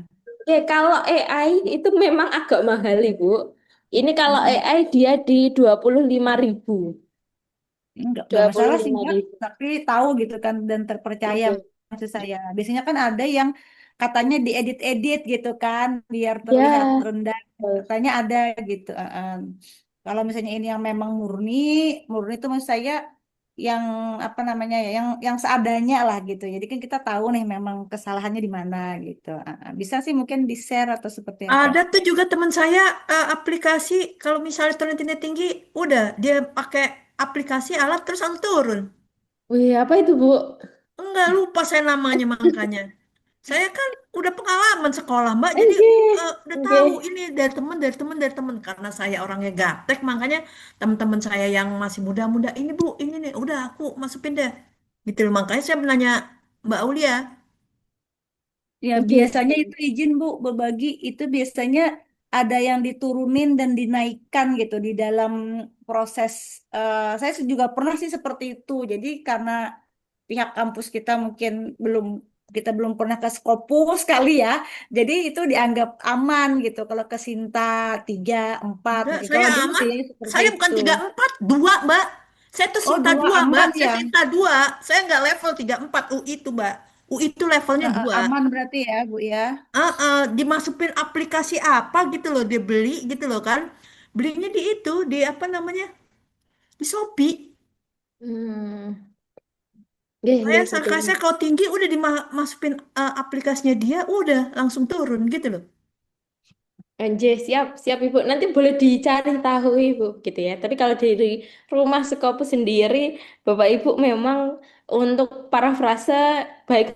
Oke, kalau AI itu memang agak mahal, Ibu. Ini kalau Mm-mm. AI dia di 25.000. Enggak Dua puluh masalah sih lima Mbak, ribu. tapi tahu gitu kan dan terpercaya Oke. maksud saya. Biasanya kan ada yang katanya diedit-edit gitu kan biar terlihat Ya, rendah. betul. Katanya ada gitu. Kalau misalnya ini yang memang murni, murni itu maksud saya yang apa namanya ya, yang seadanya lah gitu. Jadi kan kita tahu nih memang kesalahannya di mana gitu. Bisa sih mungkin di-share atau seperti apa. Ada tuh juga teman saya aplikasi kalau misalnya turunnya tinggi, udah dia pakai aplikasi alat terus langsung turun. Wih, apa itu, Bu? Enggak lupa saya namanya makanya. Saya kan udah pengalaman sekolah Mbak, jadi Oke, udah oke. tahu ini dari teman karena saya orangnya gaptek, makanya teman-teman saya yang masih muda-muda ini Bu, ini nih, udah aku masukin deh. Gitu loh, makanya saya menanya Mbak Aulia. Ya, Oke. biasanya itu izin Bu berbagi itu biasanya ada yang diturunin dan dinaikkan gitu di dalam proses. Saya juga pernah sih seperti itu. Jadi karena pihak kampus kita mungkin belum kita belum pernah ke Scopus kali ya. Jadi itu dianggap aman gitu. Kalau ke Sinta 3, 4 Enggak, mungkin. saya Kalau dulu aman. sih seperti Saya bukan itu. 34, 2 Mbak. Saya tuh Oh, Sinta dua 2 Mbak. aman Saya ya. Sinta 2. Saya nggak level 34 UI itu Mbak. UI itu levelnya 2. Aman berarti ya Bu ya. Dimasukin aplikasi apa gitu loh, dia beli gitu loh kan. Belinya di itu, di apa namanya? Di Shopee. Hmm. Nggih, Saya nggih, betul. saya kalau tinggi udah dimasukin aplikasinya dia, udah langsung turun gitu loh. Anjir, siap, siap Ibu. Nanti boleh dicari tahu Ibu gitu ya. Tapi kalau dari rumah Sekopu sendiri, Bapak Ibu memang untuk parafrase baik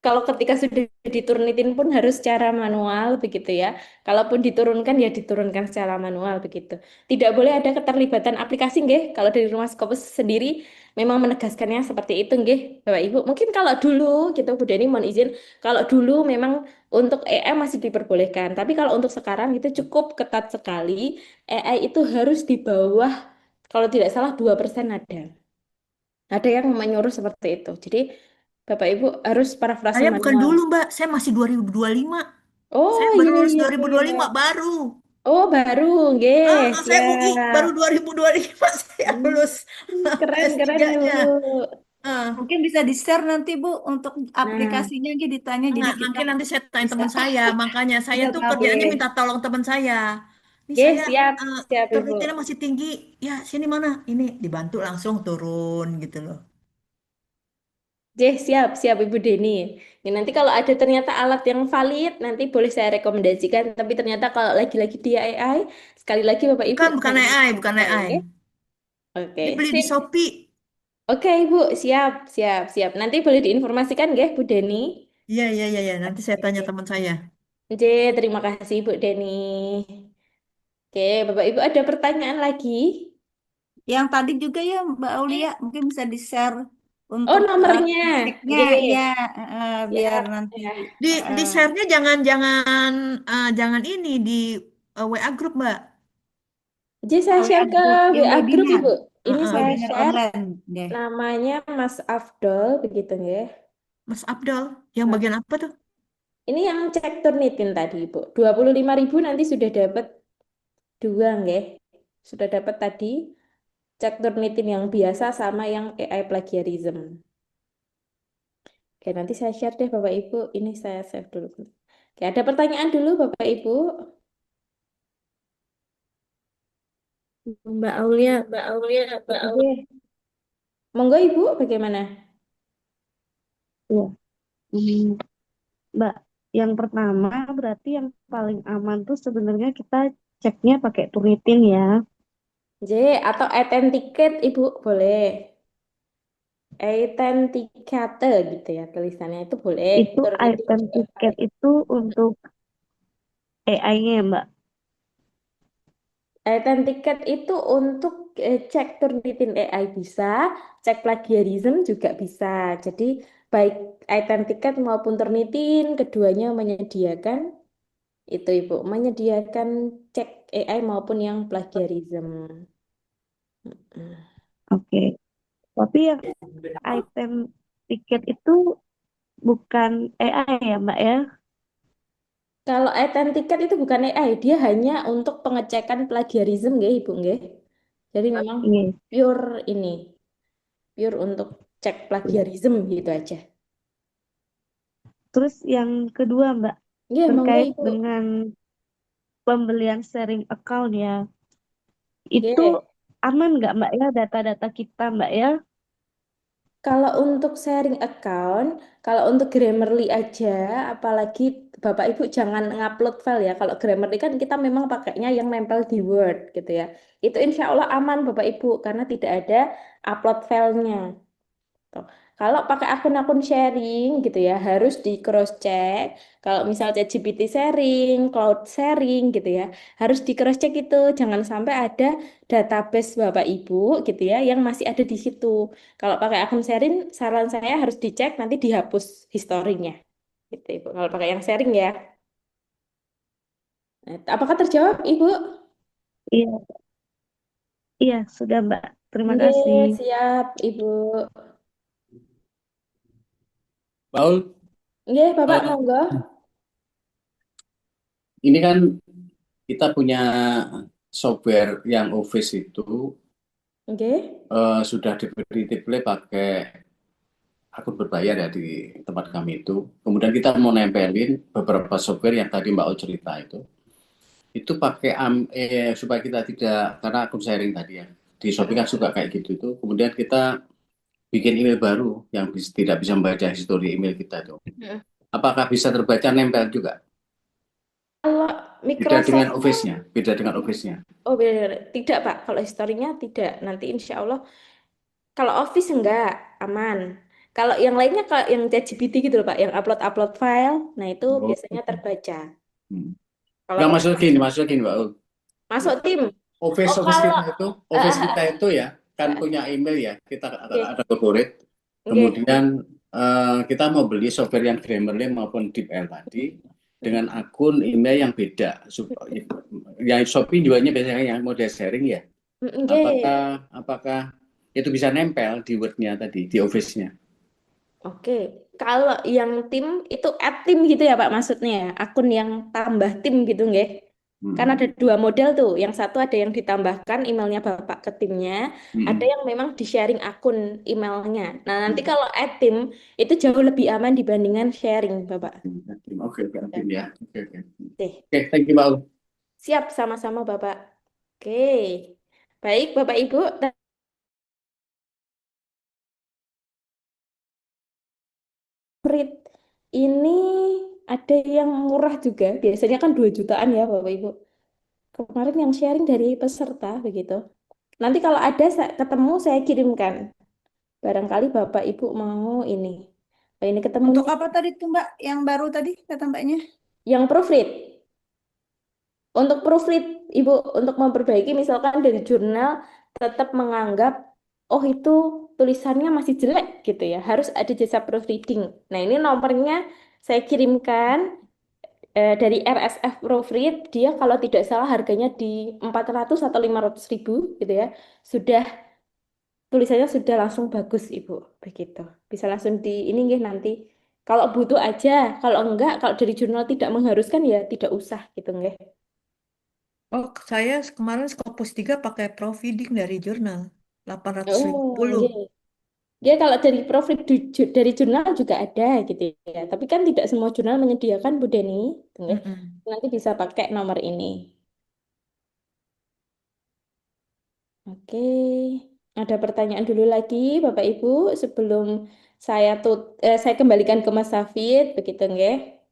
kalau ketika sudah diturunitin pun harus secara manual begitu ya. Kalaupun diturunkan ya diturunkan secara manual begitu. Tidak boleh ada keterlibatan aplikasi nggih. Kalau dari rumah Sekopu sendiri memang menegaskannya seperti itu nggih, Bapak Ibu. Mungkin kalau dulu gitu Bu Deni mohon izin, kalau dulu memang untuk AI masih diperbolehkan, tapi kalau untuk sekarang itu cukup ketat sekali. AI itu harus di bawah, kalau tidak salah 2% ada. Ada yang menyuruh seperti itu. Jadi Bapak Ibu harus parafrase Saya bukan manual. dulu Mbak, saya masih 2025. Saya Oh baru iya lulus iya iya. 2025 baru. Oh baru, nggih, Saya UI baru siap. 2025 saya lulus Keren keren nih S3-nya. Bu. Mungkin bisa di-share nanti Bu untuk Nah, aplikasinya gitu ditanya jadi Enggak, kita nanti saya tanya bisa teman saya. Makanya saya bisa tuh tahu kerjanya ya. minta tolong teman saya. Ini Oke, saya siap, eh, siap Ibu. penelitiannya masih tinggi. Ya, sini mana? Ini dibantu langsung turun gitu loh. Siap, siap Ibu Deni. Ya, nanti kalau ada ternyata alat yang valid, nanti boleh saya rekomendasikan. Tapi ternyata kalau lagi-lagi di AI, sekali lagi Bapak Ibu Bukan jangan AI, bukan sampai. AI. Oke, oke, Ini beli di sip. Shopee. Oke Ibu, siap, siap, siap. Nanti boleh diinformasikan ya Bu Deni. Iya, iya, iya, iya. Nanti saya tanya Oke. teman saya. Terima kasih Bu Deni. Oke, Bapak Ibu ada pertanyaan lagi? Yang tadi juga ya Mbak Aulia mungkin bisa di-share Oh, untuk nomornya. ceknya Oke, ya biar siap. nanti Ya. Di eh, share-nya jangan ini di WA grup, Mbak. Saya share ke yang WA grup webinar Ibu. Ini saya webinar share. online deh. Namanya Mas Afdol, begitu ya. Mas Abdul, yang Nah, bagian apa tuh? ini yang cek Turnitin tadi, Bu. 25.000 nanti sudah dapat dua, nggih. Sudah dapat tadi cek Turnitin yang biasa sama yang AI plagiarism. Oke, nanti saya share deh Bapak Ibu. Ini saya save dulu. Oke, ada pertanyaan dulu Bapak Ibu? Mbak Aulia, Mbak Aulia, Mbak Aulia. Oke. Monggo Ibu, bagaimana? Ya, hmm, Mbak, yang pertama berarti yang paling aman tuh sebenarnya kita ceknya pakai Turnitin ya. J atau authenticate Ibu boleh. Authenticate gitu ya tulisannya itu boleh. Itu Turnitin item juga tiket boleh. itu untuk AI-nya ya, Mbak. Authenticate itu untuk cek Turnitin AI bisa, cek plagiarism juga bisa. Jadi baik Authenticate maupun Turnitin keduanya menyediakan itu Ibu, menyediakan cek AI maupun yang plagiarism. Mm. Oke. Tapi yang item tiket itu bukan AI ya, Mbak ya? Kalau Authenticate itu bukan AI, dia hanya untuk pengecekan plagiarism nggih, Ibu nggih. Jadi memang Iya. pure ini, pure untuk cek plagiarism gitu aja. Terus yang kedua, Mbak, Nggih, monggo terkait Ibu. dengan pembelian sharing account ya. Itu Nggih. aman nggak, Mbak ya, data-data kita, Mbak ya? Kalau untuk sharing account, kalau untuk Grammarly aja, apalagi Bapak Ibu jangan ngupload file ya. Kalau Grammarly kan kita memang pakainya yang nempel di Word gitu ya. Itu insya Allah aman Bapak Ibu karena tidak ada upload filenya. Tuh. Kalau pakai akun-akun sharing gitu ya, harus di cross check. Kalau misalnya ChatGPT sharing, cloud sharing gitu ya, harus di cross check itu. Jangan sampai ada database Bapak Ibu gitu ya yang masih ada di situ. Kalau pakai akun sharing, saran saya harus dicek nanti dihapus historinya. Gitu Ibu. Kalau pakai yang sharing ya. Nah, apakah terjawab Ibu? Iya, iya, sudah, Mbak. Terima kasih. Nggih, siap Ibu. Paul, Nggih, Bapak eh, monggo. ini kan kita punya software yang Office itu Nggih. sudah diberi template pakai akun berbayar ya di tempat kami itu. Kemudian kita mau nempelin beberapa software yang tadi Mbak O cerita itu pakai supaya kita tidak karena akun sharing tadi ya di Shopee kan suka kayak gitu itu. Kemudian kita bikin email baru yang tidak bisa membaca histori email kita itu. Apakah bisa terbaca nempel juga? Kalau Beda dengan Microsoft-nya, Office-nya, beda dengan Office-nya. oh beda. Tidak Pak, kalau historinya tidak. Nanti insya Allah, kalau Office enggak, aman. Kalau yang lainnya, kalau yang ChatGPT gitu loh Pak, yang upload-upload file, nah itu Oh. biasanya terbaca. Hmm. Kalau Nggak pakai masuk gini, Mbak. masuk tim, Office oh Office kalau, kita itu, eh, Office eh, kita itu ya kan eh, punya email ya, kita oke, ada corporate. oke, Kemudian kita mau beli software yang Grammarly maupun DeepL tadi dengan akun email yang beda. Yang Shopee jualnya biasanya yang model sharing ya. oke, Apakah itu bisa nempel di Word-nya tadi, di Office-nya? oke. Kalau yang tim itu add tim gitu ya Pak maksudnya ya, akun yang tambah tim gitu nggih. Kan ada Hmm. dua model tuh. Yang satu ada yang ditambahkan emailnya Bapak ke timnya, ada Hmm. yang memang di-sharing akun emailnya. Nah, nanti Hmm. kalau add tim itu jauh lebih aman dibandingkan sharing, Bapak. Oke, oke, oke, ya. Oke, oke. Oke, Oke, thank you, Mbak. siap sama-sama Bapak. Oke. Baik, Bapak Ibu, Rit. Ini ada yang murah juga. Biasanya kan 2 jutaan ya, Bapak Ibu. Kemarin yang sharing dari peserta begitu. Nanti kalau ada ketemu saya kirimkan. Barangkali Bapak Ibu mau ini. Oh, ini Untuk ketemunya apa tadi tuh Mbak yang baru tadi kata Mbaknya? yang proofread. Untuk proofread, Ibu, untuk memperbaiki misalkan dari jurnal tetap menganggap, oh itu tulisannya masih jelek gitu ya. Harus ada jasa proofreading. Nah ini nomornya saya kirimkan dari RSF Proofread. Dia kalau tidak salah harganya di 400 atau 500 ribu gitu ya. Sudah tulisannya sudah langsung bagus Ibu begitu bisa langsung di ini nggih nanti kalau butuh aja kalau enggak kalau dari jurnal tidak mengharuskan ya tidak usah gitu nggih. Oh, saya kemarin Scopus 3 pakai Proofreading dari jurnal Oh 850. nggih. Ya kalau dari profit dari jurnal juga ada gitu ya tapi kan tidak semua jurnal menyediakan Bu Deni gitu nggih. Mm-mm. Nanti bisa pakai nomor ini. Oke, ada pertanyaan dulu lagi Bapak Ibu sebelum saya kembalikan ke Mas Safid begitu nggih.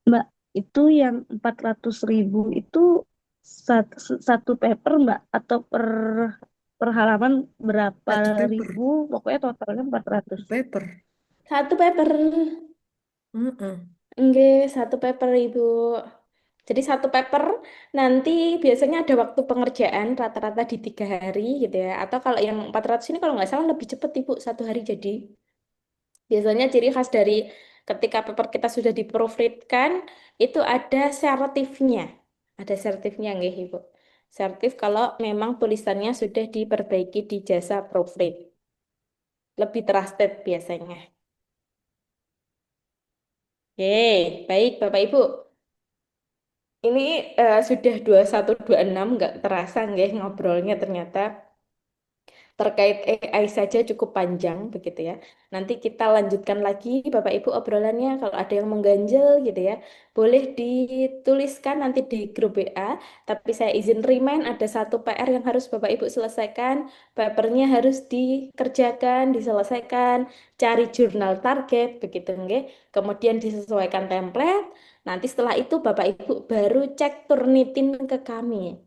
Mbak, itu yang 400.000 itu satu paper Mbak atau per halaman berapa Satu paper, ribu, pokoknya totalnya 400. paper. Satu paper. Mm-mm. Enggak, satu paper Ibu. Jadi satu paper nanti biasanya ada waktu pengerjaan rata-rata di 3 hari gitu ya. Atau kalau yang 400 ini kalau nggak salah lebih cepat Ibu, 1 hari jadi. Biasanya ciri khas dari ketika paper kita sudah di-proofread-kan, itu ada sertifnya. Ada sertifnya nggih Ibu. Sertif kalau memang tulisannya sudah diperbaiki di jasa proofread. Lebih trusted biasanya. Yeay, baik Bapak Ibu. Ini sudah 21.26 nggak terasa nggih ngobrolnya ternyata terkait AI saja cukup panjang begitu ya. Nanti kita lanjutkan lagi Bapak Ibu obrolannya kalau ada yang mengganjal gitu ya. Boleh dituliskan nanti di grup WA, tapi saya izin remind ada satu PR yang harus Bapak Ibu selesaikan. Papernya harus dikerjakan, diselesaikan, cari jurnal target begitu nggih. Kemudian disesuaikan template. Nanti setelah itu Bapak Ibu baru cek Turnitin ke kami.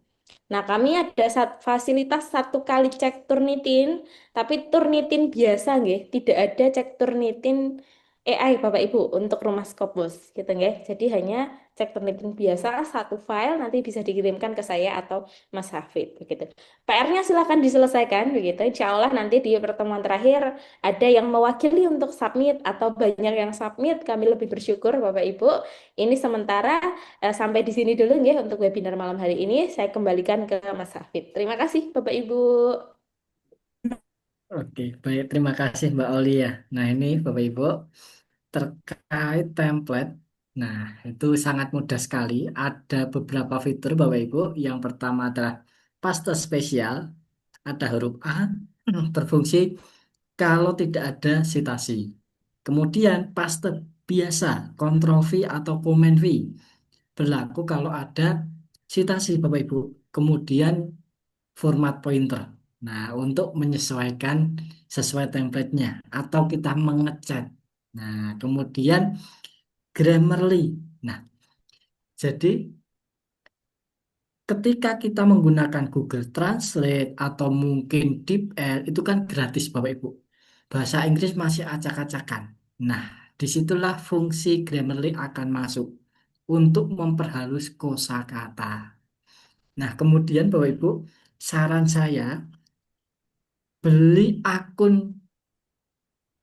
Nah, kami ada fasilitas 1 kali cek Turnitin, tapi Turnitin biasa nggih, tidak ada cek Turnitin AI Bapak Ibu untuk rumah Scopus gitu nggih. Jadi hanya cek Turnitin biasa satu file nanti bisa dikirimkan ke saya atau Mas Hafid begitu. PR-nya silahkan diselesaikan begitu. Insya Allah nanti di pertemuan terakhir ada yang mewakili untuk submit atau banyak yang submit, kami lebih bersyukur Bapak Ibu. Ini sementara sampai di sini dulu ya untuk webinar malam hari ini. Saya kembalikan ke Mas Hafid. Terima kasih Bapak Ibu. Oke, baik. Terima kasih Mbak Aulia. Nah, ini Bapak Ibu, terkait template. Nah, itu sangat mudah sekali. Ada beberapa fitur Bapak Ibu. Yang pertama adalah paste spesial. Ada huruf A berfungsi kalau tidak ada citasi. Kemudian paste biasa, Ctrl V atau Command V berlaku kalau ada citasi Bapak Ibu. Kemudian format pointer. Nah, untuk menyesuaikan sesuai template-nya atau kita mengecat. Nah, kemudian Grammarly. Nah, jadi ketika kita menggunakan Google Translate atau mungkin DeepL itu kan gratis Bapak Ibu. Bahasa Inggris masih acak-acakan. Nah, disitulah fungsi Grammarly akan masuk untuk memperhalus kosakata. Nah, kemudian Bapak Ibu, saran saya beli akun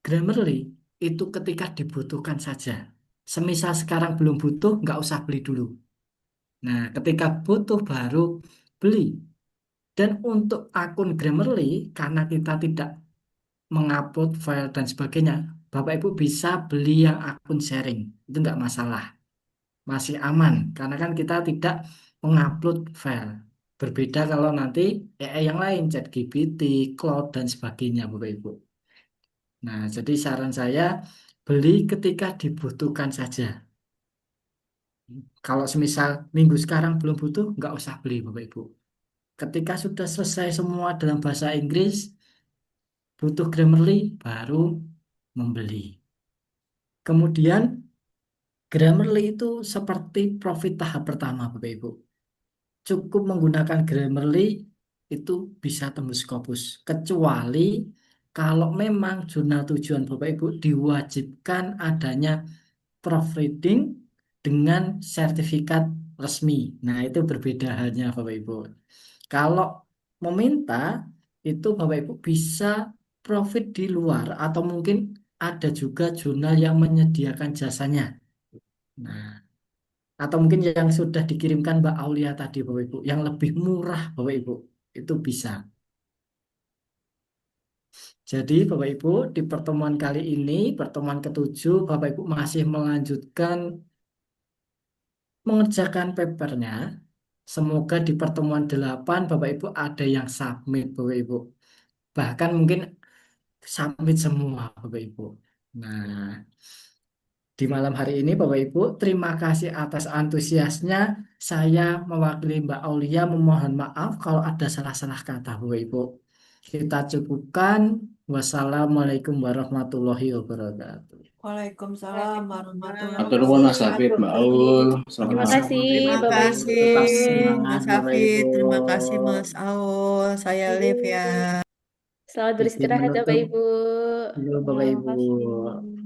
Grammarly itu ketika dibutuhkan saja. Semisal sekarang belum butuh, nggak usah beli dulu. Nah, ketika butuh baru beli. Dan untuk akun Grammarly, karena kita tidak mengupload file dan sebagainya, Bapak Ibu bisa beli yang akun sharing. Itu nggak masalah. Masih aman, karena kan kita tidak mengupload file. Berbeda kalau nanti AI yang lain, ChatGPT, Claude, dan sebagainya, Bapak Ibu. Nah, jadi saran saya beli ketika dibutuhkan saja. Kalau semisal minggu sekarang belum butuh, nggak usah beli, Bapak Ibu. Ketika sudah selesai semua dalam bahasa Inggris, butuh Grammarly, baru membeli. Kemudian, Grammarly itu seperti profit tahap pertama, Bapak Ibu. Cukup menggunakan Grammarly, itu bisa tembus Scopus. Kecuali kalau memang jurnal tujuan Bapak Ibu diwajibkan adanya proofreading dengan sertifikat resmi. Nah, itu berbeda halnya Bapak Ibu. Kalau meminta itu Bapak Ibu bisa profit di luar atau mungkin ada juga jurnal yang menyediakan jasanya. Nah, atau mungkin yang sudah dikirimkan Mbak Aulia tadi Bapak Ibu, yang lebih murah Bapak Ibu, itu bisa. Jadi Bapak Ibu di pertemuan kali ini, pertemuan ketujuh, Bapak Ibu masih melanjutkan mengerjakan papernya. Semoga di pertemuan 8 Bapak Ibu ada yang submit Bapak Ibu. Bahkan mungkin submit semua Bapak Ibu. Nah, di malam hari ini Bapak Ibu, terima kasih atas antusiasnya. Saya mewakili Mbak Aulia memohon maaf kalau ada salah-salah kata Bapak Ibu. Kita cukupkan. Wassalamualaikum warahmatullahi wabarakatuh. Waalaikumsalam warahmatullahi Atur nuwun Mas Hafid, Mbak Aul. wabarakatuh. Terima Selamat kasih Terima Bapak Ibu. kasih Tetap semangat Mas Bapak Hafid, Ibu. terima kasih Mas Aul. Saya live ya. Selamat Izin beristirahat Bapak menutup Ibu. dulu Bapak Terima Ibu. kasih.